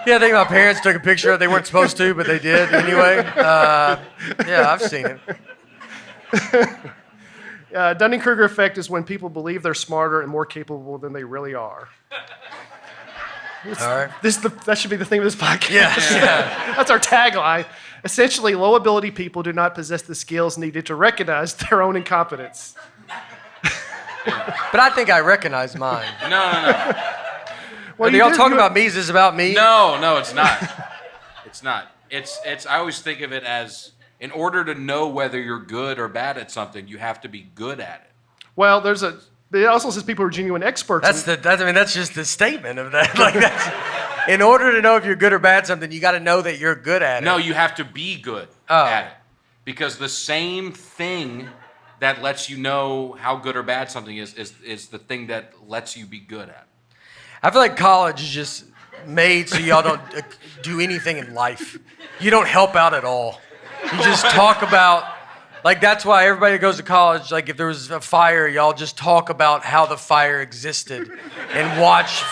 yeah, I think my parents took a picture of it. They weren't supposed to, but they did anyway. Yeah, I've seen it. Dunning-Kruger effect is when people believe they're smarter and more capable than they really are. All right. That should be the theme of this podcast. Yeah. That's our tagline. Essentially, low-ability people do not possess the skills needed to recognize their own incompetence. But I think I recognize mine. No. Well, Are y'all do- talking you- about me? Is this about me? No, it's not. It's not. It's. I always think of it as, in order to know whether you're good or bad at something, you have to be good at it. Well, it also says people are genuine experts. That's just the statement of that. Like that's, in order to know if you're good or bad at something, you got to know that you're good at it. No, you have to be good at it. Because the same thing that lets you know how good or bad something is the thing that lets you be good at it. I feel like college is just made so y'all don't do anything in life. You don't help out at all. You just talk about, like, that's why everybody that goes to college, like, if there was a fire, y'all just talk about how the fire existed and watch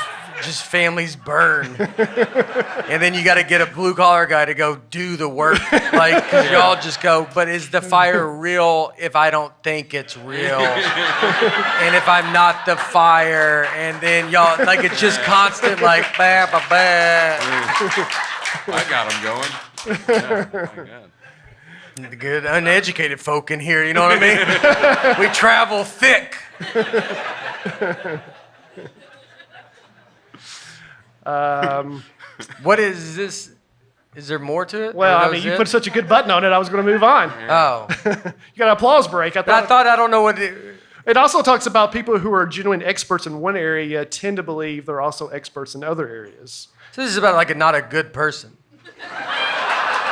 just families burn. And then you got to get a blue collar guy to go do the work. Like, 'cause y'all just go, but is the fire real if I don't think it's real? And if I'm not the fire, and then y'all, like, it's just constant, like, ba ba ba. I got him going. Yeah, my God. The good uneducated folk in here, you know what I mean? We travel thick. What is this? Is there more to it? Well, Or that I mean, was you it? put such a good button on it, I was going to move on. Oh. You got an applause break. I don't know what it... It also talks about people who are genuine experts in one area tend to believe they're also experts in other areas. So this is about, like, not a good person.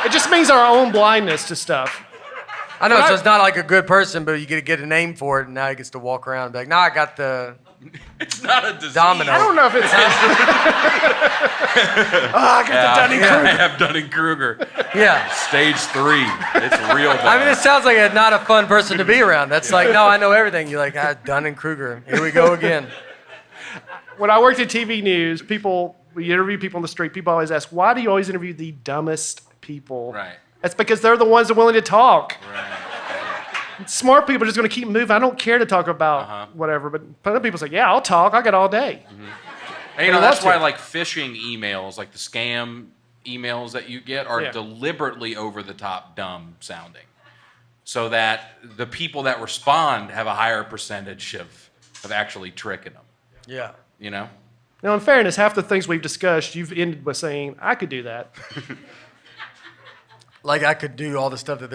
It just means our own blindness to stuff. I know, But so it's not like a good person, but you get a name for it, and now he gets to walk around and be like, nah, I got the It's not a disease. domino. I don't know if it's. I got the Dunning-Kruger. I have Dunning-Kruger. Yeah. Stage 3. It's real bad. I mean, it sounds like not a fun person to be around. That's like, no, I know everything. You're like, Dunning-Kruger. Here we go again. When I worked at TV news, we interview people on the street. People always ask, why do you always interview the dumbest people? Right. That's because they're the ones that are willing to talk. Right. Smart people are just going to keep moving. I don't care to talk about whatever, but other people say, yeah, I'll talk. I got all day. And, you know, that's why, like, phishing emails, like the scam emails that you get, are deliberately over-the-top dumb sounding, so that the people that respond have a higher percentage of actually tricking them. Yeah. You know? Now, in fairness, half the things we've discussed, you've ended with saying, I could do that. Like I could do all the stuff that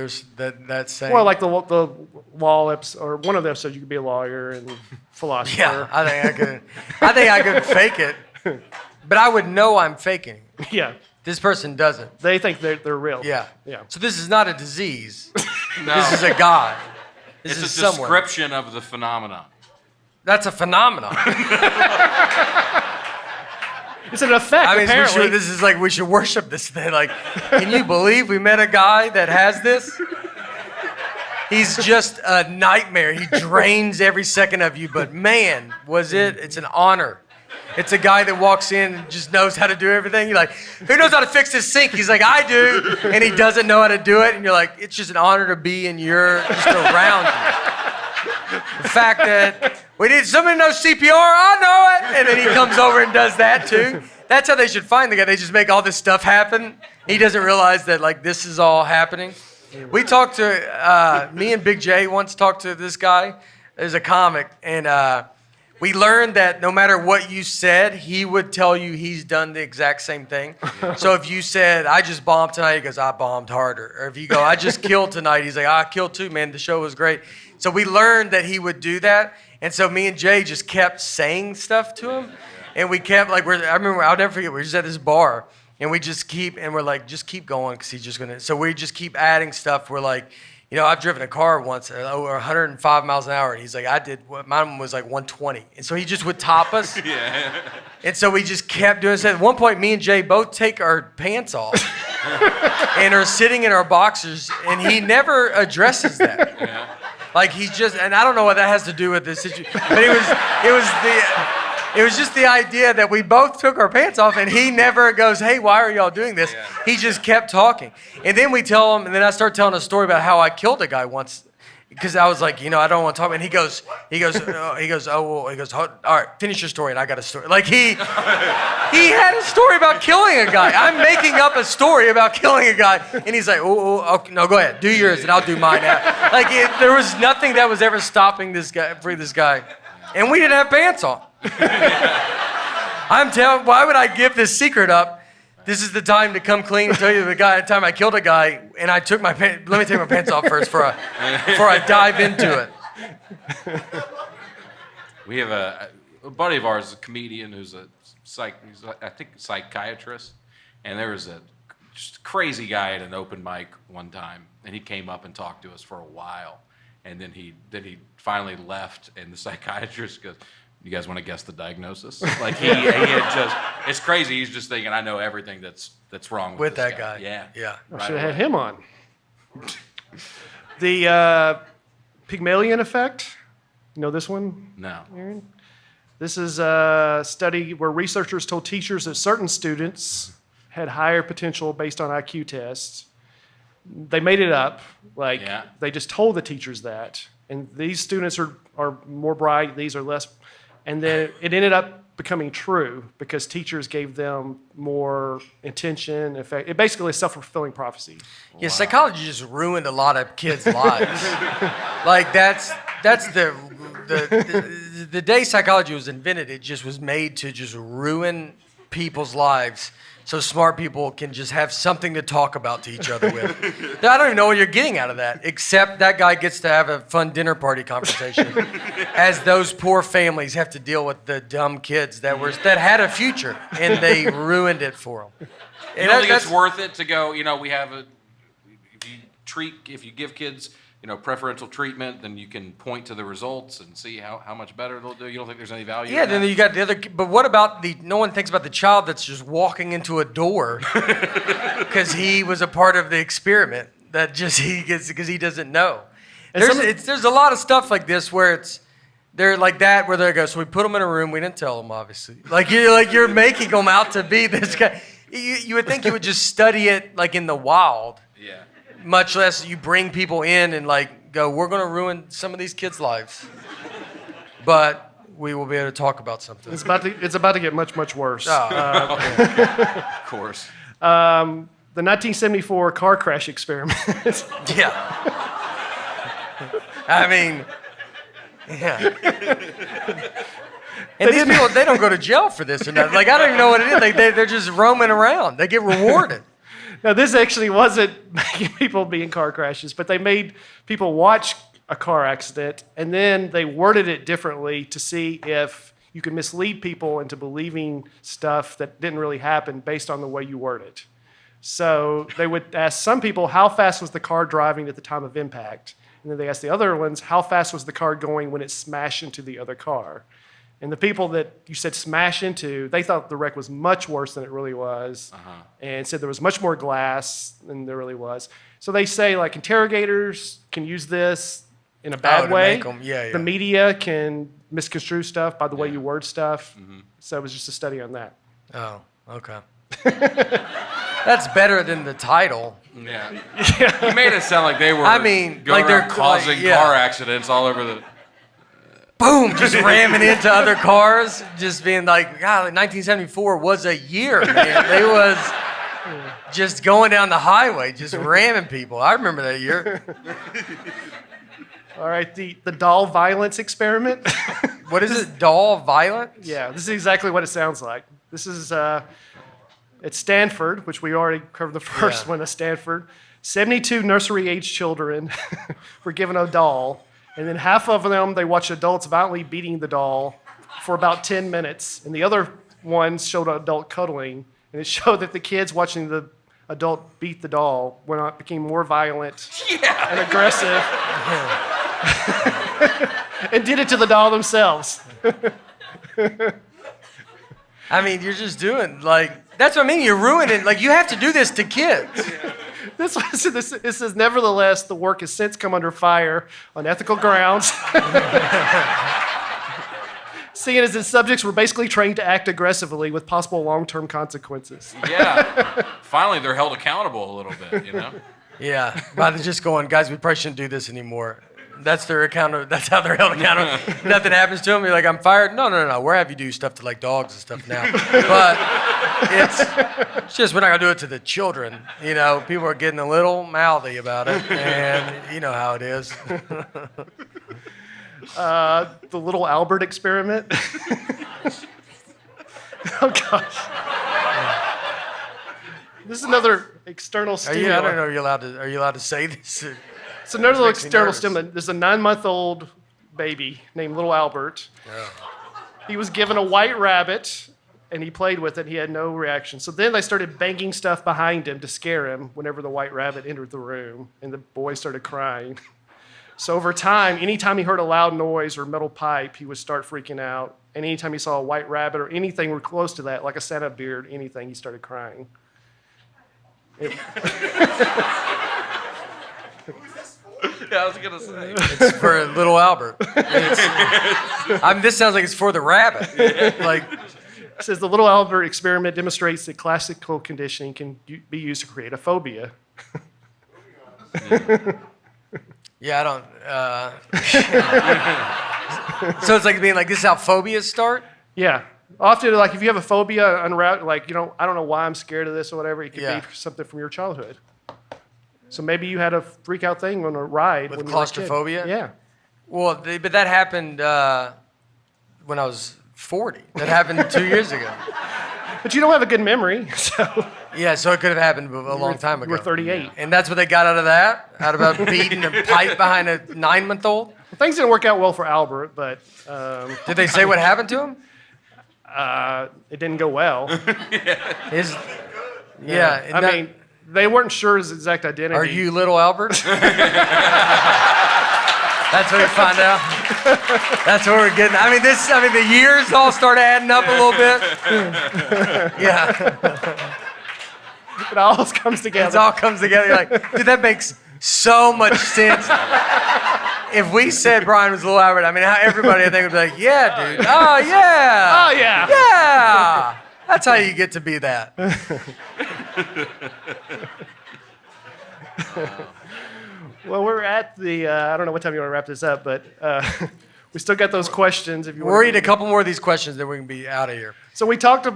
that's saying. Well, like the law episode, or one of the episodes, you could be a lawyer and philosopher. yeah, I think I could fake it, but I would know I'm faking. Yeah. This person doesn't. They think they're real. Yeah. Yeah. So this is not a disease. No. This is a God. This It's is a someone. description of the phenomenon. That's a phenomenon. It's an effect, I mean, apparently. we should worship this thing. Like, can you believe we met a guy that has this? He's just a nightmare. He drains every second of you, but man, it's an honor. It's a guy that walks in and just knows how to do everything. You're like, who knows how to fix this sink? He's like, I do. And he doesn't know how to do it. And you're like, it's just an honor to be in just around you. The fact that we need somebody knows CPR, I know it. And then he comes over and does that too. That's how they should find the guy. They just make all this stuff happen. He doesn't realize that, like, this is all happening. We talked to, me and Big J once talked to this guy. There's a comic, and we learned that no matter what you said, he would tell you he's done the exact same thing. So if you said, I just bombed tonight, he goes, I bombed harder. Or if you go, I just killed tonight, he's like, I killed too, man. The show was great. So we learned that he would do that. And so me and Jay just kept saying stuff to him. And we kept, like, I'll never forget, we were just at this bar. And we're like, just keep going, because he's just going to. So we just keep adding stuff. We're like, you know, I've driven a car once over 105 miles an hour. And he's like, mine was like 120. And so he just would top us. Yeah. And so we just kept doing this. At one point, me and Jay both take our pants off and are sitting in our boxers. And he never addresses that. Yeah. Like, he's just, and I don't know what that has to do with this situation. But it was just the idea that we both took our pants off, and he never goes, hey, why are y'all doing this? Yeah. He just kept talking. And then we tell him, and then I start telling a story about how I killed a guy once, because I was like, you know, I don't want to talk. And he goes, all right, finish your story, and I got a story. Like, he had a story about killing a guy. I'm making up a story about killing a guy, and he's like, okay, no, go ahead, do yours, and I'll do mine now. Like, there was nothing that was ever stopping this guy, and we didn't have pants on. Why would I give this secret up? This is the time to come clean and tell you the time I killed a guy and I took my pants. Let me take my pants off first before I dive into it. We have a buddy of ours, a comedian who's I think a psychiatrist, and there was a just crazy guy at an open mic one time, and he came up and talked to us for a while, and then he finally left, and the psychiatrist goes, you guys want to guess the diagnosis? Like he had just, it's crazy. He's just thinking, I know everything that's wrong with that this guy. Yeah. Yeah. I should have had him on. The Pygmalion effect. You know this one, No. Aaron? This is a study where researchers told teachers that certain students had higher potential based on IQ tests. They made it up. They just told the teachers that. And these students are more bright, these are less. And then it ended up becoming true because teachers gave them more attention. In fact, it basically is self-fulfilling prophecy. Yeah, psychology just ruined a lot of kids' lives. Like that's the day psychology was invented, it just was made to just ruin people's lives so smart people can just have something to talk about to each other with. I don't even know what you're getting out of that, except that guy gets to have a fun dinner party conversation as those poor families have to deal with the dumb kids that had a future, and they ruined it for them. You don't think it's worth it to go, we have if you give kids, preferential treatment, then you can point to the results and see how much better they'll do. You don't think there's any value in that? Then you got the other, but what about no one thinks about the child that's just walking into a door because he was a part of the experiment that just he gets because he doesn't know. There's a lot of stuff like this where they're like that where they go, so we put them in a room, we didn't tell them obviously. You're making them out to be this guy. You would think you would just study it like in the wild. Yeah. Much less you bring people in and go, we're going to ruin some of these kids' lives. But we will be able to talk about something. It's about to get much, much worse. Of course. The 1974 car crash experiment. Yeah. I mean, yeah. And these people, they don't go to jail for this or nothing. I don't even know what it is. They're just roaming around. They get rewarded. Now, this actually wasn't making people be in car crashes, but they made people watch a car accident, and then they worded it differently to see if you could mislead people into believing stuff that didn't really happen based on the way you word it. So they would ask some people, how fast was the car driving at the time of impact? And then they asked the other ones, how fast was the car going when it smashed into the other car? And the people that you said smash into, they thought the wreck was much worse than it really was, and said there was much more glass than there really was. So they say, interrogators can use this in a bad way. The media can misconstrue stuff by the way you word stuff. Mm-hmm. So it was just a study on that. Oh, okay. That's better than the title. Yeah. You made it sound like they were they're causing car accidents all over the... Boom, just ramming into other cars, just being God, 1974 was a year, man. They was just going down the highway, just ramming people. I remember that year. All right, the doll violence experiment. What is it, doll violence? Yeah, this is exactly what it sounds like. This is at Stanford, which we already covered the first one at Stanford. 72 nursery-age children were given a doll. And then half of them, they watched adults violently beating the doll for about 10 minutes. And the other ones showed an adult cuddling. And it showed that the kids watching the adult beat the doll became more violent and aggressive. And did it to the doll themselves. I mean, you're just doing, that's what I mean. You're ruining, you have to do this to kids. This says, nevertheless, the work has since come under fire on ethical grounds. Seeing as its subjects were basically trained to act aggressively with possible long-term consequences. Yeah. Finally, they're held accountable a little bit, Yeah. Rather than just going, guys, we probably shouldn't do this anymore. That's how they're held accountable. Nothing happens to them. You're like, I'm fired. No. We're having you do stuff to dogs and stuff now. But it's just we're not gonna do it to the children. People are getting a little mouthy about it, and you know how it is. The little Albert experiment. Oh gosh. This is another external stimulus. I don't know. Are you allowed to say this? It's another external stimulus. There's a 9-month-old baby named Little Albert. Yeah. He was given a white rabbit, and he played with it. He had no reaction. So then they started banging stuff behind him to scare him whenever the white rabbit entered the room, and the boy started crying. So over time, anytime he heard a loud noise or metal pipe, he would start freaking out. And anytime he saw a white rabbit or anything close to that, like a Santa beard, anything, he started crying. I was gonna say. It's for little Albert. This sounds like it's for the rabbit. Like, It says the little Albert experiment demonstrates that classical conditioning can be used to create a phobia. yeah, I don't. So it's like being like, this is how phobias start? Yeah. Often, like, if you have a phobia, like, I don't know why I'm scared of this or whatever, it could Yeah. be something from your childhood. So maybe you had a freak out thing on a ride. With when you were a kid. claustrophobia? Yeah. Well, but that happened when I was 40. That happened 2 years ago. But you don't have a good memory, so. Yeah, so it could have happened a long time ago. You were 38. And that's what they got out of that? Out of beating a pipe behind a 9-month-old? Things didn't work out well for Albert, but Did they say what happened to him? it didn't go well. Yeah. I mean, they weren't sure his exact identity. Are you little Albert? That's what we find out. That's what we're getting. The years all start adding up a little bit. Yeah. It all comes together. It all comes together. You're like, dude, that makes so much sense. If we said Brian was little Albert, how everybody I think would be like, yeah, dude. Oh, yeah. Oh, yeah. Yeah. That's how you get to be that. Well, we're at the, I don't know what time you want to wrap this up, but we still got those questions. If you We'll read a couple more of these questions, then we can be out of here. So we talked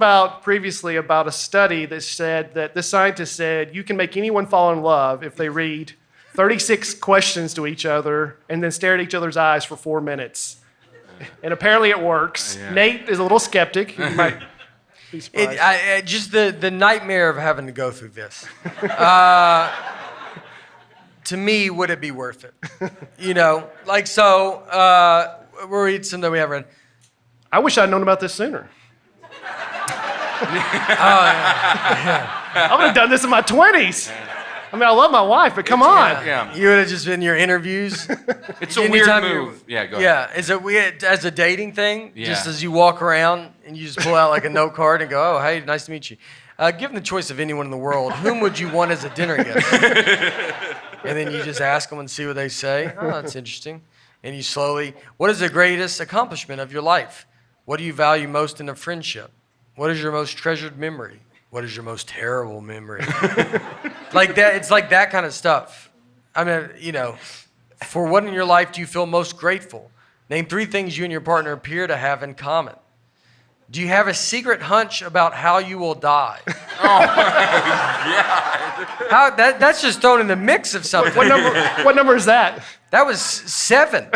previously about a study that said that the scientist said you can make anyone fall in love if they read 36 questions to each other and then stare at each other's eyes for 4 minutes. And apparently it works. Yeah. Nate is a little skeptic. You might be surprised. Just the nightmare of having to go through this. To me, would it be worth it? We'll read some that we haven't read. I wish I'd known about this sooner. I would have done this in my 20s. I love my wife, but come on. Yeah. You would have just been your interviews. It's a weird Anytime move. Yeah, go ahead. Yeah, is it weird as a dating thing? Yeah. Just as you walk around and you just pull out like a note card and go, oh, hey, nice to meet you. Given the choice of anyone in the world, whom would you want as a dinner guest? And then you just ask them and see what they say. Oh, that's interesting. And you slowly, what is the greatest accomplishment of your life? What do you value most in a friendship? What is your most treasured memory? What is your most terrible memory? Like that, it's like that kind of stuff. For what in your life do you feel most grateful? Name 3 things you and your partner appear to have in common. Do you have a secret hunch about how you will die? Oh my God. That's just thrown in the mix of something. What number is that? That was 7.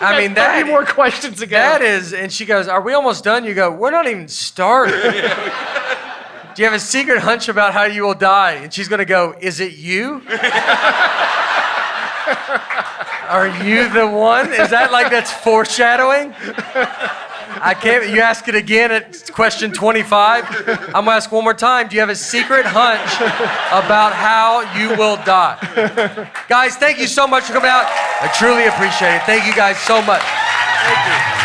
Got 30 more questions to go. That is, and she goes, are we almost done? You go, we're not even started. Do you have a secret hunch about how you will die? And she's going to go, is it you? Are you the one? Is that like that's foreshadowing? I can't. You ask it again at question 25. I'm going to ask one more time. Do you have a secret hunch about how you will die? Guys, thank you so much for coming out. I truly appreciate it. Thank you guys so much. Thank you.